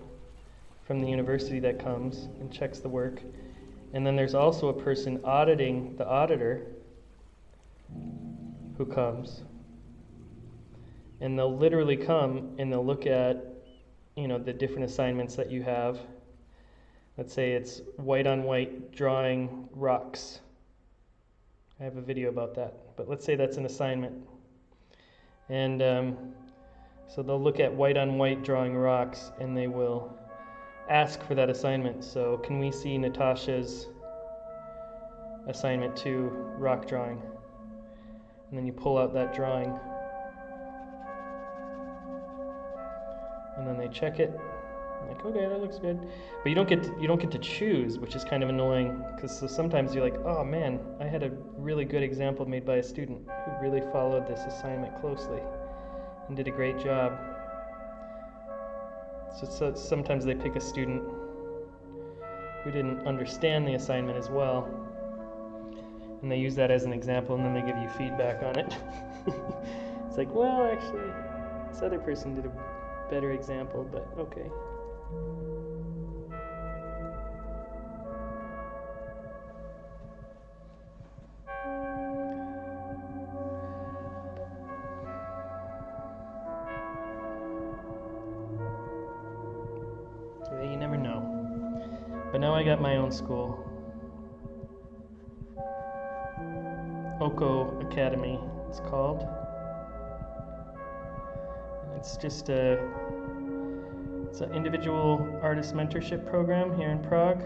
from the university that comes and checks the work. And then there's also a person auditing the auditor who comes. And they'll literally come and they'll look at, the different assignments that you have. Let's say it's white on white drawing rocks. I have a video about that. But let's say that's an assignment. And so they'll look at white on white drawing rocks and they will ask for that assignment. So can we see Natasha's assignment 2, rock drawing? And then you pull out that drawing. And then they check it. Like, okay, that looks good. But you don't get to choose, which is kind of annoying, because so sometimes you're like, oh man, I had a really good example made by a student who really followed this assignment closely and did a great job. So sometimes they pick a student who didn't understand the assignment as well, and they use that as an example, and then they give you feedback on it. It's like, well, actually, this other person did a better example, but okay. So you never know. But now I got my own school. Oko Academy, it's called. It's just it's an individual artist mentorship program here in Prague.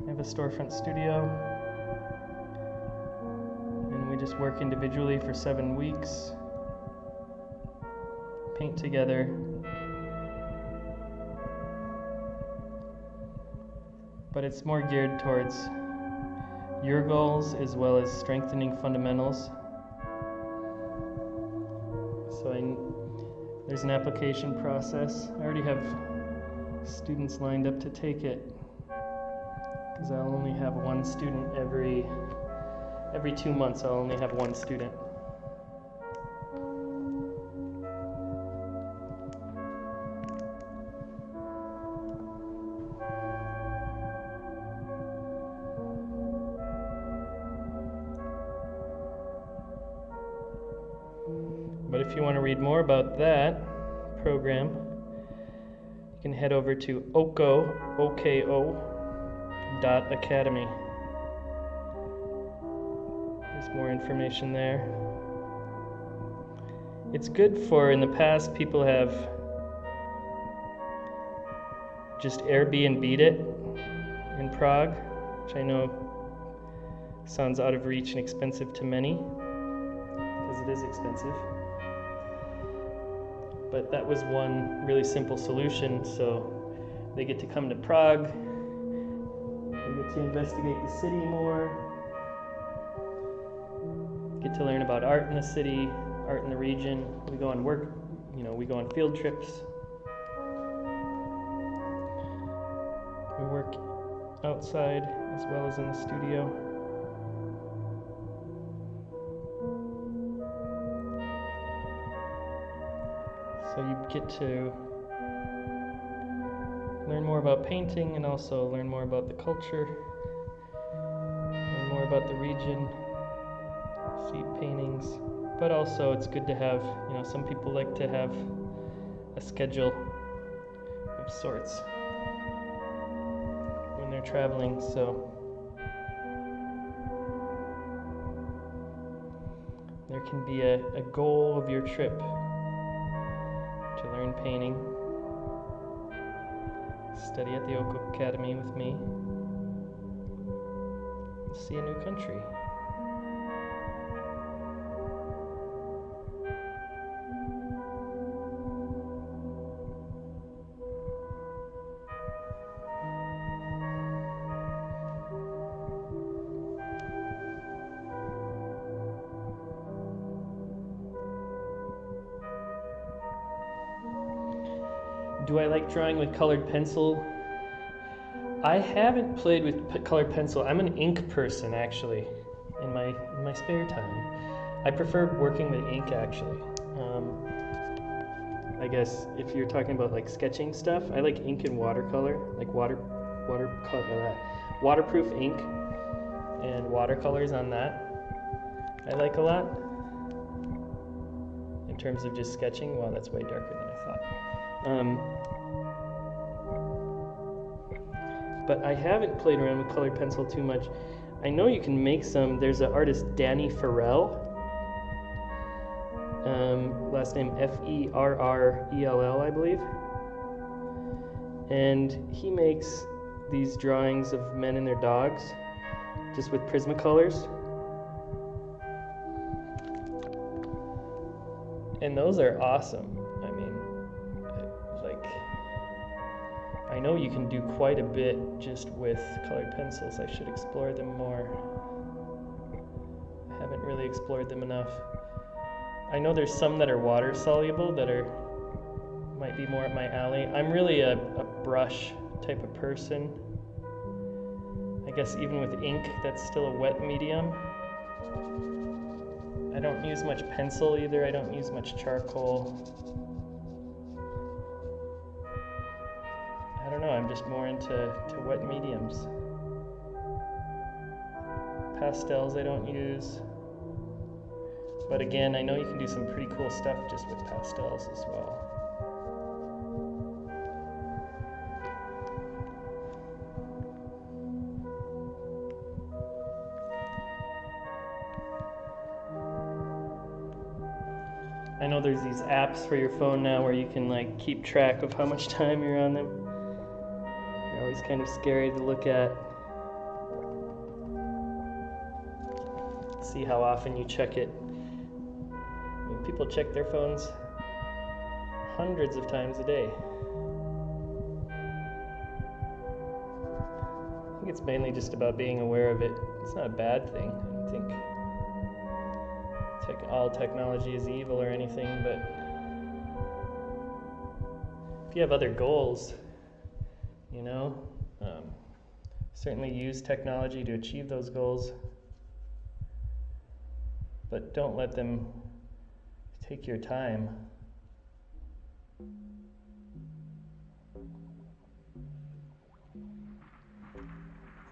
I have a storefront studio, and we just work individually for 7 weeks, paint together. But it's more geared towards your goals as well as strengthening fundamentals. So there's an application process. I already have students lined up to take it, because I'll only have one student every 2 months. I'll only have one student. But if you want to read more about that program, you can head over to oko.academy. There's more information there. It's good for, in the past, people have just Airbnb'd it in Prague, which I know sounds out of reach and expensive to many, because it is expensive. But that was one really simple solution, so they get to come to Prague, they get to investigate the city more, get to learn about art in the city, art in the region. We go on work, we go on field trips. We work outside as well as in the studio. So you get to learn more about painting and also learn more about the culture, learn more about the region, see paintings. But also it's good to have, some people like to have a schedule of sorts when they're traveling, so there can be a goal of your trip to learn painting, study at the Oko Academy with me, see a new country. Do I like drawing with colored pencil? I haven't played with colored pencil. I'm an ink person, actually, in my spare time. I prefer working with ink, actually. I guess if you're talking about like sketching stuff, I like ink and watercolor, like waterproof ink and watercolors on that. I like a lot. In terms of just sketching, wow, that's way darker than I thought. But I haven't played around with colored pencil too much. I know you can make some. There's an artist, Danny Farrell. Last name Ferrell, I believe. And he makes these drawings of men and their dogs, just with Prismacolors. And those are awesome. I mean, I know you can do quite a bit just with colored pencils. I should explore them more. I haven't really explored them enough. I know there's some that are water soluble that might be more up my alley. I'm really a brush type of person. I guess even with ink, that's still a wet medium. I don't use much pencil either. I don't use much charcoal. I don't know, I'm just more into wet mediums. Pastels I don't use. But again, I know you can do some pretty cool stuff just with pastels as well. I know there's these apps for your phone now where you can like keep track of how much time you're on them. They're always kind of scary to look at. See how often you check it. I mean, people check their phones hundreds of times a day. I think it's mainly just about being aware of it. It's not a bad thing. I don't think all technology is evil or anything, but if you have other goals, certainly use technology to achieve those goals, but don't let them take your time.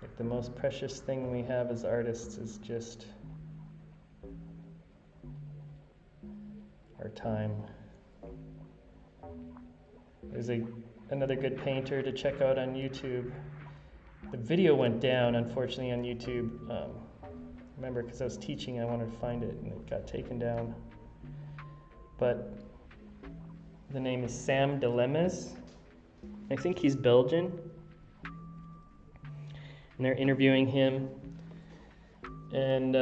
Like the most precious thing we have as artists is just our our time. There's another good painter to check out on YouTube. The video went down, unfortunately, on YouTube. Remember, because I was teaching, I wanted to find it, and it got taken down. But the name is Sam Dilemmas. I think he's Belgian. And they're interviewing him. And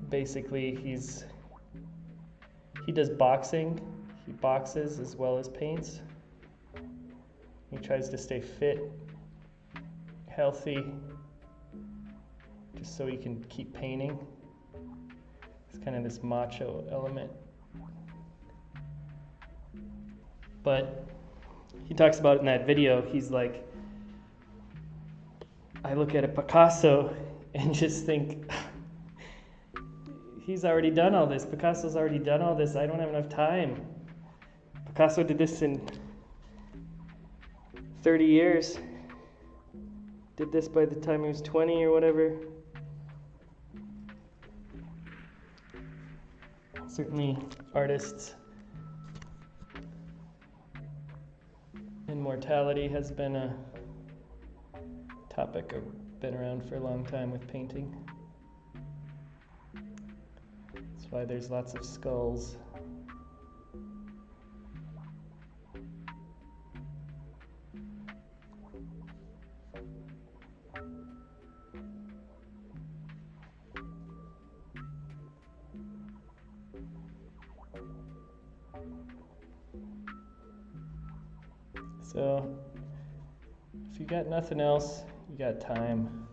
basically, he does boxing. He boxes as well as paints. He tries to stay fit, healthy, just so he can keep painting. It's kind of this macho element. But he talks about it in that video. He's like, I look at a Picasso and just think, he's already done all this. Picasso's already done all this. I don't have enough time. Picasso did this in 30 years. Did this by the time he was 20 or whatever. Certainly artists' immortality has been a topic been around for a long time with painting. That's why there's lots of skulls. So, if you got nothing else, you got time.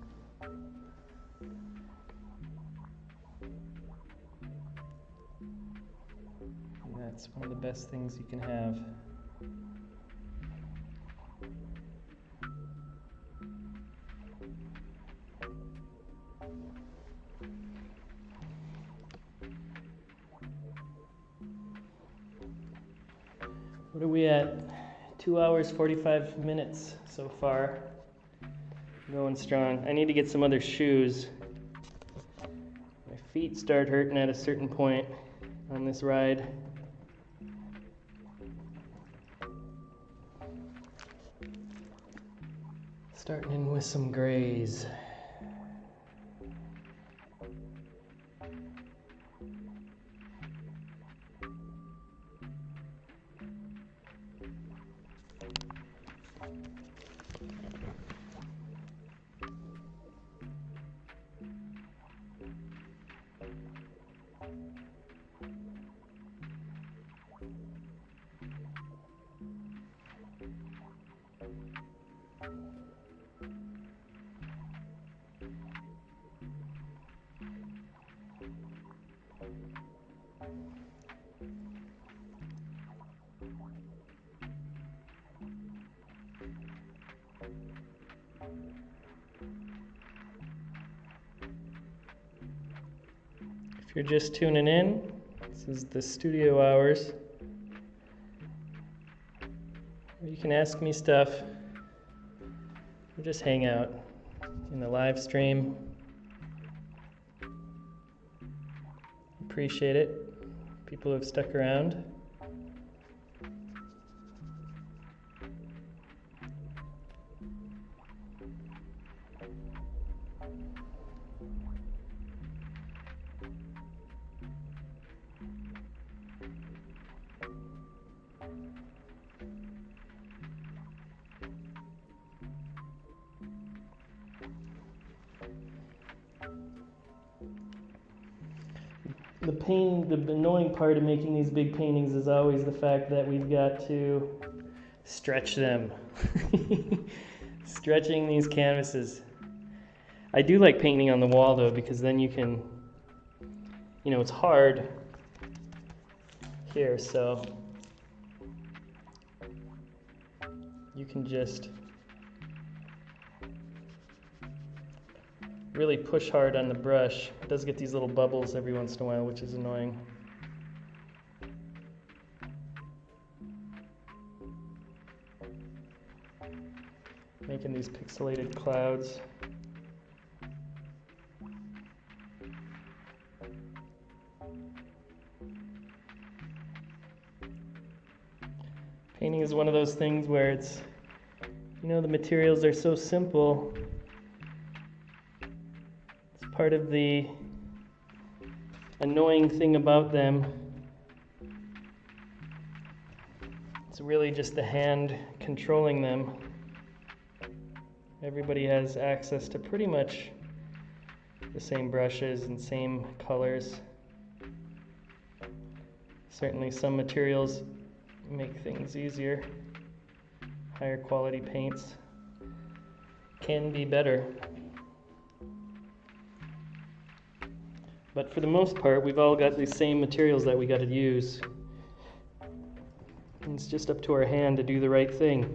And that's one of the best things you can have. What are we at? 2 hours, 45 minutes so far. Going strong. I need to get some other shoes. My feet start hurting at a certain point on this ride. Starting in with some grays. If you're just tuning in, this is the studio hours. You can ask me stuff or just hang out in the live stream. Appreciate it. People who have stuck around. The annoying part of making these big paintings is always the fact that we've got to stretch them. Stretching these canvases. I do like painting on the wall though, because then you can, it's hard here, so you can just really push hard on the brush. It does get these little bubbles every once in a while, which is annoying. Making these pixelated clouds. Painting is one of those things where it's, the materials are so simple. It's part of the annoying thing about them. It's really just the hand controlling them. Everybody has access to pretty much the same brushes and same colors. Certainly some materials make things easier. Higher quality paints can be better. But for the most part, we've all got these same materials that we got to use. And it's just up to our hand to do the right thing.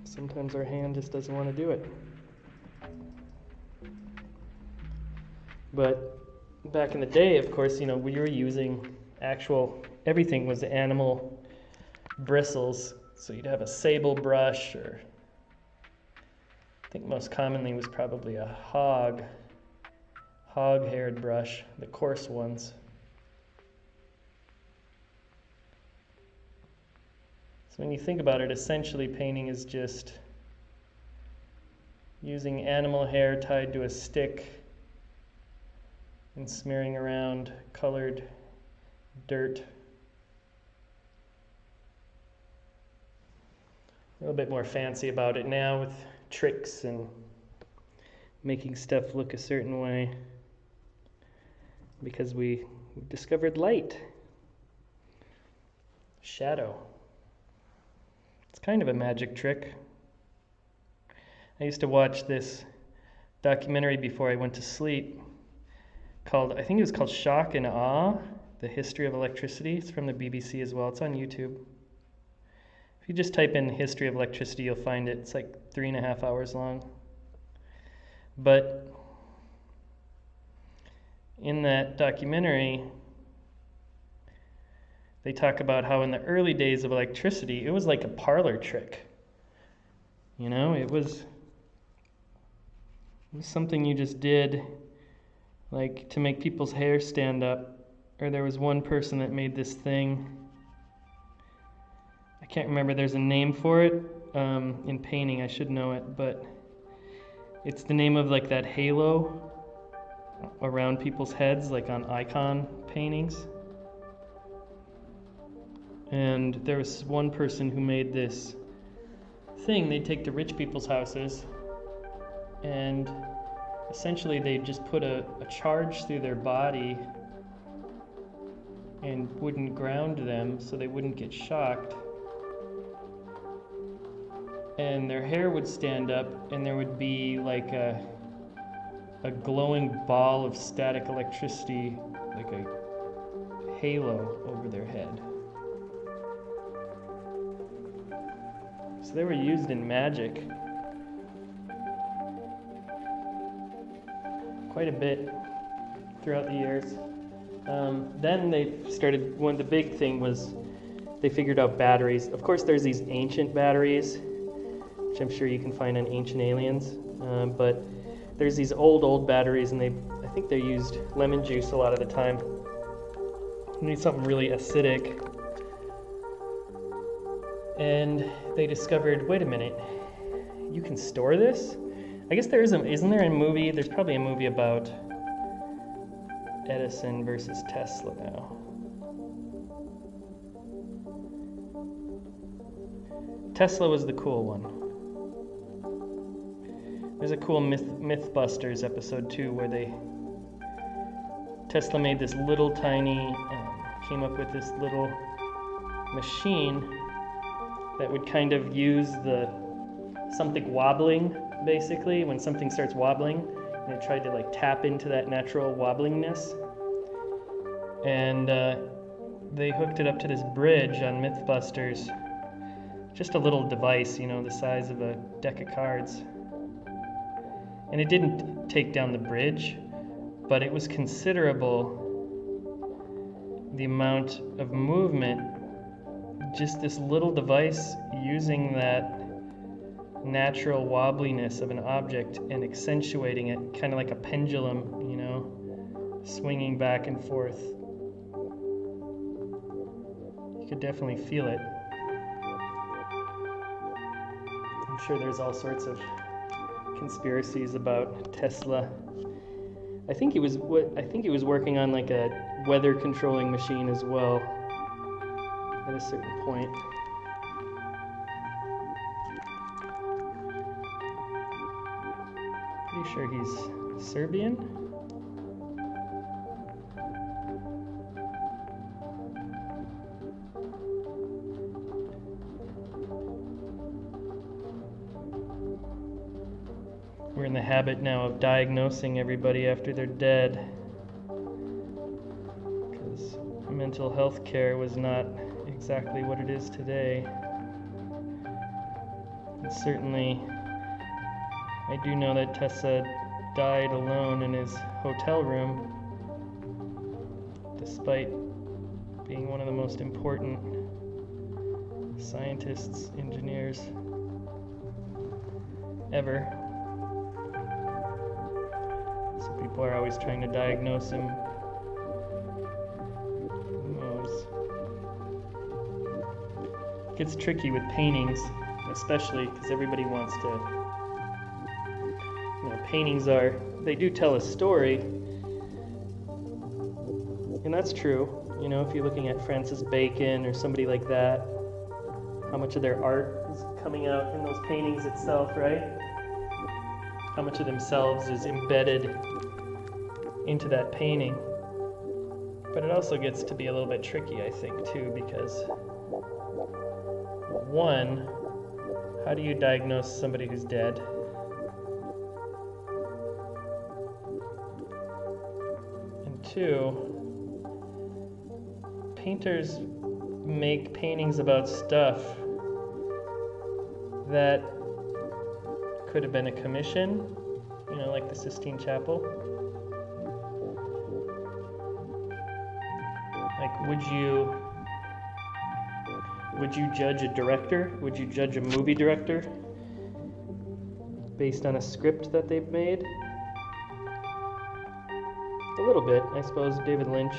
Sometimes our hand just doesn't want to do it. But back in the day, of course, we were using everything was animal bristles. So you'd have a sable brush, or I think most commonly was probably a hog-haired brush, the coarse ones. So when you think about it, essentially painting is just using animal hair tied to a stick and smearing around colored dirt. A little bit more fancy about it now with tricks and making stuff look a certain way, because we discovered light, shadow. It's kind of a magic trick. I used to watch this documentary before I went to sleep I think it was called Shock and Awe, The History of Electricity. It's from the BBC as well. It's on YouTube. If you just type in history of electricity, you'll find it. It's like 3.5 hours long. But in that documentary, they talk about how in the early days of electricity, it was like a parlor trick. It was something you just did, like to make people's hair stand up. Or there was one person that made this thing. I can't remember, there's a name for it in painting, I should know it, but it's the name of like that halo around people's heads, like on icon paintings. And there was one person who made this thing. They'd take to rich people's houses and essentially they'd just put a charge through their body and wouldn't ground them so they wouldn't get shocked. And their hair would stand up, and there would be like a glowing ball of static electricity, like a halo over their head. So they were used in magic quite a bit throughout the years. Then the big thing was they figured out batteries. Of course, there's these ancient batteries, which I'm sure you can find on Ancient Aliens, but there's these old batteries, and I think they used lemon juice a lot of the time. You need something really acidic. And they discovered, wait a minute, you can store this? I guess isn't there a movie? There's probably a movie about Edison versus Tesla now. Tesla was the cool one. There's a cool Mythbusters episode too, where Tesla made this little tiny, came up with this little machine that would kind of use something wobbling, basically, when something starts wobbling, and it tried to like tap into that natural wobblingness. And they hooked it up to this bridge on Mythbusters. Just a little device, the size of a deck of cards. And it didn't take down the bridge, but it was considerable, the amount of movement, just this little device using that natural wobbliness of an object and accentuating it, kind of like a pendulum, swinging back and forth. You You could definitely feel it. I'm sure there's all sorts of conspiracies about Tesla. I think he was working on like a weather controlling machine as well at a certain point. Pretty sure he's Serbian. We're in the habit now of diagnosing everybody after they're dead, because mental health care was not exactly what it is today. And certainly, I do know that Tessa died alone in his hotel room, despite being one of the most important scientists, engineers ever. So people are always trying to diagnose him. Who knows? It gets tricky with paintings, especially because everybody wants to. Paintings they do tell a story, and that's true. You know, if you're looking at Francis Bacon or somebody like that, how much of their art is coming out in those paintings itself, right? How much of themselves is embedded into that painting. But it also gets to be a little bit tricky, I think, too, because one, how do you diagnose somebody who's dead? And two, painters make paintings about stuff that could have been a commission, you know, like the Sistine Chapel. Like, would you judge a director? Would you judge a movie director based on a script that they've made? A little bit, I suppose. David Lynch.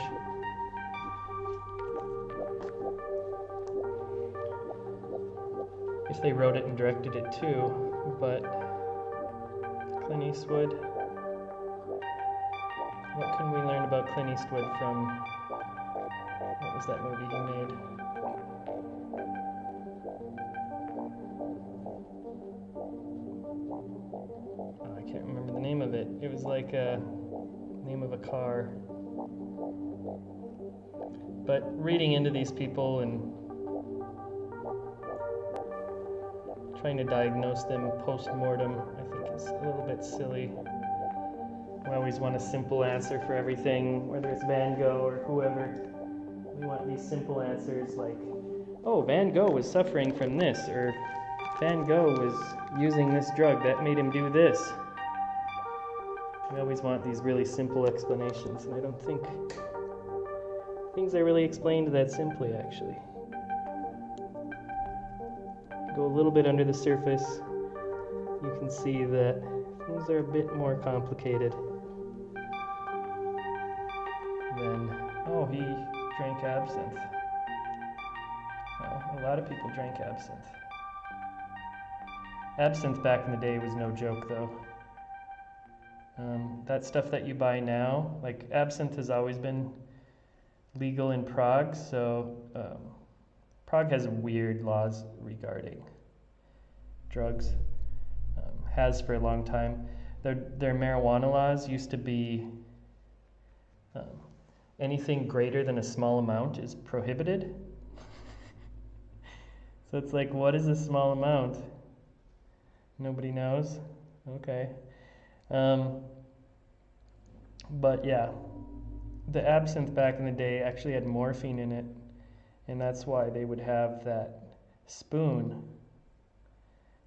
If they wrote it and directed it too, but Clint Eastwood. What can we learn about Clint Eastwood from, what was that movie he made? Oh, I can't remember the name of it. It was like a name of a car. But reading into these people and trying to diagnose them post-mortem, I think is a little bit silly. We always want a simple answer for everything, whether it's Van Gogh or whoever. We want these simple answers like, oh, Van Gogh was suffering from this, or Van Gogh was using this drug that made him do this. We always want these really simple explanations, and I don't think things are really explained that simply, actually. Go a little bit under the surface, you can see that things are a bit more complicated than, oh, he drank absinthe. Well, a lot of people drank absinthe. Absinthe back in the day was no joke, though. That stuff that you buy now, like absinthe has always been legal in Prague, so Prague has weird laws regarding drugs, has for a long time. Their marijuana laws used to be anything greater than a small amount is prohibited. So it's like, what is a small amount? Nobody knows? Okay. But yeah, the absinthe back in the day actually had morphine in it, and that's why they would have that spoon.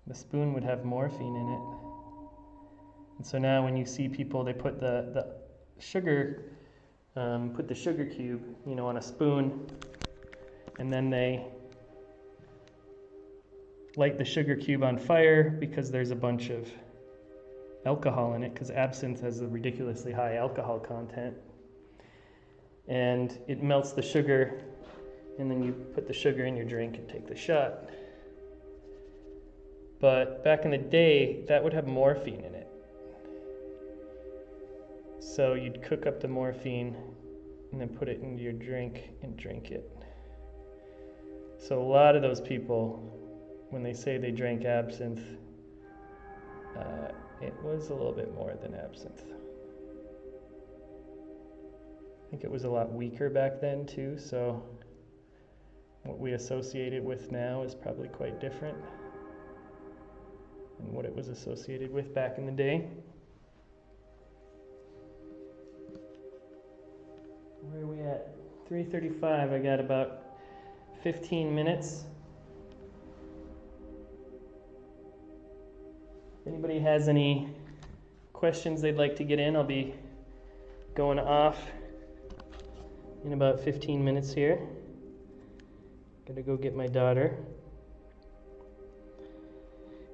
The spoon would have morphine in it. And so now when you see people, they put the sugar, put the sugar cube, you know, on a spoon, and then they light the sugar cube on fire because there's a bunch of alcohol in it, because absinthe has a ridiculously high alcohol content. And it melts the sugar and then you put the sugar in your drink and take the shot. But back in the day, that would have morphine in it. So you'd cook up the morphine and then put it into your drink and drink it. So a lot of those people, when they say they drank absinthe, it was a little bit more than absinthe. I think it was a lot weaker back then too, so what we associate it with now is probably quite different than what it was associated with back in the day. Where are we at? 3:35. I got about 15 minutes. If anybody has any questions they'd like to get in, I'll be going off in about 15 minutes here. Gotta go get my daughter.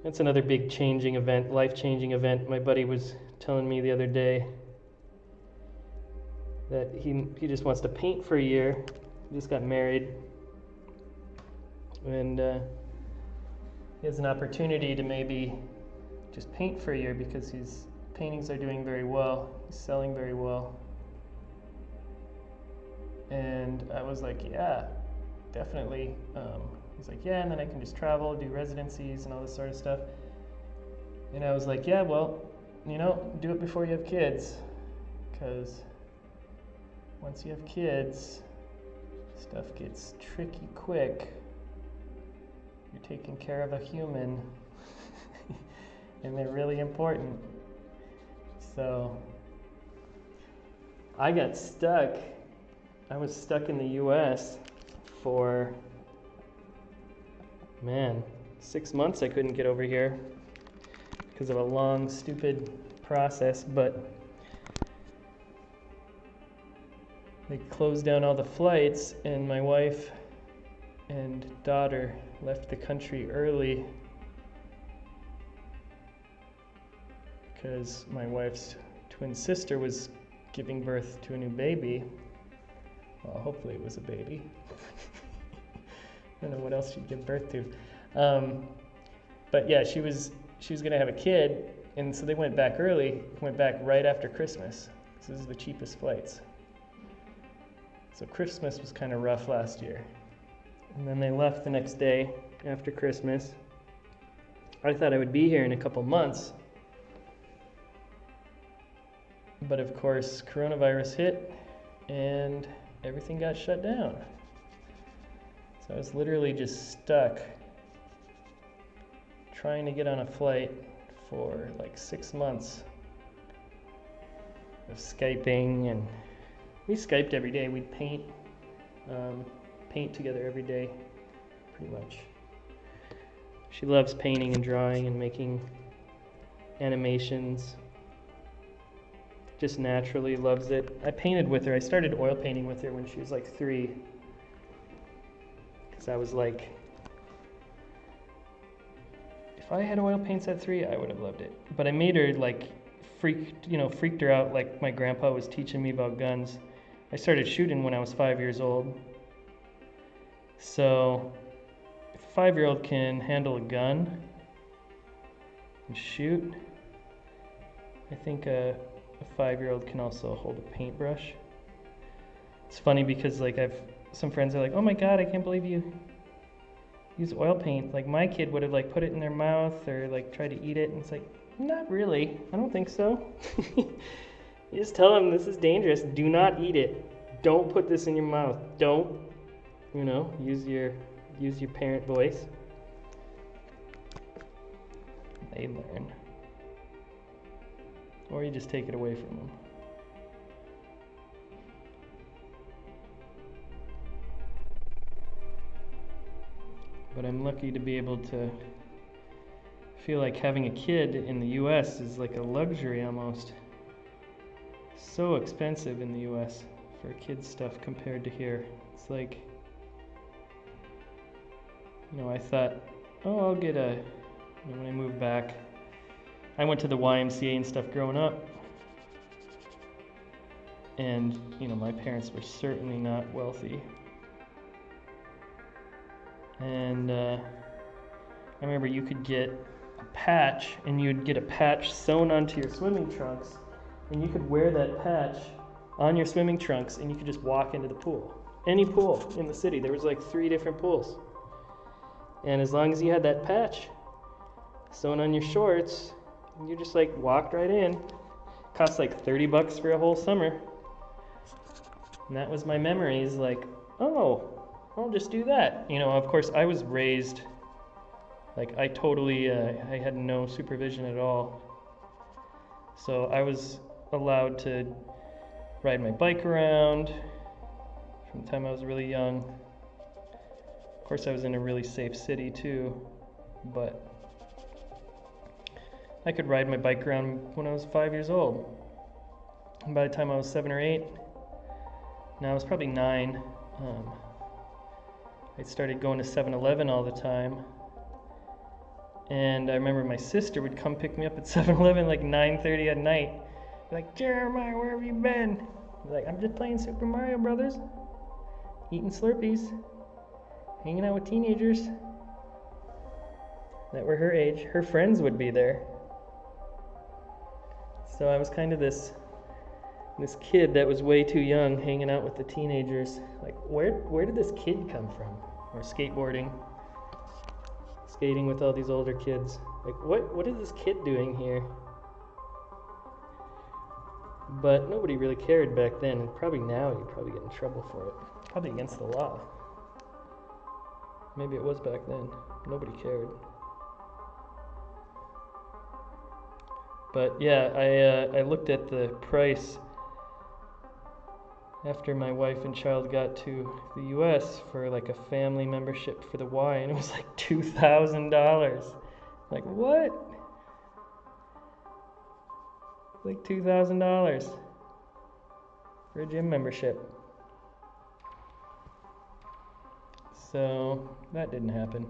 That's another big changing event, life-changing event. My buddy was telling me the other day that he just wants to paint for a year. He just got married. And he has an opportunity to maybe just paint for a year because his paintings are doing very well. He's selling very well. And I was like, yeah, definitely. He's like, yeah, and then I can just travel, do residencies and all this sort of stuff. And I was like, yeah, well, you know, do it before you have kids. Because once you have kids, stuff gets tricky quick. You're taking care of a human, and they're really important. So I got stuck. I was stuck in the US for, 6 months. I couldn't get over here because of a long, stupid process, but they closed down all the flights, and my wife and daughter left the country early because my wife's twin sister was giving birth to a new baby. Well, hopefully it was a baby. I don't know what else she'd give birth to. But yeah, she was gonna have a kid, and so they went back early, went back right after Christmas. This is the cheapest flights. So Christmas was kind of rough last year. And then they left the next day after Christmas. I thought I would be here in a couple months. But of course, coronavirus hit and everything got shut down. So I was literally just stuck trying to get on a flight for like 6 months of Skyping, and we Skyped every day. We'd paint together every day, pretty much. She loves painting and drawing and making animations. Just naturally loves it. I painted with her. I started oil painting with her when she was like 3. Because I was like, if I had oil paints at 3, I would have loved it. But I made her like freaked her out, like my grandpa was teaching me about guns. I started shooting when I was 5 years old. So if a 5-year-old can handle a gun and shoot, I think a 5-year-old can also hold a paintbrush. It's funny because like I've some friends are like, oh my god, I can't believe you use oil paint. Like my kid would have like put it in their mouth or like tried to eat it, and it's like, not really. I don't think so. You just tell them this is dangerous. Do not eat it. Don't put this in your mouth. Don't, use your parent voice. They learn. Or you just take it away from them. But I'm lucky to be able to feel like having a kid in the US is like a luxury almost. So expensive in the US for kids stuff compared to here. It's like, I thought, I'll get when I moved back, I went to the YMCA and stuff growing up. And, my parents were certainly not wealthy. And I remember you could get a patch, and you'd get a patch sewn onto your swimming trunks, and you could wear that patch on your swimming trunks, and you could just walk into the pool. Any pool in the city. There was like 3 different pools. And as long as you had that patch sewn on your shorts, you just like walked right in. Cost like $30 for a whole summer. And that was my memories, like, oh, I'll just do that. You know, of course, I was raised, like, I totally, I had no supervision at all. So I was allowed to ride my bike around from the time I was really young. Of course, I was in a really safe city too, but I could ride my bike around when I was 5 years old. And by the time I was 7 or 8, now I was probably 9, I started going to 7-Eleven all the time. And I remember my sister would come pick me up at 7-Eleven like 9:30 at night. Like, Jeremiah, where have you been? I'm like, I'm just playing Super Mario Brothers, eating Slurpees, hanging out with teenagers that were her age. Her friends would be there. So I was kind of this kid that was way too young, hanging out with the teenagers. Like, where did this kid come from? Or skateboarding, skating with all these older kids. Like, what is this kid doing here? But nobody really cared back then, and probably now you'd probably get in trouble for it. Probably against the law. Maybe it was back then. Nobody cared. But yeah, I looked at the price after my wife and child got to the US for like a family membership for the Y, and it was like $2,000. Like, what? Like $2,000 for a gym membership. So that didn't happen.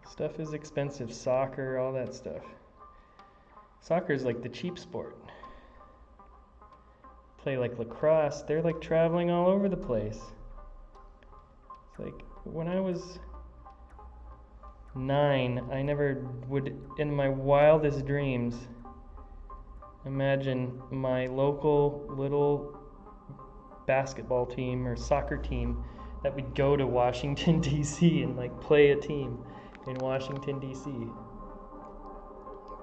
Stuff is expensive. Soccer, all that stuff. Soccer is like the cheap sport. Play like lacrosse, they're like traveling all over the place. It's like when I was 9, I never would, in my wildest dreams, imagine my local little basketball team or soccer team that would go to Washington, D.C. and like play a team in Washington, D.C.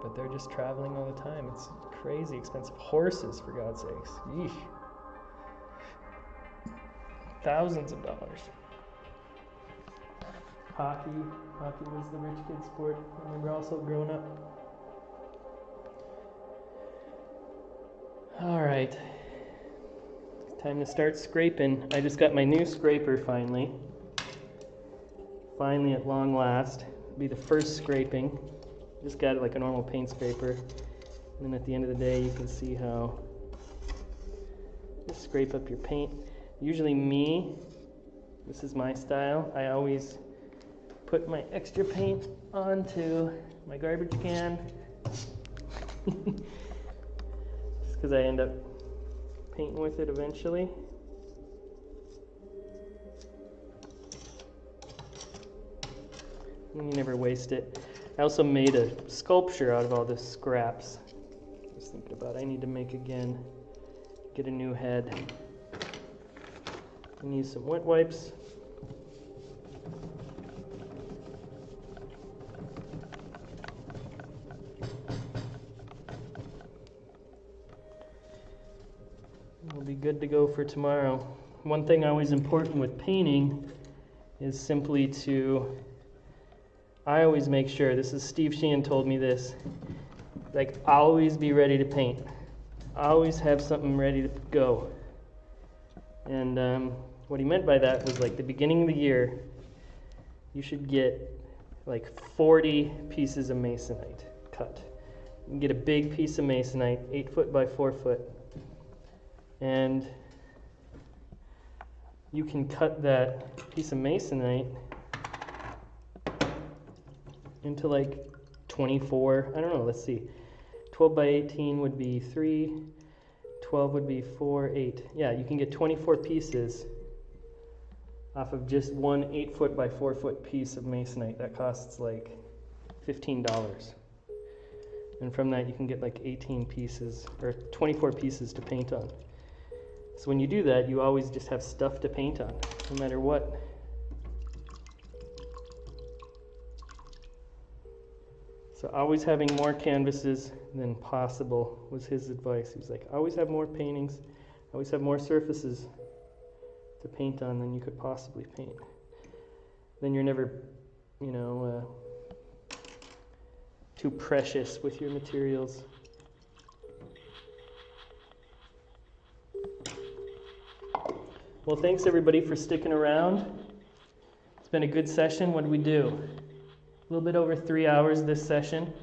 But they're just traveling all the time. It's crazy expensive. Horses, for God's sakes. Yeesh. Thousands of dollars. Hockey was the rich kid sport. I remember also growing up. All right. Time to start scraping. I just got my new scraper finally. Finally, at long last. It'll be the first scraping. Just got it like a normal paint scraper. And then at the end of the day, you can see how just scrape up your paint. Usually me, this is my style. I always put my extra paint onto my garbage can. Just because I end up painting with it eventually. And you never waste it. I also made a sculpture out of all the scraps. I was thinking about I need to make again, get a new head. And use some wet wipes. We'll be good to go for tomorrow. One thing always important with painting is simply to, I always make sure, this is Steve Sheehan told me this, like always be ready to paint. Always have something ready to go. And what he meant by that was like the beginning of the year, you should get like 40 pieces of masonite cut. You can get a big piece of masonite, 8 foot by 4 foot. And you can cut that piece of masonite into like 24, I don't know, let's see. 12 by 18 would be 3, 12 would be 4, 8. Yeah, you can get 24 pieces off of just one 8-foot by 4-foot piece of masonite. That costs like $15. And from that you can get like 18 pieces, or 24 pieces to paint on. So when you do that, you always just have stuff to paint on, no matter what. So always having more canvases than possible was his advice. He was like, always have more paintings, always have more surfaces to paint on than you could possibly paint. Then you're never, too precious with your materials. Well, thanks everybody for sticking around. It's been a good session. What did we do? A little bit over 3 hours this session.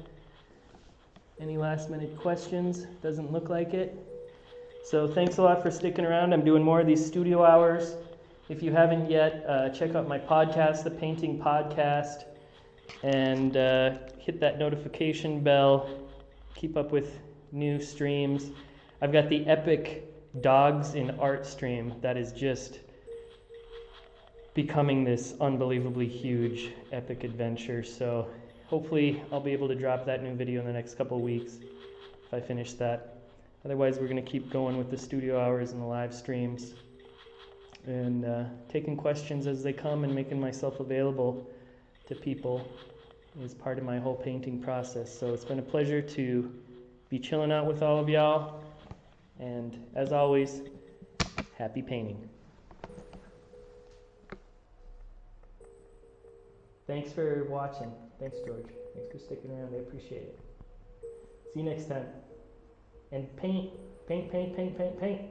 Any last minute questions? Doesn't look like it. So thanks a lot for sticking around. I'm doing more of these studio hours. If you haven't yet, check out my podcast, the Painting Podcast, and hit that notification bell. Keep up with new streams. I've got the epic Dogs in Art stream that is just becoming this unbelievably huge epic adventure. So hopefully I'll be able to drop that new video in the next couple of weeks if I finish that. Otherwise we're going to keep going with the studio hours and the live streams and taking questions as they come and making myself available to people is part of my whole painting process. So it's been a pleasure to be chilling out with all of y'all, and as always, happy painting. Thanks for watching. Thanks, George. Thanks for sticking around. I appreciate it. See you next time. And paint, paint, paint, paint, paint, paint.